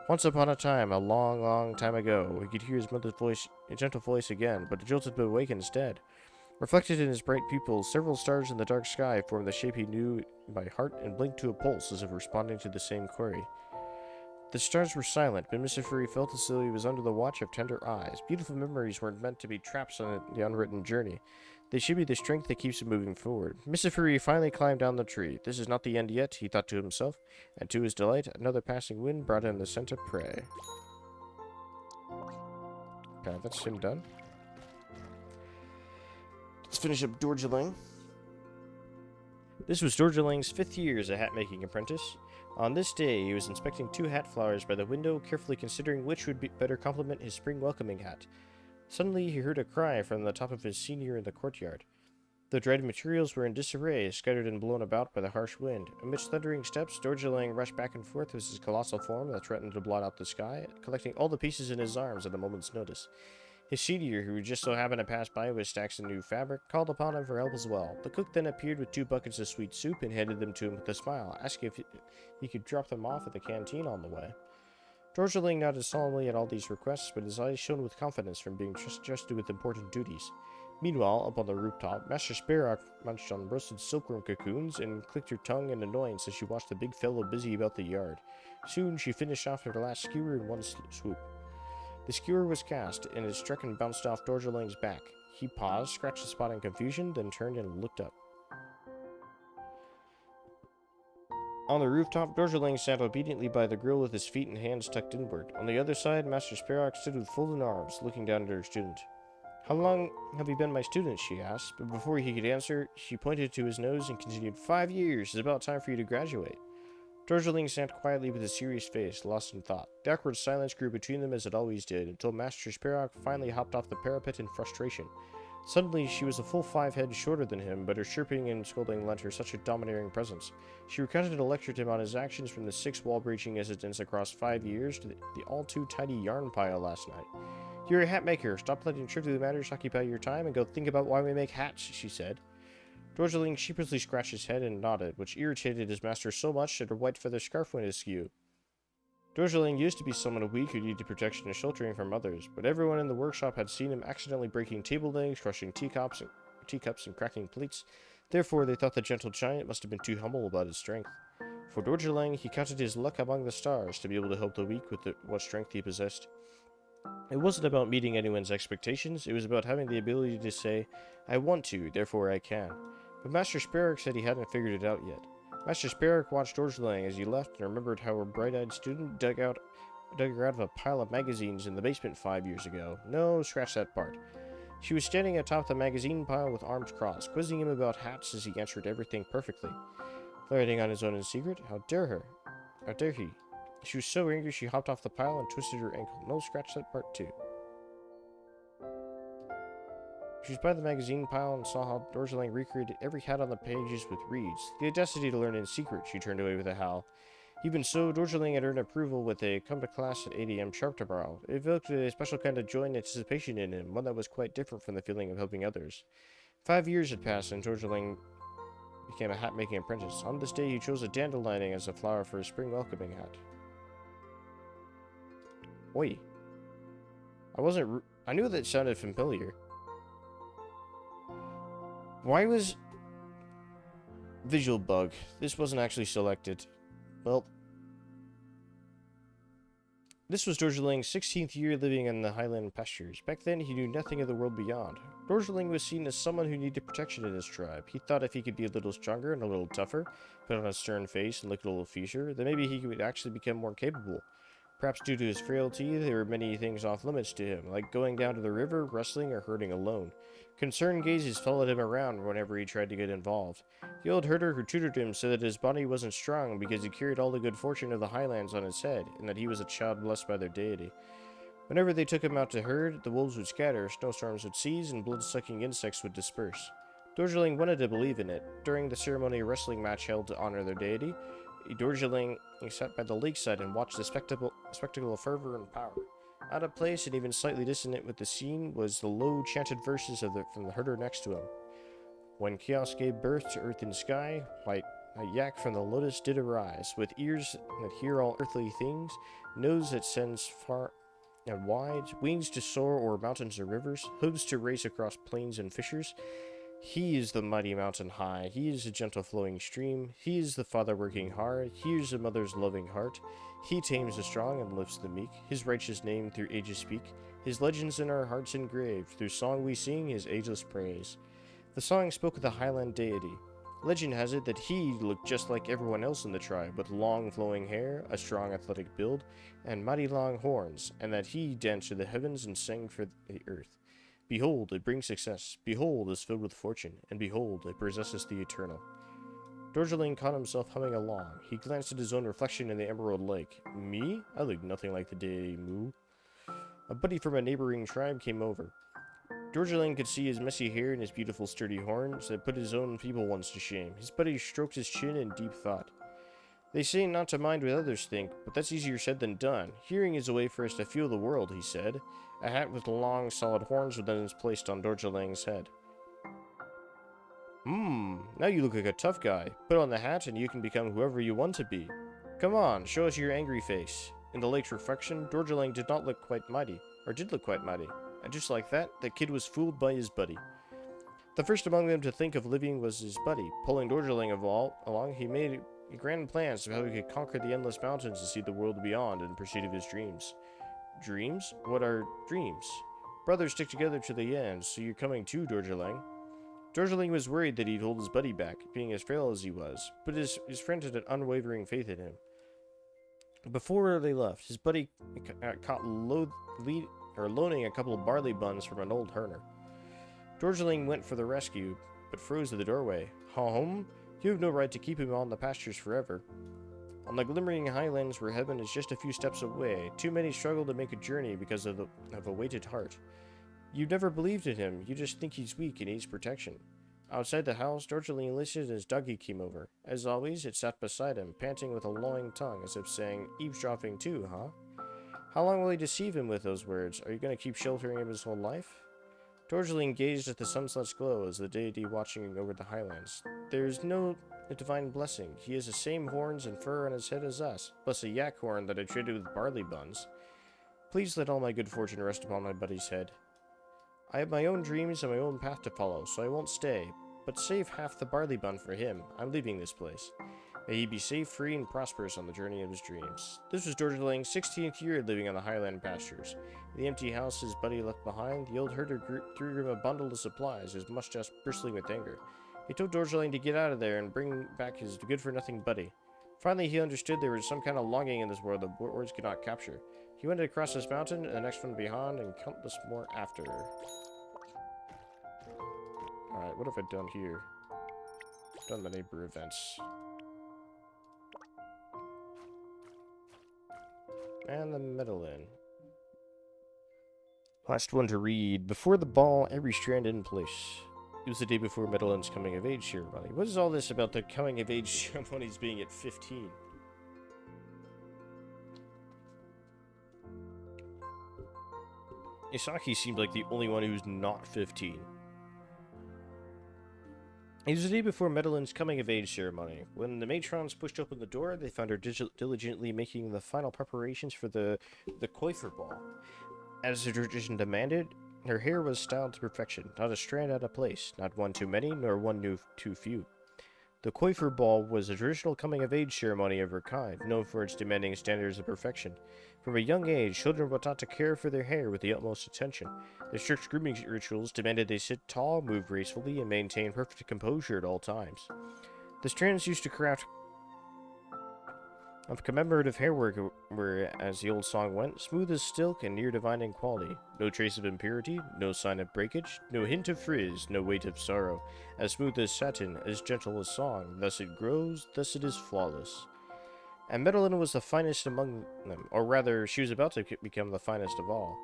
Once upon a time, a long, long time ago, he could hear his mother's voice, a gentle voice again, but the jolt had been awake instead. Reflected in his bright pupils, several stars in the dark sky formed the shape he knew by heart and blinked to a pulse as if responding to the same query. The stars were silent, but Mr. Furry felt as though he was under the watch of tender eyes. Beautiful memories weren't meant to be traps on the unwritten journey. They should be the strength that keeps him moving forward. Mr. Furry finally climbed down the tree. This is not the end yet, he thought to himself, and to his delight, another passing wind brought him the scent of prey. Okay, that's him done. Let's finish up Dorgeling. This was Dorgeling's 5th year as a hat-making apprentice. On this day, he was inspecting 2 hat flowers by the window, carefully considering which would better complement his spring welcoming hat. Suddenly, he heard a cry from the top of his senior in the courtyard. The dried materials were in disarray, scattered and blown about by the harsh wind. Amidst thundering steps, Dorgeling rushed back and forth with his colossal form that threatened to blot out the sky, collecting all the pieces in his arms at a moment's notice. His senior, who just so happened to pass by with stacks of new fabric, called upon him for help as well. The cook then appeared with 2 buckets of sweet soup and handed them to him with a smile, asking if he could drop them off at the canteen on the way. Dorgeling nodded solemnly at all these requests, but his eyes shone with confidence from being trusted with important duties. Meanwhile, up on the rooftop, Master Sparrow munched on roasted silkworm cocoons and clicked her tongue in annoyance as she watched the big fellow busy about the yard. Soon, she finished off her last skewer in one swoop. The skewer was cast, and it struck and bounced off Dorgeling's back. He paused, scratched the spot in confusion, then turned and looked up. On the rooftop, Dorgeling sat obediently by the grill with his feet and hands tucked inward. On the other side, Master Sparrow stood with folded arms, looking down at her student. "How long have you been my student?" she asked, but before he could answer, she pointed to his nose and continued, 5 years! It's about time for you to graduate." Dorgeling sat quietly with a serious face, lost in thought. The awkward silence grew between them as it always did, until Master Sparrow finally hopped off the parapet in frustration. Suddenly, she was a full 5 heads shorter than him, but her chirping and scolding lent her such a domineering presence. She recounted and lectured him on his actions from the 6 wall-breaching incidents across 5 years to the all-too-tidy yarn pile last night. "You're a hat maker. Stop letting trivial matters occupy your time and go think about why we make hats," she said. Dorgeling sheepishly scratched his head and nodded, which irritated his master so much that her white feather scarf went askew. Dorgeling used to be someone weak who needed protection and sheltering from others, but everyone in the workshop had seen him accidentally breaking table legs, crushing teacups and cracking plates. Therefore, they thought the gentle giant must have been too humble about his strength. For Dorgeling, he counted his luck among the stars to be able to help the weak with what strength he possessed. It wasn't about meeting anyone's expectations, it was about having the ability to say, "I want to, therefore I can." But Master Sparrow said he hadn't figured it out yet. Master Sparrow watched Dorgeling as he left and remembered how a bright-eyed student dug her out of a pile of magazines in the basement 5 years ago. No, scratch that part. She was standing atop the magazine pile with arms crossed, quizzing him about hats as he answered everything perfectly. Flirting on his own in secret? How dare her? How dare he? She was so angry she hopped off the pile and twisted her ankle. No, scratch that part too. She was by the magazine pile and saw how Dorgeling recreated every hat on the pages with reeds. The audacity to learn in secret, she turned away with a howl. Even so, Dorgeling had earned approval with a come to class at 8 a.m. sharp tomorrow. It evoked a special kind of joy and anticipation in him, one that was quite different from the feeling of helping others. 5 years had passed and Dorgeling became a hat-making apprentice. On this day, he chose a dandelion as a flower for his spring welcoming hat. Oi. I knew that sounded familiar. Why was... Visual bug. This wasn't actually selected. Well... This was Dorjaling's 16th year living in the highland pastures. Back then, he knew nothing of the world beyond. Dorjaling was seen as someone who needed protection in his tribe. He thought if he could be a little stronger and a little tougher, put on a stern face and look a little fiercer, then maybe he would actually become more capable. Perhaps due to his frailty, there were many things off limits to him, like going down to the river, wrestling, or herding alone. Concerned gazes followed him around whenever he tried to get involved. The old herder who tutored him said that his body wasn't strong because he carried all the good fortune of the highlands on his head, and that he was a child blessed by their deity. Whenever they took him out to herd, the wolves would scatter, snowstorms would cease, and blood-sucking insects would disperse. Dorjaling wanted to believe in it. During the ceremony wrestling match held to honor their deity, Dorjaling sat by the lakeside and watched the spectacle of fervor and power. Out of place and even slightly dissonant with the scene was the low chanted verses from the herder next to him. When chaos gave birth to earth and sky, white a yak from the lotus did arise, with ears that hear all earthly things, nose that sends far and wide, wings to soar o'er mountains and rivers, hooves to race across plains and fissures. He is the mighty mountain high, he is the gentle flowing stream, he is the father working hard, he is the mother's loving heart. He tames the strong and lifts the meek, his righteous name through ages speak, his legends in our hearts engraved, through song we sing his ageless praise. The song spoke of the highland deity. Legend has it that he looked just like everyone else in the tribe, with long flowing hair, a strong athletic build, and mighty long horns, and that he danced to the heavens and sang for the earth. Behold, it brings success. Behold, it is filled with fortune. And behold, it possesses the eternal. Dorjaling caught himself humming along. He glanced at his own reflection in the emerald lake. Me? I look nothing like the deity Mu. A buddy from a neighboring tribe came over. Dorjaling could see his messy hair and his beautiful sturdy horns that put his own feeble ones to shame. His buddy stroked his chin in deep thought. They say not to mind what others think, but that's easier said than done. Hearing is a way for us to feel the world, he said. A hat with long, solid horns was placed on Dorjaling's head. Now you look like a tough guy. Put on the hat and you can become whoever you want to be. Come on, show us your angry face. In the lake's reflection, Dorjaling did not look quite mighty, or did look quite mighty. And just like that, the kid was fooled by his buddy. The first among them to think of living was his buddy. Pulling Dorjaling along, he made grand plans of how he could conquer the endless mountains and see the world beyond in pursuit of his dreams. Dreams? What are dreams? Brothers stick together to the end, so you're coming too, Dorjaling. Dorjaling was worried that he'd hold his buddy back, being as frail as he was, but his friend had an unwavering faith in him. Before they left, his buddy caught loaning a couple of barley buns from an old herder. Dorjaling went for the rescue, but froze at the doorway. Home? You have no right to keep him on the pastures forever. On the glimmering highlands where heaven is just a few steps away, too many struggle to make a journey because of a weighted heart. You never believed in him, you just think he's weak and needs protection. Outside the house, Dorjaling listened as Dougie came over. As always, it sat beside him, panting with a lolling tongue, as if saying, "Eavesdropping too, huh?" How long will he deceive him with those words? Are you going to keep sheltering him his whole life? Dorjaling gazed at the sunset's glow as the deity watching over the highlands. There is no divine blessing. He has the same horns and fur on his head as us, plus a yak horn that I traded with barley buns. Please let all my good fortune rest upon my buddy's head. I have my own dreams and my own path to follow, so I won't stay, but save half the barley bun for him. I'm leaving this place. May he be safe, free, and prosperous on the journey of his dreams. This was Dorjaling's 16th year living on the highland pastures. In the empty house his buddy left behind, the old herder threw him a bundle of supplies, his mustache bristling with anger. He told Dorjaling to get out of there and bring back his good-for-nothing buddy. Finally, he understood there was some kind of longing in this world that words could not capture. He went across this mountain, and the next one beyond, and countless more after. Alright, what have I done here? Done the neighbor events. And the Medellin. Last one to read. Before the ball, every strand in place. It was the day before Medellin's coming-of-age ceremony. What is all this about the coming-of-age ceremonies being at 15? Isaki seemed like the only one who's not 15. It was the day before Medellin's coming-of-age ceremony. When the matrons pushed open the door, they found her diligently making the final preparations for the coiffure ball. As the tradition demanded, her hair was styled to perfection, not a strand out of place, not one too many, nor one too few. The coiffure ball was a traditional coming-of-age ceremony of her kind, known for its demanding standards of perfection. From a young age, children were taught to care for their hair with the utmost attention. Their strict grooming rituals demanded they sit tall, move gracefully, and maintain perfect composure at all times. The strands used to craft of commemorative hairwork were, as the old song went, smooth as silk and near divine in quality. No trace of impurity, no sign of breakage, no hint of frizz, no weight of sorrow. As smooth as satin, as gentle as song, thus it grows, thus it is flawless. And Madeline was the finest among them, or rather, she was about to become the finest of all.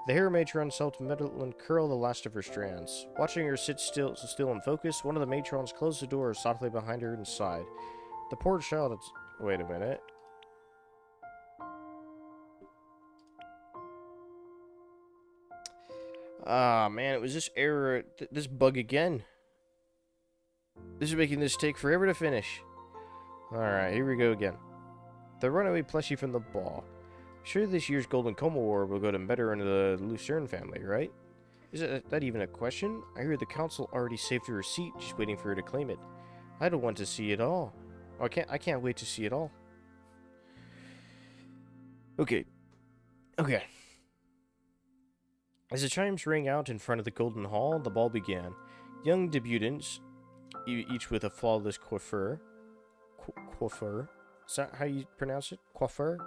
The hair matrons helped Madeline curl the last of her strands. Watching her sit still and focus, one of the matrons closed the door softly behind her and sighed. The poor child had... Wait a minute. Ah, man, it was this error, this bug again. This is making this take forever to finish. Alright, here we go again. The runaway plushie from the ball. Sure, this year's Golden Coma Award will go to Metter and the Lucerne family, right? Is that even a question? I heard the council already saved her a seat, just waiting for her to claim it. I don't want to see it all. Oh, I can't wait to see it all. Okay. As the chimes rang out in front of the Golden Hall, the ball began. Young debutants, each with a flawless coiffure. Coiffure? Is that how you pronounce it? Coiffure?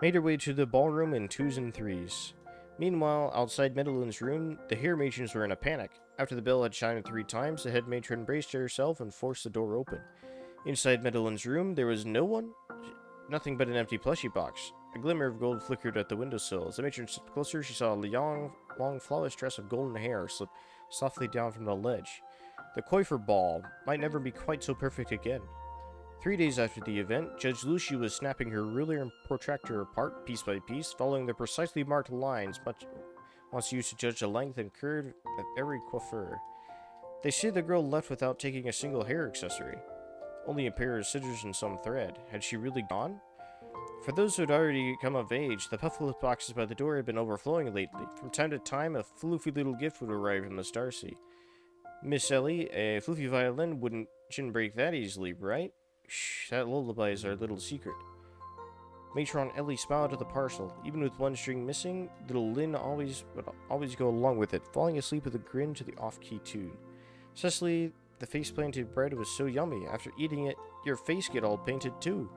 Made her way to the ballroom in twos and threes. Meanwhile, outside Madeline's room, the hair matrons were in a panic. After the bell had chimed 3 times, the head matron braced herself and forced the door open. Inside Madeline's room, there was no one. Nothing but an empty plushie box. A glimmer of gold flickered at the windowsill. As the matron stepped closer, she saw a long, flawless dress of golden hair slip softly down from the ledge. The coiffure ball might never be quite so perfect again. 3 days after the event, Judge Lucy was snapping her ruler and protractor apart, piece by piece, following the precisely marked lines once used to judge the length and curve of every coiffure. They say the girl left without taking a single hair accessory. Only a pair of scissors and some thread. Had she really gone? For those who had already come of age, the puffless boxes by the door had been overflowing lately. From time to time, a floofy little gift would arrive from the Starsea. Miss Ellie, a floofy violin shouldn't break that easily, right? Shh, that lullaby is our little secret. Matron Ellie smiled at the parcel. Even with one string missing, little Lynn would always go along with it, falling asleep with a grin to the off-key tune. Cecily, the face-painted bread was so yummy. After eating it, your face get all painted too.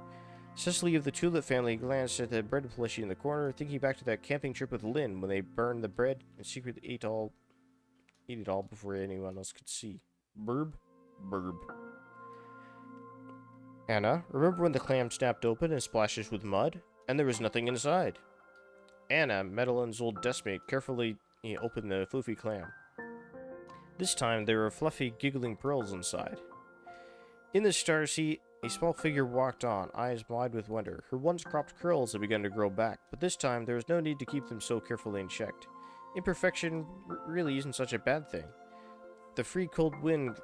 Cecily of the Tulip family glanced at the bread plushie in the corner, thinking back to that camping trip with Lynn when they burned the bread and secretly ate it all before anyone else could see. Burb. Anna, remember when the clam snapped open and splashed us with mud? And there was nothing inside. Anna, Madeline's old deskmate, carefully opened the floofy clam. This time, there were fluffy, giggling pearls inside. In the Starsea, a small figure walked on, eyes wide with wonder. Her once cropped curls had begun to grow back, but this time there was no need to keep them so carefully in check. Imperfection really isn't such a bad thing. The free cold wind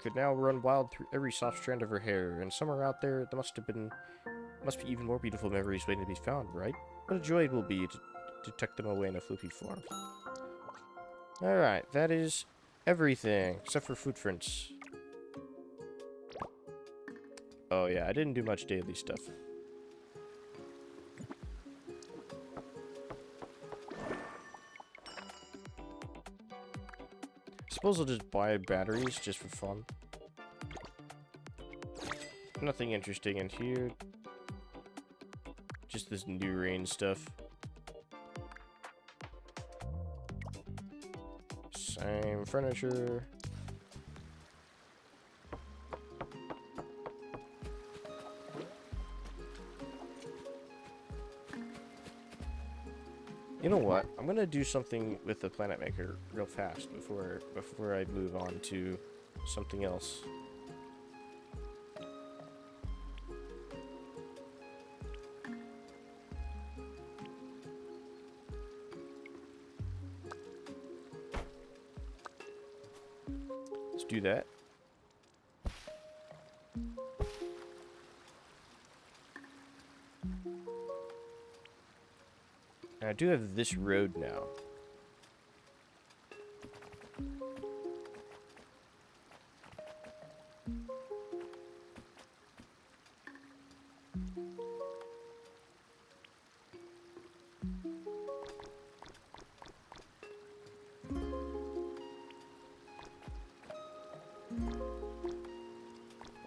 could now run wild through every soft strand of her hair, and somewhere out there must be even more beautiful memories waiting to be found, right? What a joy it will be to tuck them away in a floofy form. Alright, that is everything, except for footprints. Oh yeah, I didn't do much daily stuff. Suppose I'll just buy batteries just for fun. Nothing interesting in here. Just this new rain stuff. Same furniture. You know what? I'm gonna do something with the Planet Maker real fast before I move on to something else. Let's do that. I do have this road now.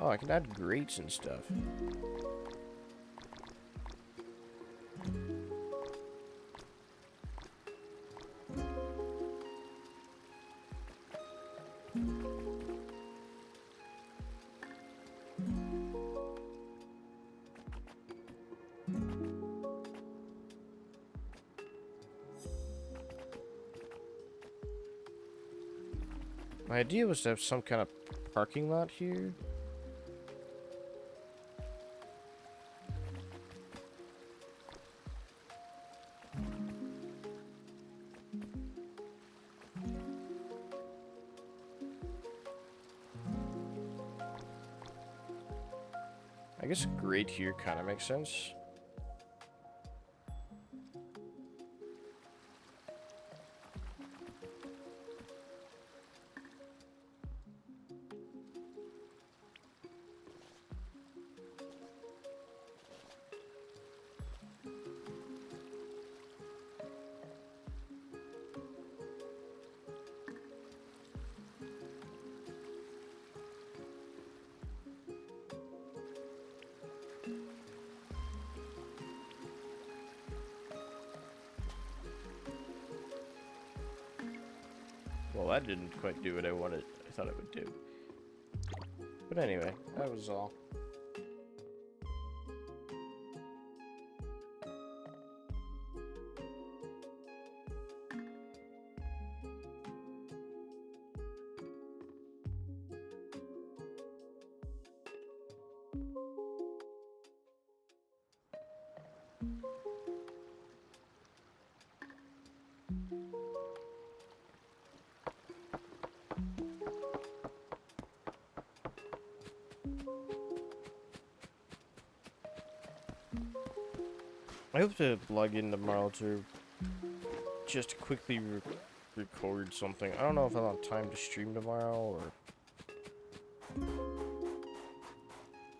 Oh, I can add grates and stuff. My idea was to have some kind of parking lot here. I guess a grate here kind of makes sense. Well, that didn't quite do what I thought it would do. But anyway, that was all. I hope to log in tomorrow to just quickly record something. I don't know if I'll have time to stream tomorrow or...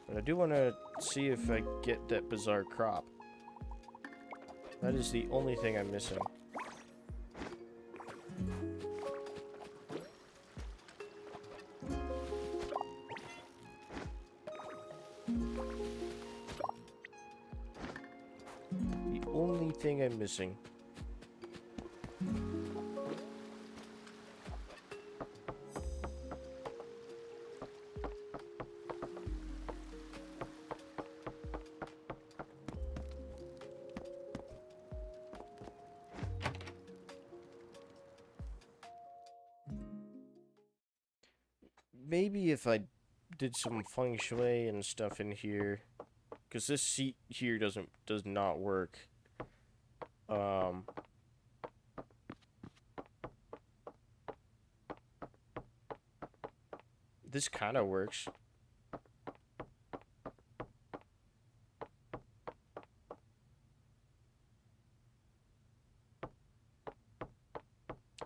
But I do want to see if I get that bizarre crop. That is the only thing I'm missing. The only thing I'm missing. Maybe if I did some feng shui and stuff in here, because this seat here does not work. This kind of works.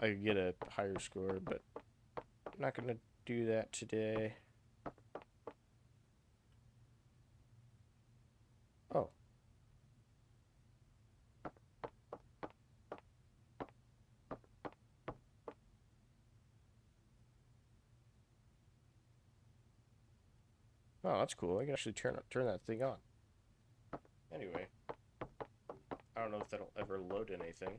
I could get a higher score, but I'm not gonna do that today. Oh. Oh, that's cool. I can actually turn that thing on. Anyway, I don't know if that'll ever load anything.